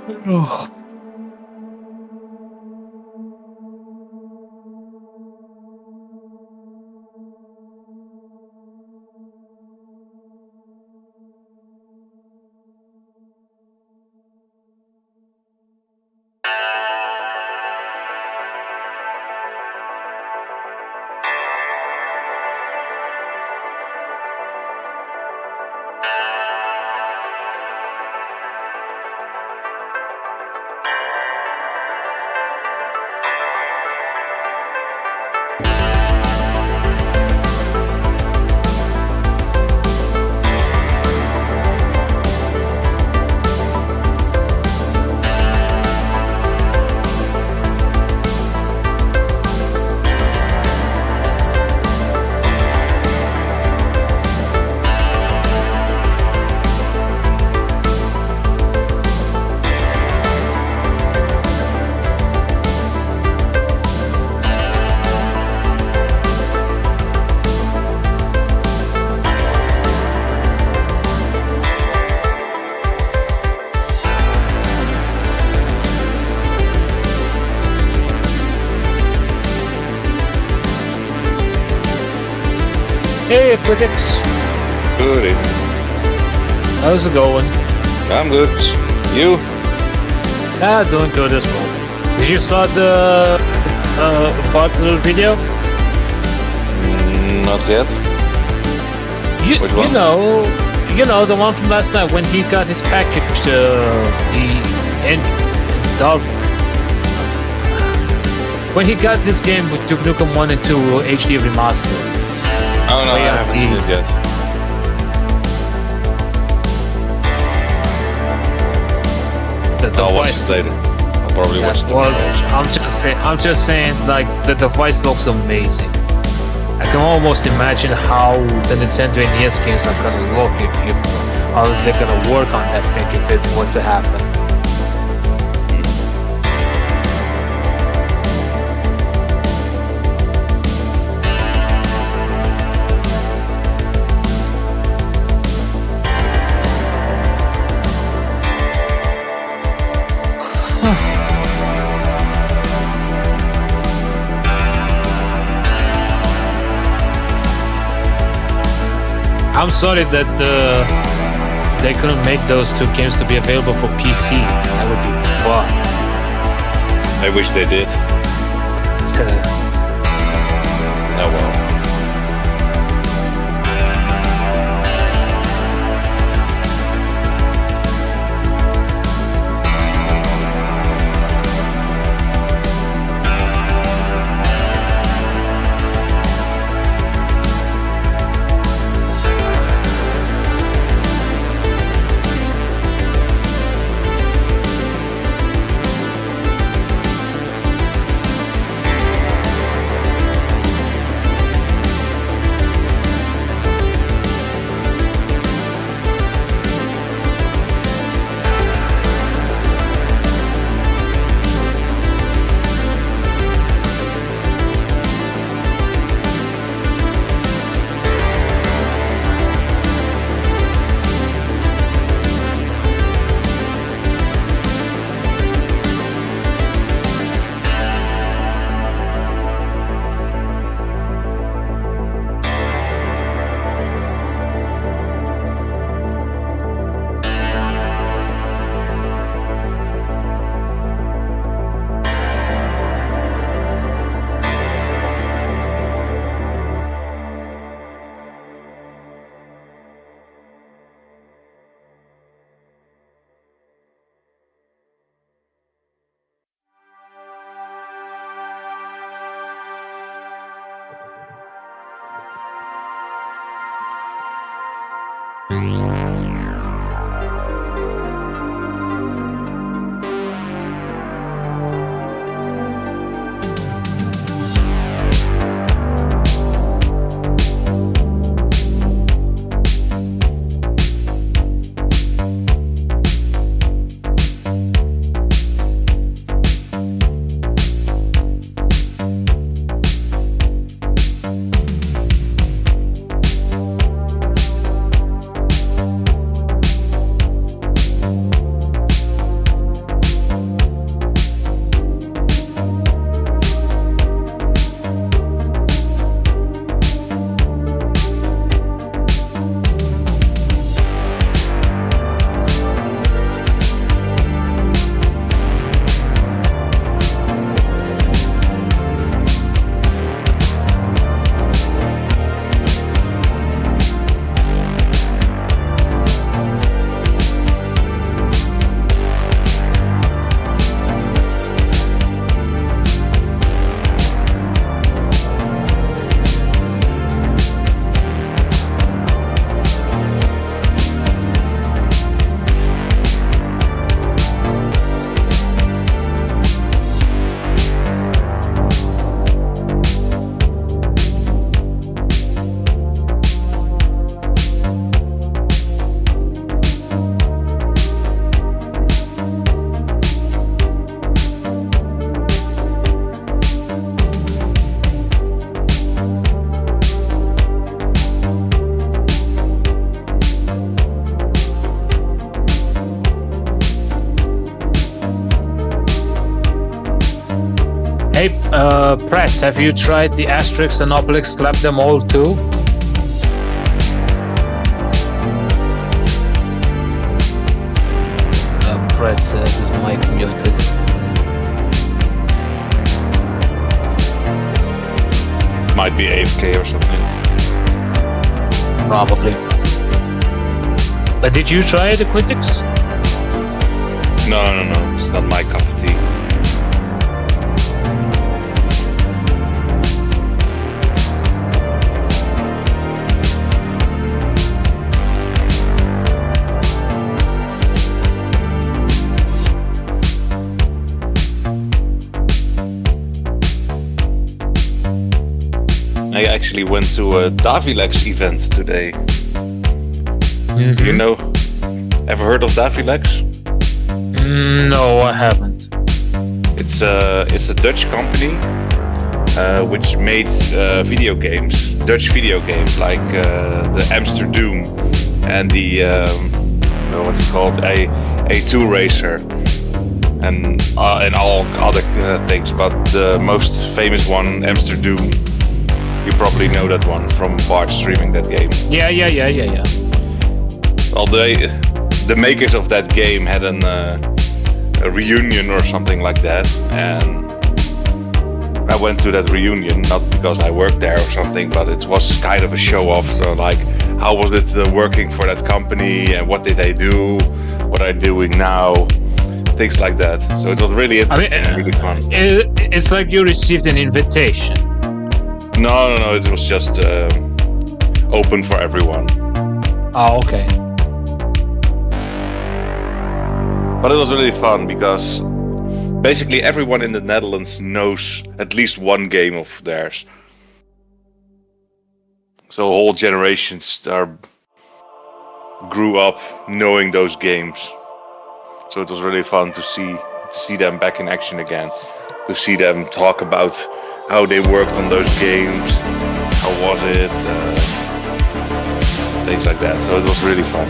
Hey, critics. Good evening. How's it going? I'm good. You? Doing good as well. Did you saw the part of the video? Not yet. Which one? You know the one from last night when he got his package, dog. When he got this game with Duke Nukem 1 and 2 HD remastered. Oh no, I haven't seen it yet. I'll watch it later. I'll probably watch it tomorrow. I'm just saying, like, the device looks amazing. I can almost imagine how the Nintendo NES games are gonna look how they're gonna work on that thing if it were to happen. I'm sorry that they couldn't make those two games to be available for PC. That would be fun. I wish they did. Oh well. have you tried the Asterix and Obelix? Slap them all too? Fred says his mic muted. Might be AFK or something. Probably. But did you try the Quintix? No. It's not my cup of tea. I actually went to a Davilex event today. Mm-hmm. You know, ever heard of Davilex? No, I haven't. It's a Dutch company which made video games, Dutch video games like the Amsterdam and the what's it called, A2 Racer, and all other things. But the most famous one, Amsterdam. You probably know that one from Bart streaming that game. Yeah. Well, the makers of that game had a reunion or something like that, and I went to that reunion, not because I worked there or something, but it was kind of a show-off. So, like, how was it working for that company, and what did they do, what are they doing now, things like that. So it was really really fun. It's like you received an invitation. No, it was just open for everyone. Oh, okay. But it was really fun because basically everyone in the Netherlands knows at least one game of theirs. So whole generations grew up knowing those games. So it was really fun to see them back in action again. To see them talk about how they worked on those games, how was it, things like that. So it was really fun.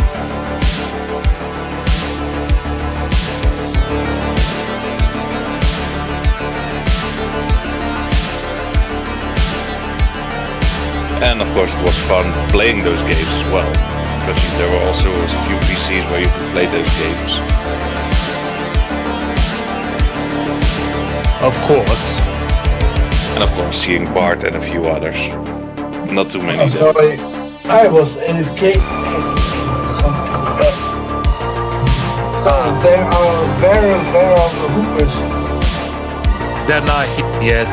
And of course it was fun playing those games as well, because there were also a few PCs where you could play those games. Of course. And of course seeing Bart and a few others. Not too many though. I was AFK. There are very hoopers. They're not hit yet.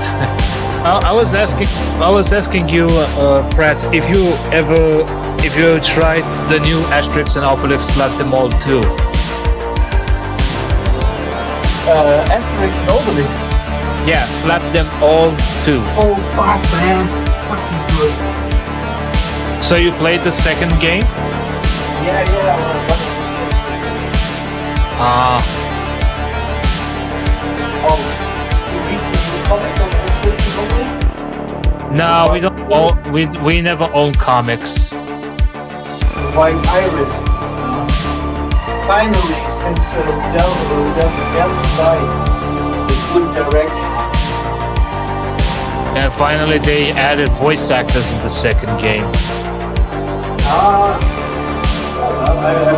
I was asking you, Pratt, if you tried the new Asterix and Obelix, slap them all too. Asterix and Obelix. Yeah, slap them all too. Oh fuck, man, fucking good. So you played the second game? Yeah. Oh, you read the comics on Asterix and Obelix? No, we don't. We never own comics. White Iris. Finally, since Delta died, the good direction. And finally, they added voice actors in the second game. A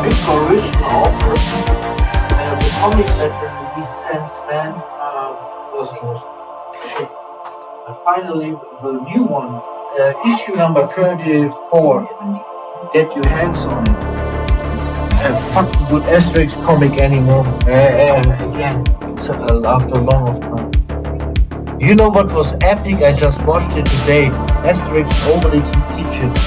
bit original offer. The comic letter in this sense, man, was finally the new one, issue number 34. Get your hands on it. A fucking good Asterix comic anymore. Again, after a long time. You know what was epic? I just watched it today. Asterix Obelix in Egypt.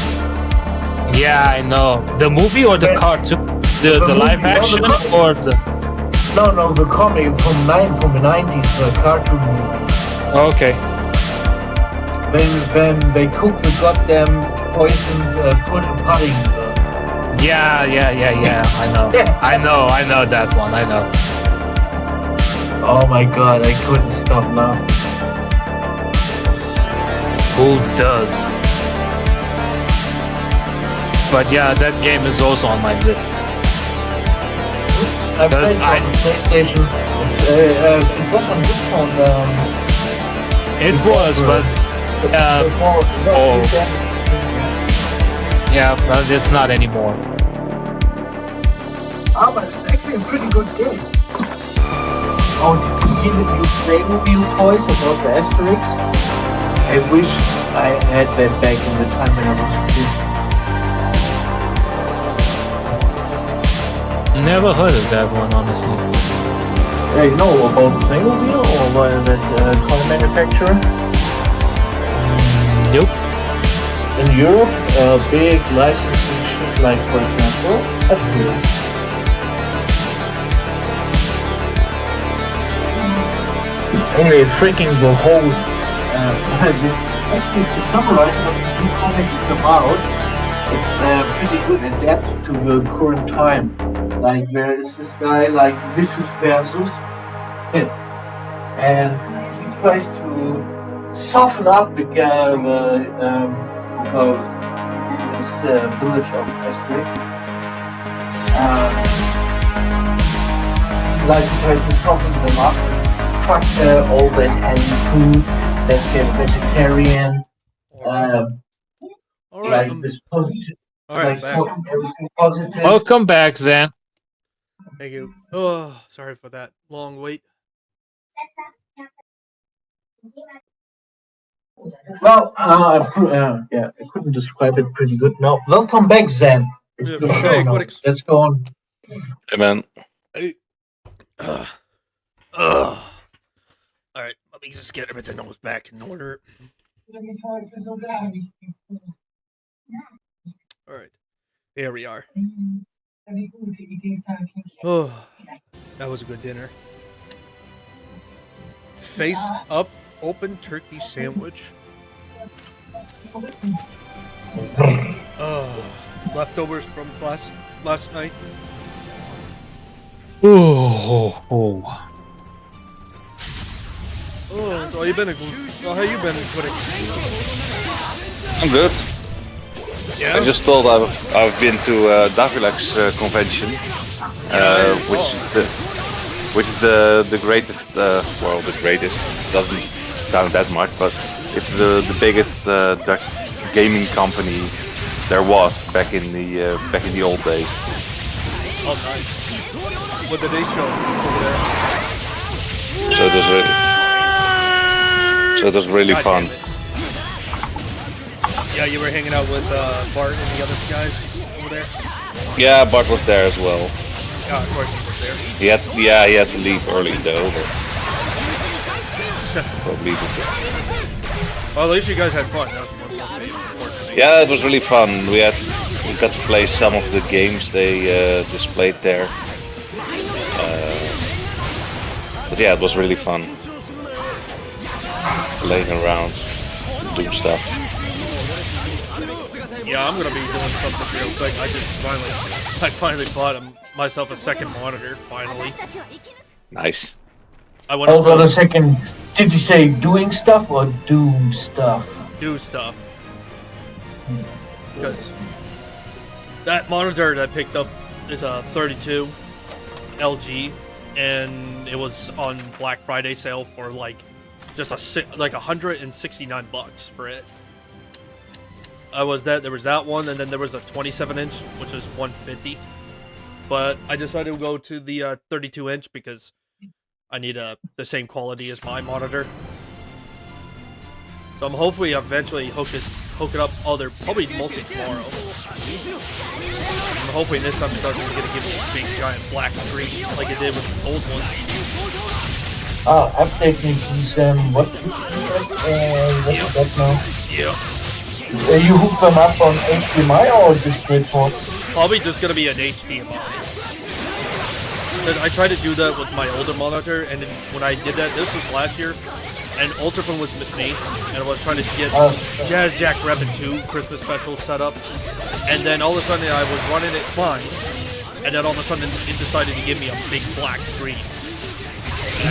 Yeah, I know. The movie or the cartoon? The live action or the? No, the comic from the 90s, the cartoon movie. Okay. When they cook the goddamn poisoned pudding. Yeah. I know. I know that one. I know. Oh my god, I couldn't stop laughing. Who does? But yeah, that game is also on my list. I played it on PlayStation. It was on discount It was, but yeah, but it's not anymore. Oh, but it's actually a pretty good game. Oh, did you see the new Playmobil toys about the Asterix? I wish I had that back in the time when I was a kid. Never heard of that one, honestly. You know about Playmobil or that toy manufacturer? Nope. In Europe, big licensing shit like, for example, Asterix. Anyway, freaking the whole, actually to summarize what the new comic is about, it's pretty good adapted to the current time. Like there is this guy like Vicious Versus, and he tries to soften up the village of Asterix. Like he tries to soften them up. Fuck all that heavy food, let's get vegetarian, like this positive, Alright, like everything positive. Welcome back, Zan. Thank you. Oh, sorry for that long wait. Well, yeah, I couldn't describe it pretty good. No, welcome back, Zen. It's the show Hey, now. Let's go on. Hey, man. Hey. Alright, let me just get everything else back in order. Alright, here we are. Oh, that was a good dinner. Face up, open turkey sandwich. Leftovers from last night. Oh. Oh, so you been? How you been, Quiddick? I'm good. Yeah. I just told I've been to Davilex convention, which is the greatest. Well, the greatest doesn't sound that much, but it's the biggest Dutch gaming company there was back in the old days. Oh, nice. What did they show over there? So it was really fun. Yeah, you were hanging out with Bart and the other guys over there? Yeah, Bart was there as well. Yeah, of course he was there. He had to leave early though. Probably. Well, at least you guys had fun. That was most important. Yeah, it was really fun. We got to play some of the games they displayed there. But yeah, it was really fun. Playing around, doing stuff. Yeah, I'm gonna be doing something real quick. I finally bought myself a second monitor. Finally. Nice. Hold on a second. Did you say doing stuff or do stuff? Do stuff. Because that monitor that I picked up is a 32 LG, and it was on Black Friday sale for like just like $169 for it. There was that one, and then there was a 27-inch, which is $150. But I decided to go to the 32-inch because I need the same quality as my monitor. So I'm hopefully eventually hook it up. Oh, they're probably mostly tomorrow. I'm hoping this time it doesn't gonna give me a big giant black screen like it did with the old one. Update me please, what now? Yeah. You hook them up on HDMI or DisplayPort? Probably just gonna be an HDMI. I tried to do that with my older monitor, and then when I did that, this was last year, and Ultrafin was with me, and I was trying to get Jazz Jack Rabbit 2 Christmas special set up, and then all of a sudden I was running it fine, and then all of a sudden it decided to give me a big black screen.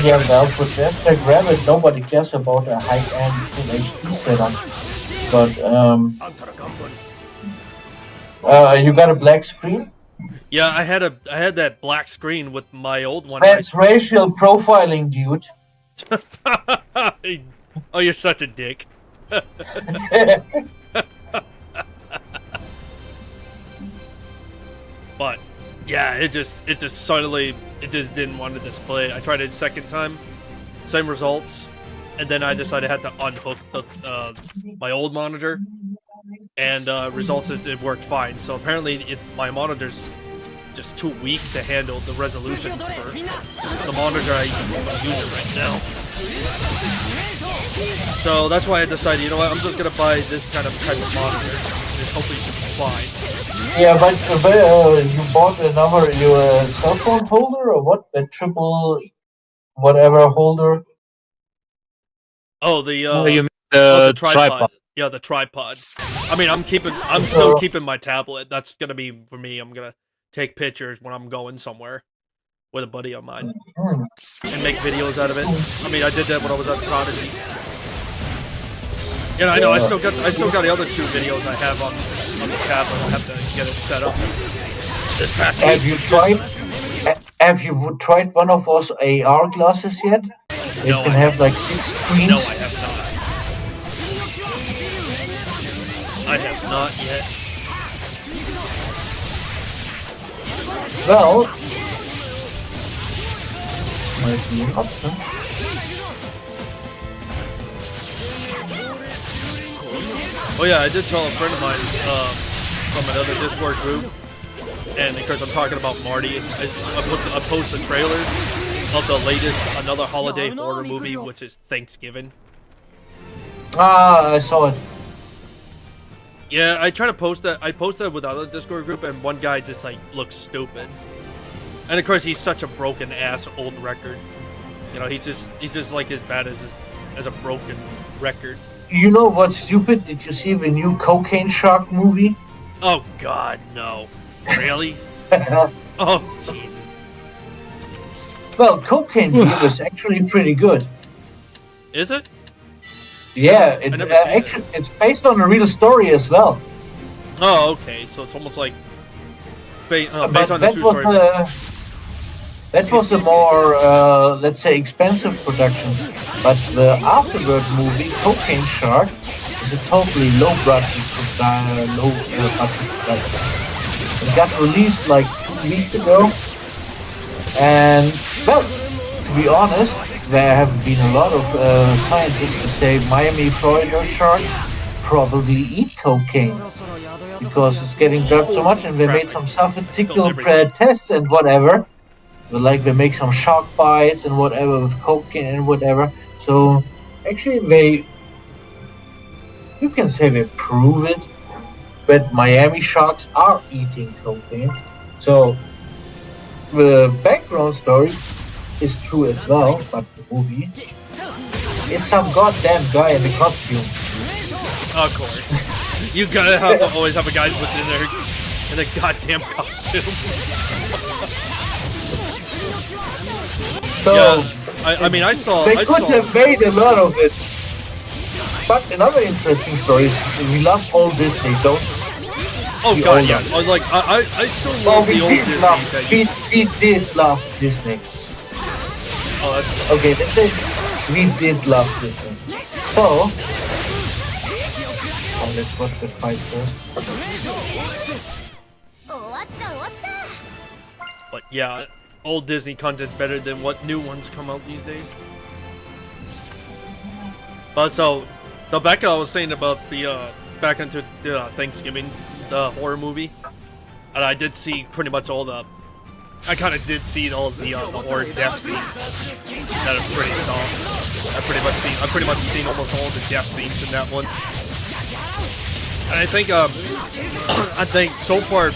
Yeah, well, for Jazz Jack Rabbit, nobody cares about a high-end Full HD setup, but you got a black screen? Yeah, I had that black screen with my old one. That's racial profiling, dude. Oh, you're such a dick. But yeah, it just suddenly didn't want to display. I tried it a second time, same results, and then I decided I had to unhook my old monitor, and results it worked fine. So apparently my monitor's just too weak to handle the resolution for the monitor I'm using right now. So that's why I decided, you know what, I'm just gonna buy this type of monitor, and hopefully it should be fine. Yeah, but you bought another cell phone holder or what? A triple whatever holder? Oh, Oh, you mean the tripod? Yeah, the tripod. I mean, I'm still keeping my tablet. That's gonna be for me. I'm gonna take pictures when I'm going somewhere with a buddy of mine and make videos out of it. I mean, I did that when I was at Prodigy. And I know I still got the other 2 videos I have on the tablet. I'll have to get it set up this past week. Have you tried one of those AR glasses yet? It can have like 6 screens. No, I have not. I have not yet. Well, might be an option. Oh yeah, I did tell a friend of mine from another Discord group, and because I'm talking about Marty, I posted a trailer of the latest another holiday horror movie, which is Thanksgiving. Ah, I saw it. Yeah, I tried to post that. I posted it with other Discord group, and one guy just like looks stupid. And of course, he's such a broken ass old record. You know, he's just like as bad as a broken record. You know what's stupid? Did you see the new Cocaine Shark movie? Oh God, no! Really? Oh Jesus! Well, Cocaine Beer is actually pretty good. Is it? Yeah, it's based on a real story as well. Oh, okay. So it's almost like based on the true story. That was a more, let's say, expensive production. But the afterward movie, Cocaine Shark, is a totally low budget production. It got released like 2 weeks ago. And, well, to be honest, there have been a lot of scientists who say Miami, Florida sharks probably eat cocaine because it's getting drugged so much, and they made some statistical tests and whatever. Like they make some shark bites and whatever with cocaine and whatever. So actually, you can say they prove it, but Miami sharks are eating cocaine. So the background story is true as well, but the movie, it's some goddamn guy in the costume. Of course. You gotta always have a guy in a goddamn costume. So, yeah, I mean, I saw... They could have made a lot of it. But another interesting story is we love old Disney, don't we? Oh god, yeah. I was like, I still love the old Disney. We did love Disney. Oh, that's okay, let's say we did love Disney. So, let's watch the fight first. But yeah, old Disney content's better than what new ones come out these days. But so Becca, I was saying about the back into the Thanksgiving, the horror movie, and I did see pretty much all the. I kind of did see all the horror death scenes that are pretty soft. I pretty much seen almost all the death scenes in that one. And I think so far,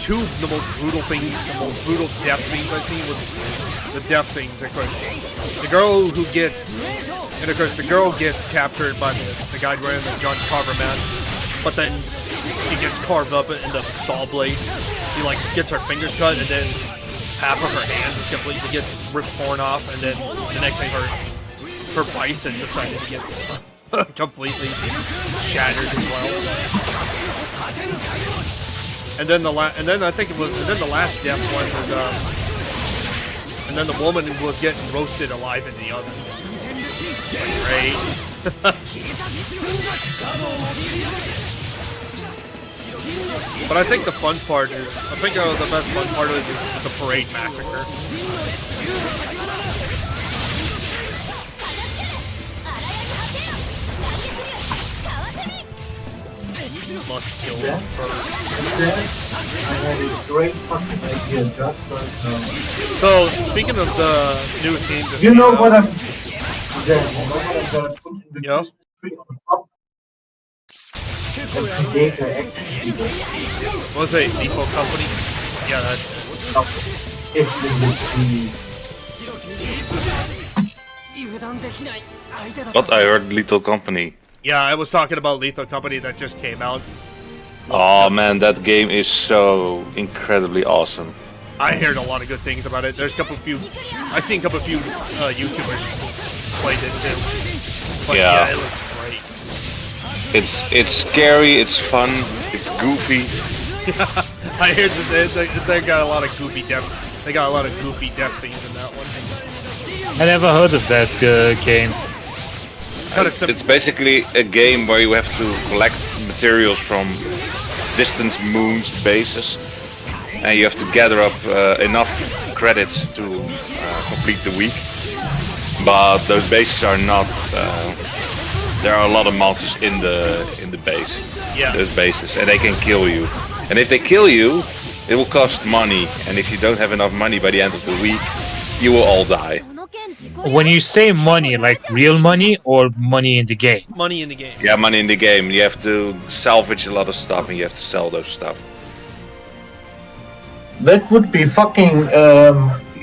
two of the most brutal death scenes I've seen was the death scenes. Of course, the girl who gets, and of course the girl gets captured by the guy wearing the John Carver mask, but then she gets carved up in the saw blade. She like gets her fingers cut, and then half of her hand completely gets torn off, and then the next thing her bison decided to get completely shattered as well. And then the last death one was and then the woman was getting roasted alive in the oven. Great. But I think the fun part is, the best fun part is the parade massacre. Must kill Yeah. first. I had a great fucking idea just right now. So, speaking of the newest games, You know what I'm... Then, you know what I'm gonna put in the Yeah. tree on top? And create the action figure. What was it? Lethal Company? Yeah, that's If we would be... But I heard Lethal Company. Yeah, I was talking about Lethal Company that just came out. Oh man, that game is so incredibly awesome. I heard a lot of good things about it. There's I've seen a couple few YouTubers played it too. But Yeah. it looks great. It's scary, it's fun, it's goofy. I heard that they got a lot of goofy death. They got a lot of goofy death scenes in that one. I never heard of that game. It's basically a game where you have to collect materials from distant moons bases, and you have to gather up enough credits to complete the week. But those bases are not. There are a lot of monsters in the base. Yeah. Those bases, and they can kill you. And if they kill you, it will cost money. And if you don't have enough money by the end of the week, you will all die. When you say money, like real money or money in the game? Money in the game. Yeah, money in the game. You have to salvage a lot of stuff, and you have to sell those stuff. That would be fucking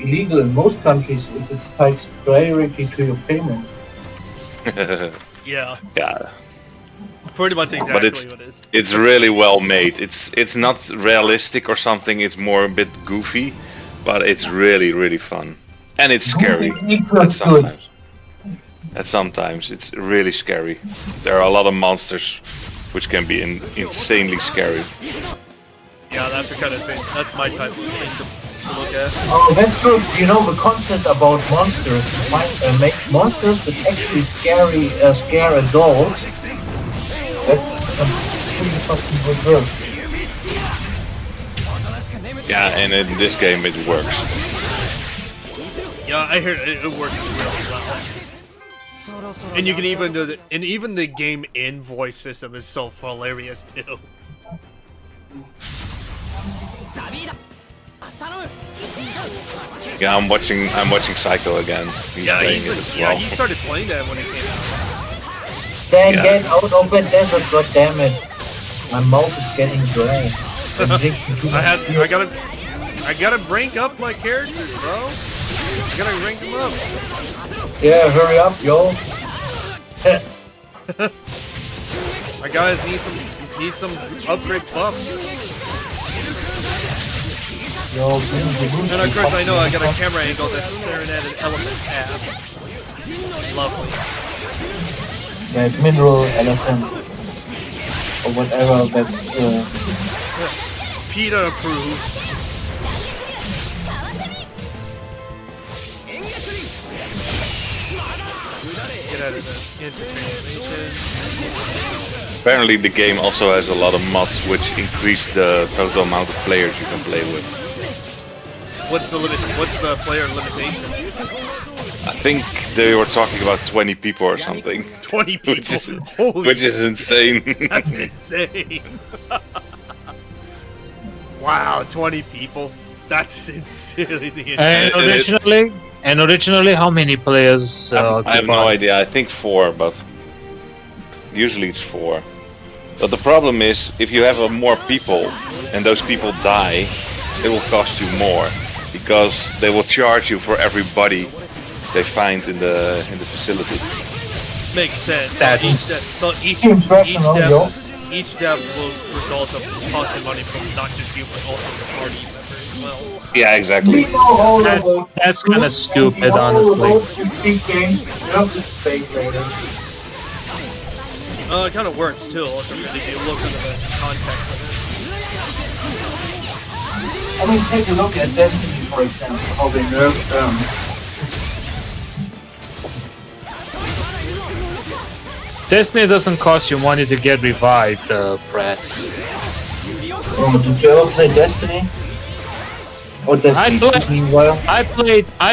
illegal in most countries if it's tied directly to your payment. Yeah. Yeah. Pretty much exactly But what it is. it's really well made. It's not realistic or something. It's more a bit goofy, but it's really fun, and it's scary. At sometimes it's really scary. There are a lot of monsters, which can be insanely scary. Yeah, that's the kind of thing. That's my type of thing to look at. Oh, that's good. You know the concept about monsters. Make monsters that actually scare adults. That's pretty fucking good work. Yeah, and in this game it works. Yeah, I heard it works really well. And you can even do even the game in voice system is so hilarious too. Yeah, I'm watching Psycho again. He's playing it as well. He started playing that when it came out. Then get out of the desert, goddammit. My mouth is getting dry. I gotta rank up my characters, bro. I gotta rank them up. Yeah, hurry up, yo. My guys need some upgrade buffs. Yo, and of course I know I got a camera angle that's staring at an elephant's ass. Lovely. That mineral elephant or whatever that's PETA approved. Get out of the animation. Apparently the game also has a lot of mods which increase the total amount of players you can play with. What's the player limitation? I think they were talking about 20 people or something. 20 people. Which is insane. That's insane. Wow, 20 people. That's insanely insane. And originally, how many players? I have no idea. I think 4, but usually it's 4. But the problem is, if you have more people and those people die, it will cost you more because they will charge you for everybody they find in the facility. Makes sense. Each death will result of costing money from not just you but also the party member as well. Yeah, exactly. That's kind of stupid, honestly. It kind of works too, ultimately, if you look into the context of it. I mean, take a look at Destiny, for example, how they nerfed Destiny doesn't cost you money to get revived, Prats. Oh, did you ever play Destiny? Or Destiny 2 meanwhile? I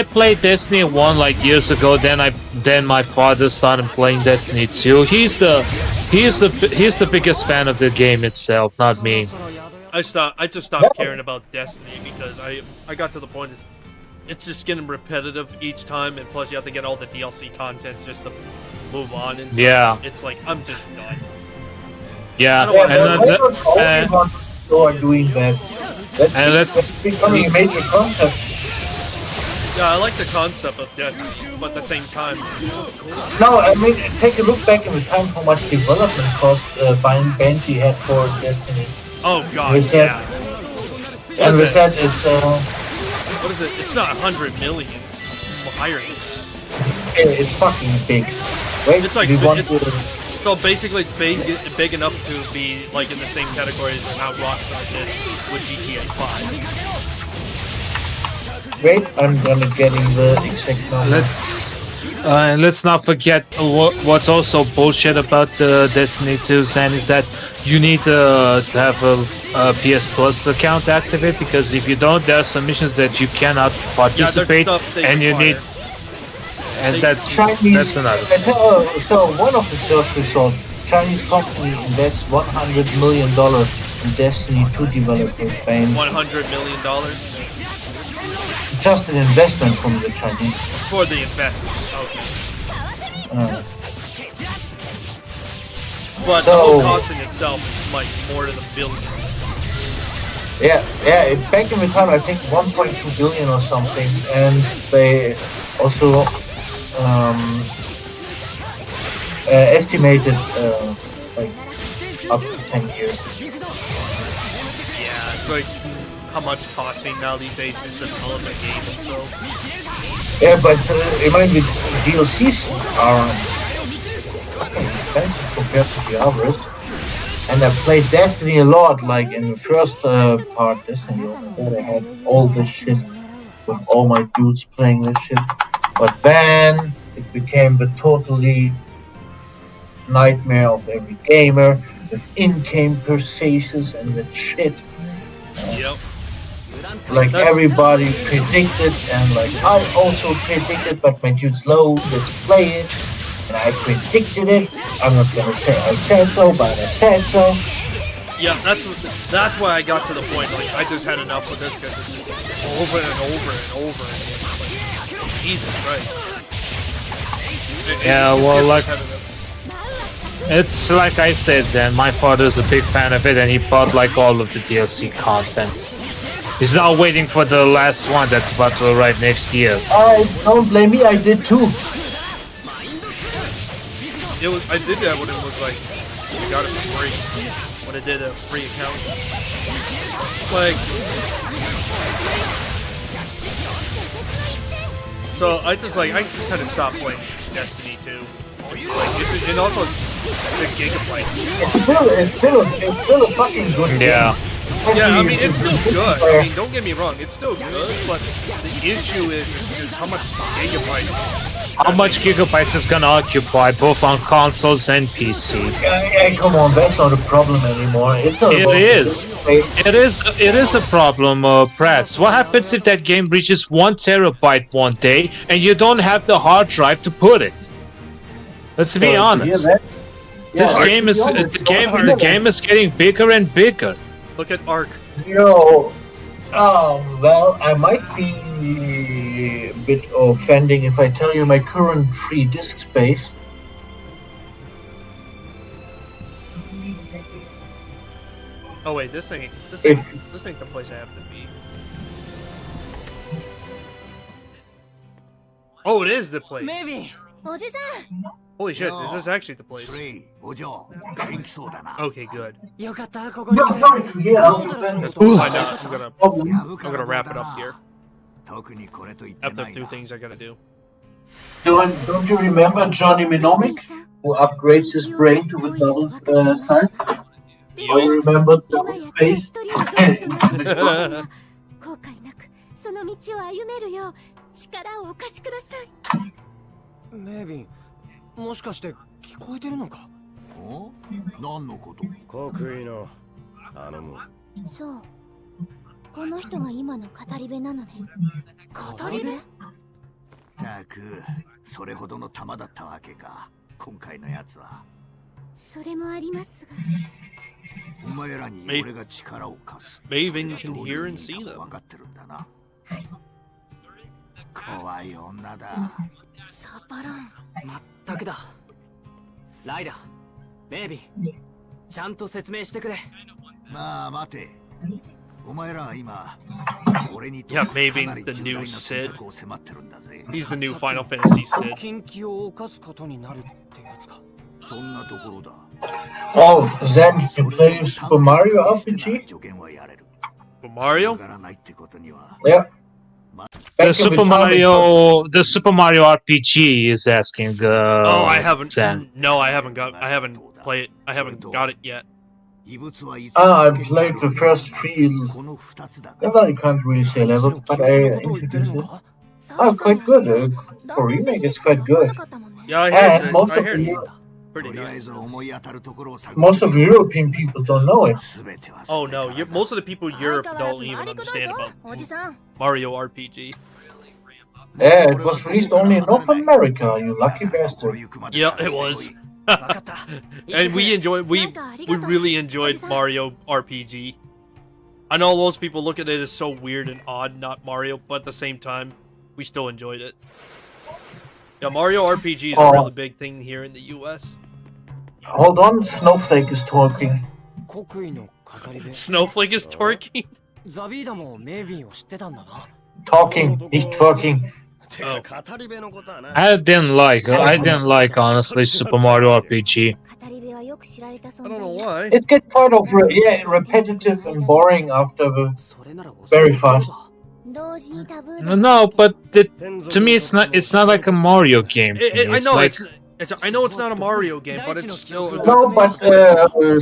played Destiny 1 like years ago. Then my father started playing Destiny 2. He's the biggest fan of the game itself, not me. I just stopped caring about Destiny because I got to the point it's just getting repetitive each time, and plus you have to get all the DLC content just to move on. And yeah, it's like I'm just done. Yeah, and are doing that. That's becoming a major concept. Yeah, I like the concept of Destiny, but at the same time... No, I mean, take a look back in the time how much development cost Bungie had for Destiny. Oh god, yeah. And we said it's... what is it? It's not 100 million, it's higher than that. It's fucking big. Wait, it's like... So basically it's big enough to be like in the same category as how Rockstar did with GTA 5. Wait, I'm gonna get in the exact number. Let's not forget what's also bullshit about the Destiny 2, San, is that you need to have a PS Plus account activate, because if you don't, there are some missions that you cannot participate, and you need... And that's another. So one of the search results, Chinese company invests $100 million in Destiny 2 developers. $100 million? Just an investment from the Chinese. For the investment, okay. But the whole costing itself is like more than $1 billion. Yeah, back in the time I think 1.2 billion or something, and they also estimated like up to 10 years. Yeah, it's like how much costing now these days to develop a game and so. Yeah, but remind me, DLCs are expensive compared to the others. And I played Destiny a lot, like in the first part, Destiny, I had all this shit with all my dudes playing this shit. But then it became the totally nightmare of every gamer with in-game purchases and that shit. Yep. Like everybody predicted, and like I also predicted, but my dude's low, let's play it. And I predicted it. I'm not gonna say I said so, but I said so. Yeah, that's why I got to the point. Like I just had enough with this because it's just over and over and over again. Like, Jesus Christ. Yeah, well, like it's like I said, then my father's a big fan of it, and he bought like all of the DLC content. He's now waiting for the last one that's about to arrive next year. Don't blame me, I did too. I did that when it was like, we got it for free. When I did a free account. Like, so I just kind of stopped playing Destiny 2. Like, and also the gigabyte. It's still a fucking good game. Yeah. Yeah, I mean, it's still good. I mean, don't get me wrong, it's still good, but the issue is how much gigabytes. How much gigabytes is gonna occupy both on consoles and PC? Yeah, come on, that's not a problem anymore. It's not. It is a problem, Press. What happens if that game reaches 1 terabyte one day and you don't have the hard drive to put it? Let's be honest. The game is getting bigger and bigger. Look at Ark. Yo, well, I might be a bit offending if I tell you my current free disk space. Oh wait, this ain't the place I have to be. Oh, it is the place. Maybe. Holy shit, is this actually the place? Okay, good. Yeah, sorry to hear. That's cool. I'm gonna wrap it up here. After a few things I gotta do. Don't you remember Johnny Mnemonic, who upgrades his brain to the double side? Do you remember the face? Maybe. もしかして聞こえてるのか？お？何のこと？国威の頼む。そう。この人が今の語り部なのね。語り部？たく、それほどの玉だったわけか。今回のやつは。それもありますが。お前らに俺が力を貸す。Maven can hear and see them. 分かってるんだな。怖い女だ。サパラン。まったくだ。ライダー、メイビン、ちゃんと説明してくれ。まあ待て。お前らは今、俺に Yeah, Maven's the new Sid. He's the new Final Fantasy Sid. 禁忌を犯すことになるってやつか。そんなところだ。Oh, Zen, you play Super Mario RPG? Super Mario? Yeah. The Super Mario RPG is asking. Oh, I haven't. Zen. No, I haven't got it yet. I played the first 3. I can't really say levels, but I introduced it. Oh, quite good. For remake, it's quite good. Yeah, I heard And it. most I of heard the it. Pretty nice. most of the European people don't know it. Oh no, most of the people in Europe don't even understand about Mario RPG. Yeah, it was released only in North America, you lucky bastard. Yeah, it was. And we really enjoyed Mario RPG. I know most people look at it as so weird and odd, not Mario, but at the same time, we still enjoyed it. Yeah, Mario RPG is a really big thing here in the US. Hold on, Snowflake is talking. Snowflake is talking? Talking, nicht talking. Oh. I didn't like honestly Super Mario RPG. I don't know why. It gets kind of repetitive and boring after very fast. No, but to me it's not like a Mario game. I know like... I know it's not a Mario game, but it's still a good No, thing. but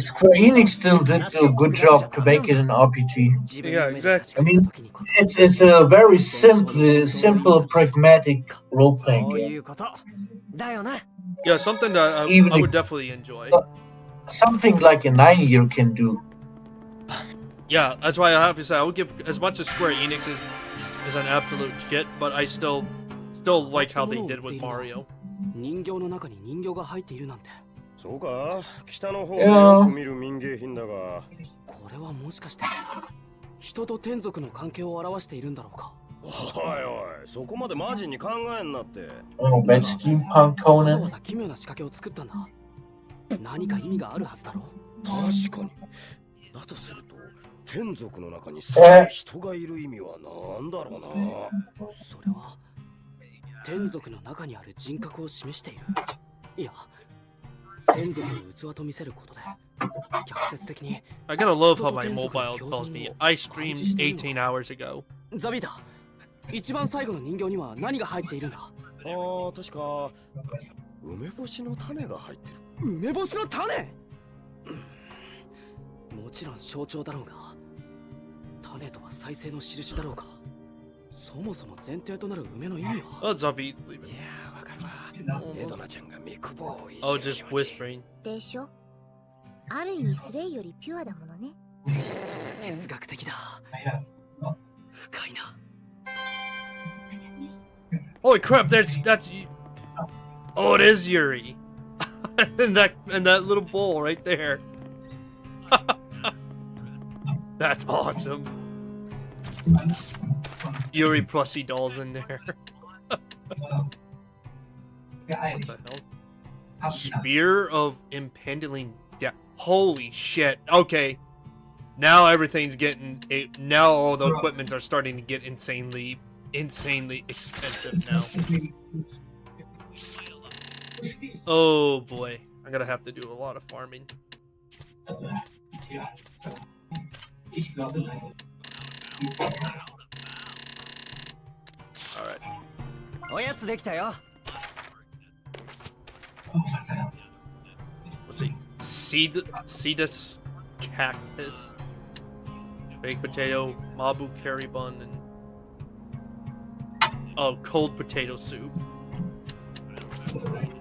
Square Enix still did a good job to make it an RPG. Yeah, exactly. I mean, it's a very simple, pragmatic role-playing game. Yeah, something that I would definitely enjoy. Something like a 9-year can do. Yeah, that's why I have to say I would give as much as Square Enix is an absolute shit, but I still like how they did with Mario. 人形の中に人形が入っているなんて。そうか、北の方でよく見る民芸品だが。これはもしかして人と天族の関係を表しているんだろうか。おいおい、そこまでマジに考えんなって。Oh, bad steampunk Conan. わざわざ奇妙な仕掛けを作ったんだ。何か意味があるはずだろう。確かに。だとすると、天族の中に人がいる意味は何だろうな。それは。天族の中にある人格を示している。いや、天族を器と見せることで、逆説的に。I gotta love how my mobile tells me I streamed 18 hours ago. ザビータ、一番最後の人形には何が入っているんだ？ああ、確か梅干しの種が入ってる。梅干しの種？もちろん象徴だろうが、種とは再生の印だろうか。そもそも前提となる梅の意味は。Oh, Zavi leaving. いや、わかるわ。エドナちゃんがミクボーイ。Oh, just whispering. でしょ。ある意味スレイよりピュアだものね。哲学的だ。深いな。Holy crap! That's. Oh, it is Yuri. and that little bowl right there. That's awesome. Yuri Plussy dolls in there. What the hell? Spear of Impending Death. Holy shit. Okay. Now everything's getting... Now all the equipments are starting to get insanely expensive now. Oh boy. I'm gonna have to do a lot of farming. Alright. おやつできたよ。 Let's see. Cetus cactus. Baked potato, mabu curry bun, and cold potato soup. Alright.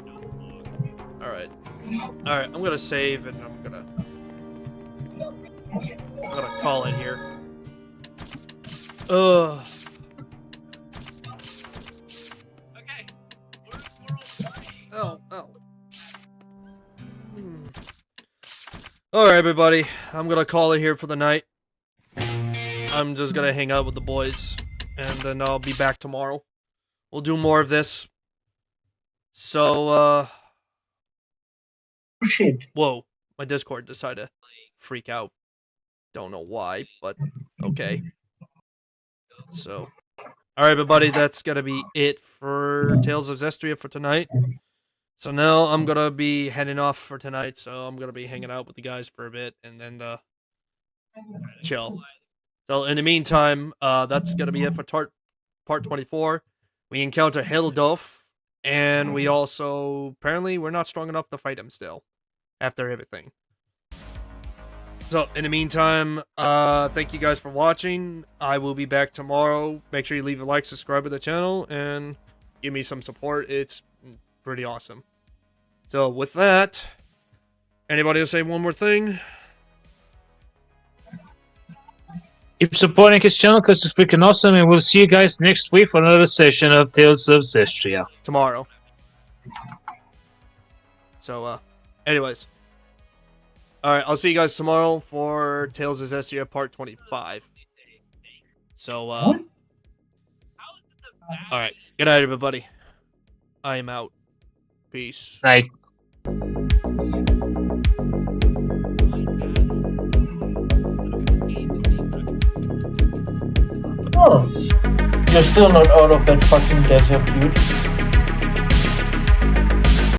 Alright. Alright, I'm gonna save and I'm gonna call it here. Okay. Oh. Alright, everybody. I'm gonna call it here for the night. I'm just gonna hang out with the boys. And then I'll be back tomorrow. We'll do more of this. So, Shit. Whoa. My Discord decided to freak out. Don't know why, but okay. So, alright, everybody. That's gonna be it for Tales of Zestiria for tonight. So now I'm gonna be heading off for tonight, so I'm gonna be hanging out with the guys for a bit and then chill. So in the meantime, that's gonna be it for part 24. We encounter Hildolf, and we also apparently we're not strong enough to fight him still after everything. So in the meantime, thank you guys for watching. I will be back tomorrow. Make sure you leave a like, subscribe to the channel, and give me some support. It's pretty awesome. So with that, anybody will say one more thing? Keep supporting his channel because it's freaking awesome, and we'll see you guys next week for another session of Tales of Zestiria. Tomorrow. So, anyways. Alright, I'll see you guys tomorrow for Tales of Zestiria part 25. So, alright. Good night, everybody. I am out. Peace. Night. Oh, you're still not out of that fucking desert, dude.